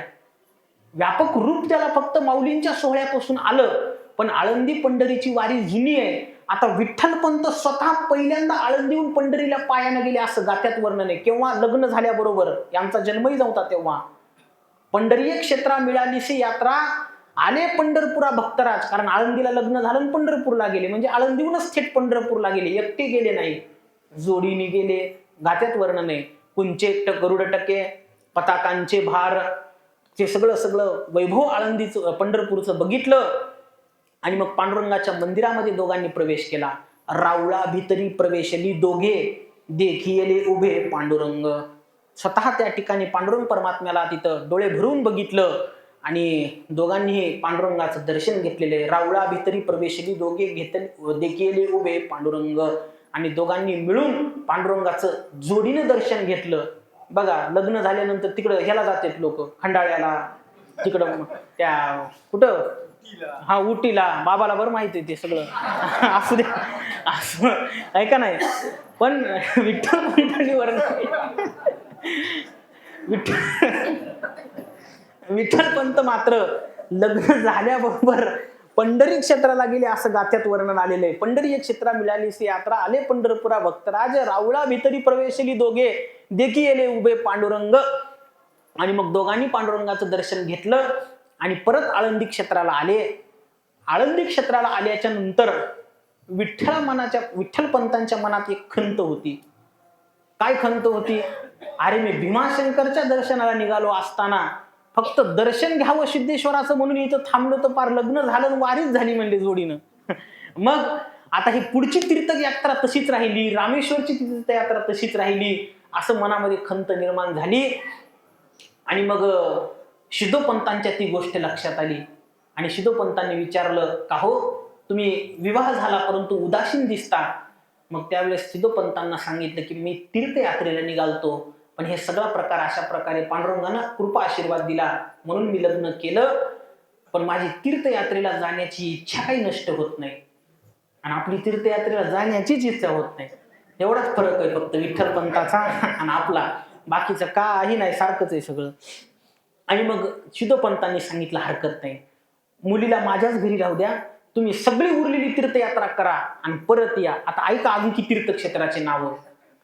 व्यापक रूप त्याला फक्त माऊलींच्या सोहळ्यापासून आलं. पण आळंदी पंढरीची वारी जुनी आहे. आता विठ्ठलपंत स्वतः पहिल्यांदा आळंदीहून पंढरीला पायानं गेले असं गात्यात वर्णन आहे. केव्हा? लग्न झाल्याबरोबर. यांचा जन्मही नव्हता तेव्हा. पंढरी क्षेत्रा मिळालीशी यात्रा आले पंढरपुरा भक्तराज. कारण आळंदीला लग्न झालं आणि पंढरपूरला गेले, म्हणजे आळंदीहूनच थेट पंढरपूरला गेले. एकटे गेले नाही, जोडीने गेले. गात्यात वर्णन आहे. कुंचे गरुड टके, पताकांचे भार, ते सगळं सगळं वैभव आळंदीचं पंढरपूरचं बघितलं. आणि मग पांडुरंगाच्या मंदिरामध्ये दोघांनी प्रवेश केला. रावळा भीतरी प्रवेशली दोघे, देखियले उभे पांडुरंग. स्वतः त्या ठिकाणी पांडुरंग परमात्म्याला तिथं डोळे भरून बघितलं आणि दोघांनी पांडुरंगाचं दर्शन घेतलेले. रावळा भीतरी प्रवेशली दोघे, देखियले उभे पांडुरंग. आणि दोघांनी मिळून पांडुरंगाचं जोडीनं दर्शन घेतलं. बघा, लग्न झाल्यानंतर तिकडं ह्याला जातात लोक, खंडाळ्याला, तिकडं त्या कुठं, हा उटीला. बाबाला बरं माहिती आहे ते सगळं. असू दे, असं ऐका नाही. पण विठ्ठल पंढरीवर विठ्ठलपंत मात्र लग्न झाल्याबरोबर पंढरी क्षेत्राला गेले असं गाथ्यात वर्णन आलेलं आहे. पंढरी क्षेत्रा मिळालीसी यात्रा आले पंढरपुरा भक्तराज, रावळा भीतरी प्रवेशली दोघे, देखी येले उभे पांडुरंग. आणि मग दोघांनी पांडुरंगाचं दर्शन घेतलं आणि परत आळंदी क्षेत्राला आले. आळंदी क्षेत्राला आल्याच्या नंतर विठ्ठलपंतांच्या मनात एक खंत होती. काय खंत होती? अरे, मी भीमाशंकरच्या दर्शनाला निघालो असताना फक्त दर्शन घ्यावं सिद्धेश्वराचं म्हणून इथं थांबलो, तर पार लग्न झालं, वारीच झाली म्हणले जोडीनं. मग आता ही पुढची तीर्थयात्रा तशीच राहिली, रामेश्वरची तीर्थयात्रा तशीच राहिली, असं मनामध्ये खंत निर्माण झाली. आणि मग सिद्धोपंतांच्या ती गोष्ट लक्षात आली आणि सिद्धोपंतांनी विचारलं, का हो, तुम्ही विवाह झाला परंतु उदासीन दिसता. मग त्यावेळेस सिद्धोपंतांना सांगितलं की मी तीर्थयात्रेला निघालतो, पण हे सगळा प्रकार अशा प्रकारे पांडुरंगानं कृपा आशीर्वाद दिला म्हणून मी लग्न केलं, पण माझी तीर्थयात्रेला जाण्याची इच्छा काही नष्ट होत नाही आणि आपली तीर्थयात्रेला जाण्याचीच इच्छा होत नाही. एवढाच फरक आहे फक्त विठ्ठलपंताचा आणि आपला, बाकीचं काही नाही, सारखंच आहे सगळं. आणि मग सिद्धोपंतांनी सांगितलं, हरकत नाही, मुलीला माझ्याच घरी राहू द्या, तुम्ही सगळी उरलेली तीर्थयात्रा करा आणि परत या. आता ऐका अजून की तीर्थक्षेत्राचे नावं,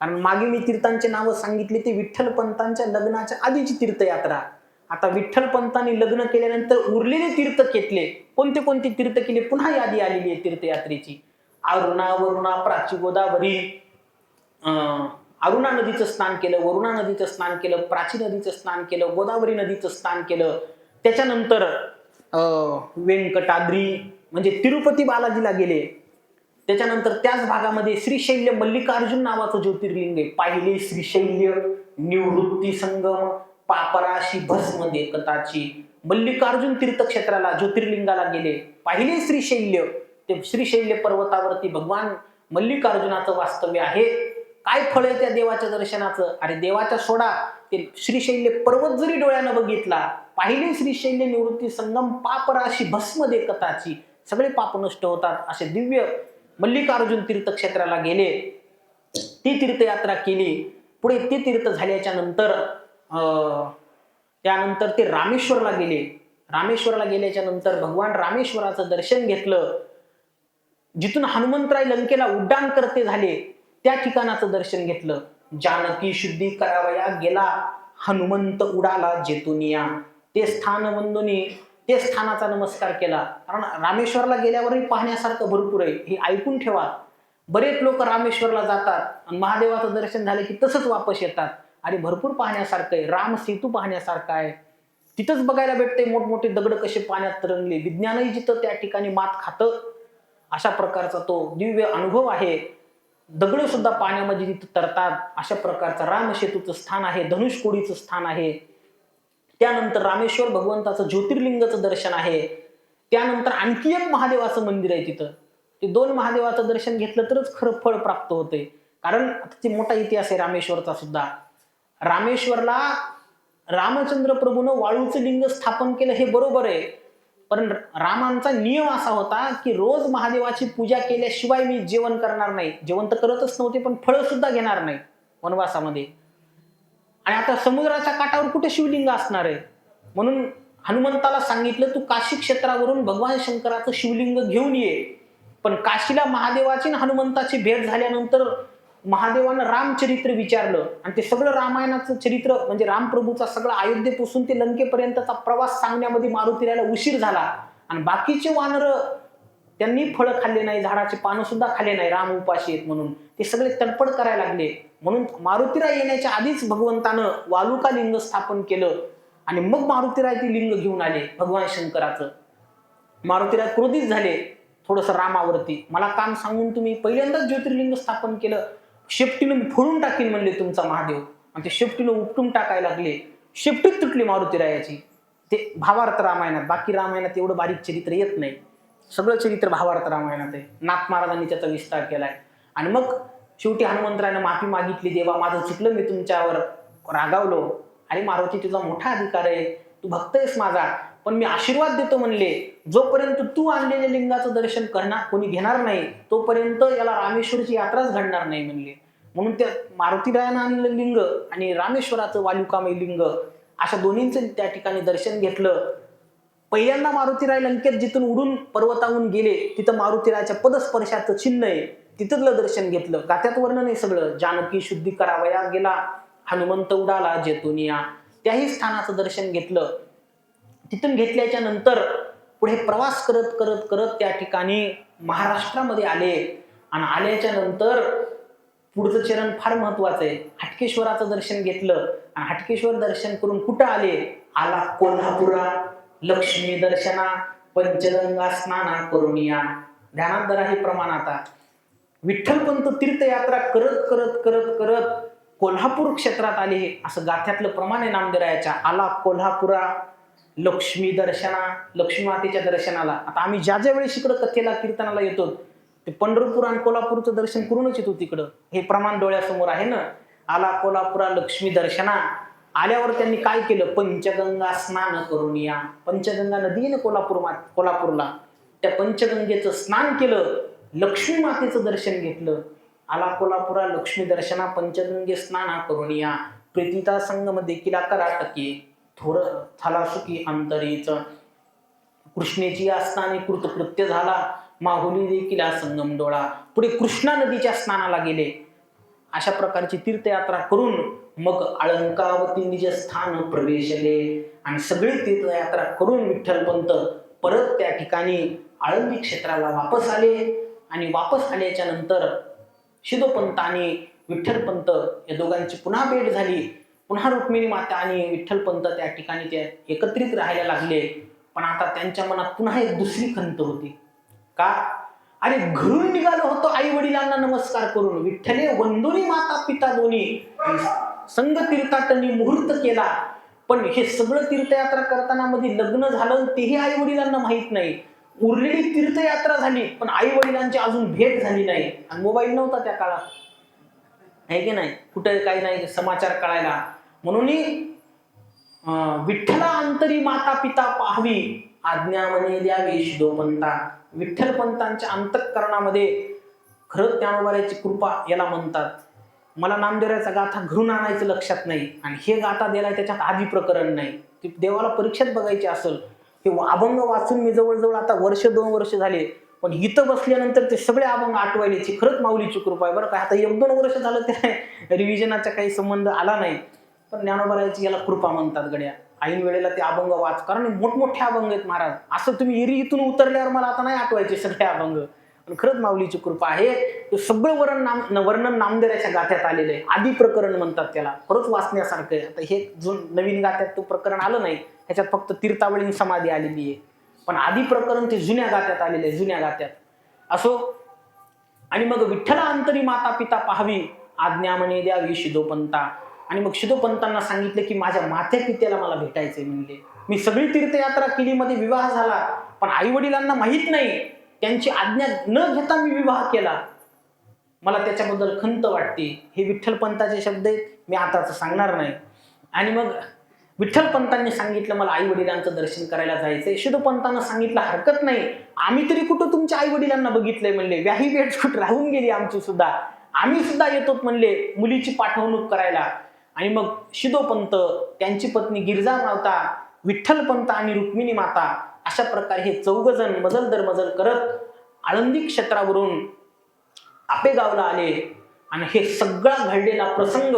कारण मागे मी तीर्थांचे नावं सांगितले ते विठ्ठलपंतांच्या लग्नाच्या आधीची तीर्थयात्रा. आता विठ्ठलपंतांनी लग्न केल्यानंतर उरलेले तीर्थ घेतले. कोणते कोणते तीर्थ केले? पुन्हा यादी आलेली आहे तीर्थयात्रेची. अरुणा, वरुणा, प्राची, गोदावरी, अरुणा नदीचं स्नान केलं, वरुणा नदीचं स्नान केलं, प्राची नदीचं स्नान केलं, गोदावरी नदीचं स्नान केलं. त्याच्यानंतर व्यंकटाद्री म्हणजे तिरुपती बालाजीला गेले. त्याच्यानंतर त्याच भागामध्ये श्रीशैल्य मल्लिकार्जुन नावाचं ज्योतिर्लिंग आहे. पाहिले श्रीशैल्य निवृत्ती संगम, पापराशी भस्म देखताची. मल्लिकार्जुन तीर्थक्षेत्राला ज्योतिर्लिंगाला गेले, पाहिले श्रीशैल्य. ते श्रीशैल्य पर्वतावरती भगवान मल्लिकार्जुनाचं वास्तव्य आहे. काय फळ आहे त्या देवाच्या दर्शनाचं? अरे देवाच्या सोडा, ते श्रीशैल्य पर्वत जरी डोळ्यानं बघितला, पाहिले श्रीशैल्य निवृत्ती संगम, पापराशी भस्म देखताची, सगळे पाप नष्ट होतात असे दिव्य मल्लिकार्जुन तीर्थक्षेत्राला गेले. ती तीर्थयात्रा केली. पुढे ती तीर्थ झाल्याच्या नंतर त्यानंतर ते रामेश्वरला गेले. रामेश्वरला गेल्याच्या नंतर भगवान रामेश्वराचं दर्शन घेतलं. जिथून हनुमंतराय लंकेला उड्डाण करते झाले त्या ठिकाणाचं दर्शन घेतलं. जानकी शुद्धी करावया गेला, हनुमंत उडाला जेतुनिया. ते स्थान वंदनी, ते स्थानाचा नमस्कार केला. कारण रामेश्वरला गेल्यावरही पाहण्यासारखं भरपूर आहे, हे ऐकून ठेवा. बरेच लोक रामेश्वरला जातात आणि महादेवाचं दर्शन झालं की तसंच वापस येतात. आणि भरपूर पाहण्यासारखं आहे. राम सेतू पाहण्यासारखा आहे. तिथंच बघायला भेटते मोठमोठे दगड कसे पाण्यात तरंगले. विज्ञानही जिथं त्या ठिकाणी मात खातं, अशा प्रकारचा तो दिव्य अनुभव आहे. दगड सुद्धा पाण्यामध्ये जिथं तरतात अशा प्रकारचं रामसेतूचं स्थान आहे, धनुष्कोडीचं स्थान आहे. त्यानंतर रामेश्वर भगवंताचं ज्योतिर्लिंगाचं दर्शन आहे. त्यानंतर आणखी एक महादेवाचं मंदिर आहे तिथं. ते 2 महादेवाचं दर्शन घेतलं तरच खरं फळ प्राप्त होते. कारण ते मोठा इतिहास आहे रामेश्वरचा सुद्धा. रामेश्वरला रामचंद्र प्रभूनं वाळूचं लिंग स्थापन केलं हे बरोबर आहे, पण रामांचा नियम असा होता की रोज महादेवाची पूजा केल्याशिवाय मी जेवण करणार नाही. जेवण तर करतच नव्हते, पण फळं सुद्धा घेणार नाही वनवासामध्ये. आणि आता समुद्राच्या काठावर कुठे शिवलिंग असणार आहे? म्हणून हनुमंताला सांगितलं, तू काशी क्षेत्रावरून भगवान शंकराचं शिवलिंग घेऊन ये. पण काशीला महादेवाची आणि हनुमंताची भेट झाल्यानंतर महादेवानं रामचरित्र विचारलं आणि ते सगळं रामायणाचं चरित्र म्हणजे रामप्रभूचा सगळं अयोध्येपासून ते लंकेपर्यंतचा प्रवास सांगण्यामध्ये मारुतीरायला उशीर झाला आणि बाकीचे वानर त्यांनी फळं खाल्ले नाही, झाडाचे पानं सुद्धा खाल्ले नाही, राम उपाशी आहेत म्हणून ते सगळे तडपड करायला लागले. म्हणून मारुतीराय येण्याच्या आधीच भगवंतानं वालुका लिंग स्थापन केलं आणि मग मारुतीराय ते लिंग घेऊन आले भगवान शंकराचं. मारुतीराय क्रोधित झाले थोडस रामावरती, मला काम सांगून तुम्ही पहिल्यांदाच ज्योतिर्लिंग स्थापन केलं, शेपटीनं मी फोडून टाकीन म्हणले तुमचा महादेव. आणि ते शेपटीनं उपटून टाकायला लागले, शेपटीत तुटली मारुतीरायाची. ते भावार्थ रामायणात, बाकी रामायणात एवढं बारीक चरित्र येत नाही, सगळं चरित्र भावार्थ रामायणात आहे. नाथ महाराजांनी त्याचा विस्तार केलाय. आणि मग शेवटी हनुमंतरायानं माफी मागितली, देवा माझं चुकलं, मी तुमच्यावर रागावलो. अरे मारुती तुझा मोठा अधिकार आहे, तू भक्त आहेस माझा, पण मी आशीर्वाद देतो म्हणले, जोपर्यंत तू आणलेल्या लिंगाचं दर्शन करणार कोणी घेणार नाही तोपर्यंत याला रामेश्वरची यात्राच घडणार नाही म्हणले. म्हणून त्या मारुतीरायानं आणलेलं लिंग आणि रामेश्वराचं वालुकामय लिंग अशा दोन्हींचं त्या ठिकाणी दर्शन घेतलं. पहिल्यांदा मारुतीराय लंकेत जिथून उडून पर्वताहून गेले तिथं मारुतीरायाच्या पदस्पर्शाचं चिन्ह आहे, तिथलं दर्शन घेतलं. गात्यात वर्णन आहे सगळं. जानकी शुद्धी करावया गेला, हनुमंत उडाला जेतुनिया, त्याही स्थानाचं दर्शन घेतलं. तिथून घेतल्याच्या नंतर पुढे प्रवास करत करत करत त्या ठिकाणी महाराष्ट्रामध्ये आले आणि आल्याच्या नंतर पुढचं चरण फार महत्वाचं आहे. हटकेश्वराचं दर्शन घेतलं आणि हटकेश्वर दर्शन करून कुठं आले, आला कोल्हापुरा, लक्ष्मी दर्शना पंचगंगा स्नाना करुनिया. ध्यानात धरा हे प्रमाण. आता विठ्ठलपंत तीर्थयात्रा करत करत करत करत कोल्हापूर क्षेत्रात आले, असं गाथ्यातलं प्रमाण आहे नामदेवरायाच्या. आला कोल्हापुरा, लक्ष्मी दर्शना, लक्ष्मी मातेच्या दर्शनाला. आता आम्ही ज्या ज्या वेळेस इकडं कथेला कीर्तनाला येतो ते पंढरपूर आणि कोल्हापूरचं दर्शन करूनच येतो तिकडं, हे प्रमाण डोळ्यासमोर आहे ना. आला कोल्हापुरा लक्ष्मी दर्शना. आल्यावर त्यांनी काय केलं, पंचगंगा स्नान करून या. पंचगंगा नदी आहे ना कोल्हापूरला, त्या पंचगंगेचं स्नान केलं, लक्ष्मी मातेचं दर्शन घेतलं. आला कोल्हापुरा लक्ष्मी दर्शना पंचगंगे स्नाना करून या. प्रीतिता संगम देखील करा टके, थोर झाला सुखी अंतरीच. कृष्णेची असताना कृतकृत्य झाला, माहुली देखील संगम डोळा. पुढे कृष्णा नदीच्या स्नानाला गेले. अशा प्रकारची तीर्थयात्रा करून मग अलंकावती निज स्थान प्रवेशले आणि सगळी तीर्थयात्रा करून विठ्ठलपंत परत त्या ठिकाणी आळंदी क्षेत्राला वापस आले. आणि वापस आल्याच्या नंतर शिदोपंत आणि विठ्ठलपंत या दोघांची पुन्हा भेट झाली. पुन्हा रुक्मिणी माता आणि विठ्ठलपंत त्या ठिकाणी ते एकत्रित राहायला लागले. पण आता त्यांच्या मनात पुन्हा एक दुसरी खंत होती. का, अरे घरून निघालो होतो आई वडिलांना नमस्कार करून, विठ्ठले वंदोनी माता पिता दोन्ही, संग तीर्थाटनी मुहूर्त केला, पण हे सगळं तीर्थयात्रा करताना मध्ये लग्न झालं तेही आई वडिलांना माहित नाही. उरलेली तीर्थयात्रा झाली पण आई वडिलांची अजून भेट झाली नाही. आणि मोबाईल नव्हता त्या काळात, आहे की नाही, कुठे काही नाही समाचार कळायला. म्हणून विठ्ठला अंतरी माता पिता पाहावी, आज्ञा म्हणे द्यावी शिदोपंता. विठ्ठलपंतांच्या अंतःकरणामध्ये खरंच ज्ञानोबाची कृपा याला म्हणतात. मला नामदेवरायाचा गाथा घरून आणायचं लक्षात नाही आणि हे गाथा द्यायला त्याच्यात आधी प्रकरण नाही. ती देवाला परीक्षेत बघायची असेल, हे अभंग वाचून मी जवळजवळ आता 1-2 वर्ष झाले, पण इथं बसल्यानंतर ते सगळे अभंग आठवायची खरंच माऊलीची कृपा आहे बरं का. आता 1-2 वर्ष झालं ते रिव्हिजनाचा काही संबंध आला नाही, पण ज्ञानोबाची याला कृपा म्हणतात गड्या. ऐन वेळेला ते अभंग वाच, कारण मोठमोठे अभंग आहेत महाराज. असं तुम्ही इरी इथून उतरल्यावर मला आता नाही आठवायचे सगळे अभंग, पण खरंच माऊलीची कृपा आहे. ते सगळं वर्णन नामदेवराच्या गाथ्यात आलेलं आहे. आदी प्रकरण म्हणतात त्याला, खरंच वाचण्यासारखं आहे. आता हे जो नवीन गाथ्यात तो प्रकरण आलं नाही, ह्याच्यात फक्त तीर्थावळी समाधी आलेली आहे, पण आदी प्रकरण ते जुन्या गाथ्यात आलेले आहे, जुन्या गाथ्यात. असो, आणि मग विठ्ठला अंतरी माता पिता पाहावी, आज्ञा म्हणे द्यावी शिदोपंता. आणि मग शिदोपंतांना सांगितलं की माझ्या मात्या पित्याला मला भेटायचंय म्हणले. मी सगळी तीर्थयात्रा केली, मध्ये विवाह झाला, पण आई वडिलांना माहित नाही, त्यांची आज्ञा न घेता मी विवाह केला, मला त्याच्याबद्दल खंत वाटते. हे विठ्ठलपंताचे शब्द आहेत, मी आताच सांगणार नाही. आणि मग विठ्ठलपंतांनी सांगितलं मला आई वडिलांचं दर्शन करायला जायचंय. शिदोपंतांना सांगितलं हरकत नाही, आम्ही तरी कुठं तुमच्या आई वडिलांना बघितलंय म्हणले, व्याही भेट कुठं राहून गेली आमची सुद्धा, आम्ही सुद्धा येतो म्हणले मुलीची पाठवणूक करायला. आणि मग शिदोपंत, त्यांची पत्नी गिरजा माता, विठ्ठलपंत आणि रुक्मिणी माता, अशा प्रकारे हे 4 जण मजल दर मजल करत आळंदी क्षेत्रावरून आपेगावला आले आणि हे सगळा घडलेला प्रसंग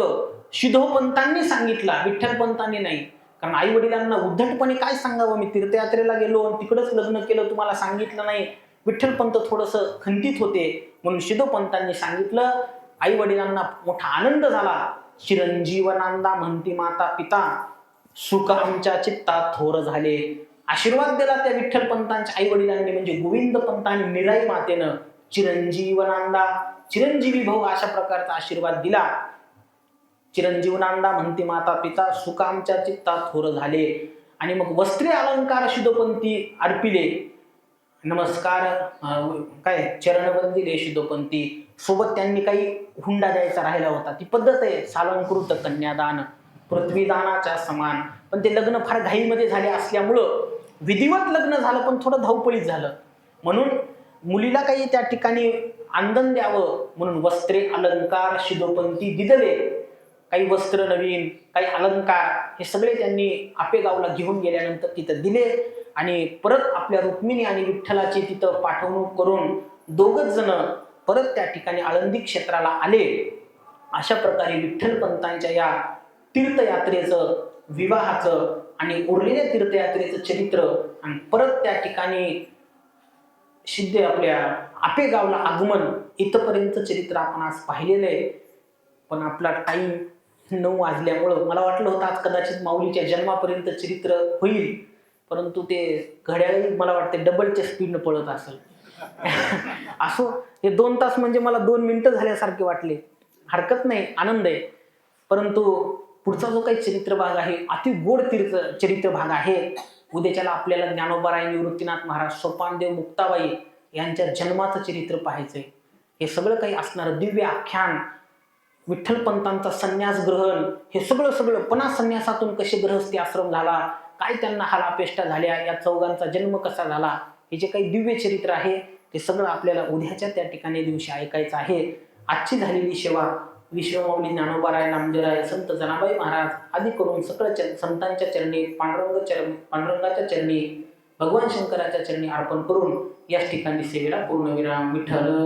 शिधोपंतांनी सांगितला, विठ्ठलपंतांनी नाही. कारण आई वडिलांना उद्धटपणे काय सांगावं, मी तीर्थयात्रेला गेलो आणि तिकडंच लग्न केलं, तुम्हाला सांगितलं नाही. विठ्ठलपंत थोडंसं खंतित होते, म्हणून शिधोपंतांनी सांगितलं. आई वडिलांना मोठा आनंद झाला. चिरंजीवनांदा म्हणती माता पिता, सुख आमच्या चित्तात थोर झाले. आशीर्वाद दिला त्या विठ्ठलपंतांच्या आई वडिलांनी, म्हणजे गोविंद पंतांनी निराई मातेनं चिरंजीवनांदा, चिरंजीवी भाऊ अशा प्रकारचा आशीर्वाद दिला. चिरंजीवनांदा म्हणती माता पिता, सुख आमच्या चित्तात थोर झाले. आणि मग वस्त्रे अलंकार शिधोपंती अर्पिले. नमस्कार काय चरणवंदिले शिधोपंती. सोबत त्यांनी काही हुंडा द्यायचा राहिला होता, ती पद्धत आहे सालंकृत कन्यादान पृथ्वीदानाच्या समान. पण ते लग्न फार घाईमध्ये झाले असल्यामुळं विधिवत लग्न झालं, पण थोडं धावपळीत झालं. म्हणून मुलीला काही त्या ठिकाणी आनंद द्यावं म्हणून वस्त्रे अलंकार शिधोपंती दिदले. काही वस्त्र नवीन, काही अलंकार, हे सगळे त्यांनी आपेगावला घेऊन गेल्यानंतर तिथं दिले. आणि परत आपल्या रुक्मिणी आणि विठ्ठलाची तिथं पाठवणूक करून दोघच जण परत त्या ठिकाणी आळंदी क्षेत्राला आले. अशा प्रकारे विठ्ठलपंतांच्या या तीर्थयात्रेचं, विवाहाचं आणि उरलेल्या तीर्थयात्रेचं चरित्र आणि परत त्या ठिकाणी सिद्ध आपल्या आपेगावला आगमन, इथपर्यंत चरित्र आपण आज पाहिलेलं आहे. पण आपला टाईम 9 वाजल्यामुळं मला वाटलं होतं आज कदाचित माऊलीच्या जन्मापर्यंत चरित्र होईल, परंतु ते घड्याळही मला वाटते डबलच्या स्पीडनं पळत असेल. असो, हे 2 तास म्हणजे मला 2 मिनिटं झाल्यासारखे वाटले. हरकत नाही, आनंद आहे. परंतु पुढचा जो काही चरित्र भाग आहे, अति गोड चरित्र भाग आहे. उद्याच्याला आपल्याला ज्ञानोबाराय, निवृत्तीनाथ महाराज, सोपानदेव, मुक्ताबाई यांच्या जन्माचं चरित्र पाहायचंय. हे सगळं काही असणारं दिव्य आख्यान, विठ्ठलपंतांचा संन्यास ग्रहण, हे सगळं 50 संन्यासातून कसे गृहस्थी आश्रम झाला, काय त्यांना हालापेष्टा झाल्या, या चौघांचा जन्म कसा झाला, हे जे काही दिव्य चरित्र आहे ते सगळं आपल्याला उद्याच्या त्या ठिकाणी दिवशी ऐकायचं आहे. आजची झालेली सेवा विश्वमाऊली ज्ञानोबाराय, नामदेवराय, संत जनाबाई महाराज आदी करून सगळं संतांच्या चरणी, पांडुरंगाच्या चरणी, भगवान शंकराच्या चरणी अर्पण करून या ठिकाणी सेवेला पूर्णविराम. विठ्ठल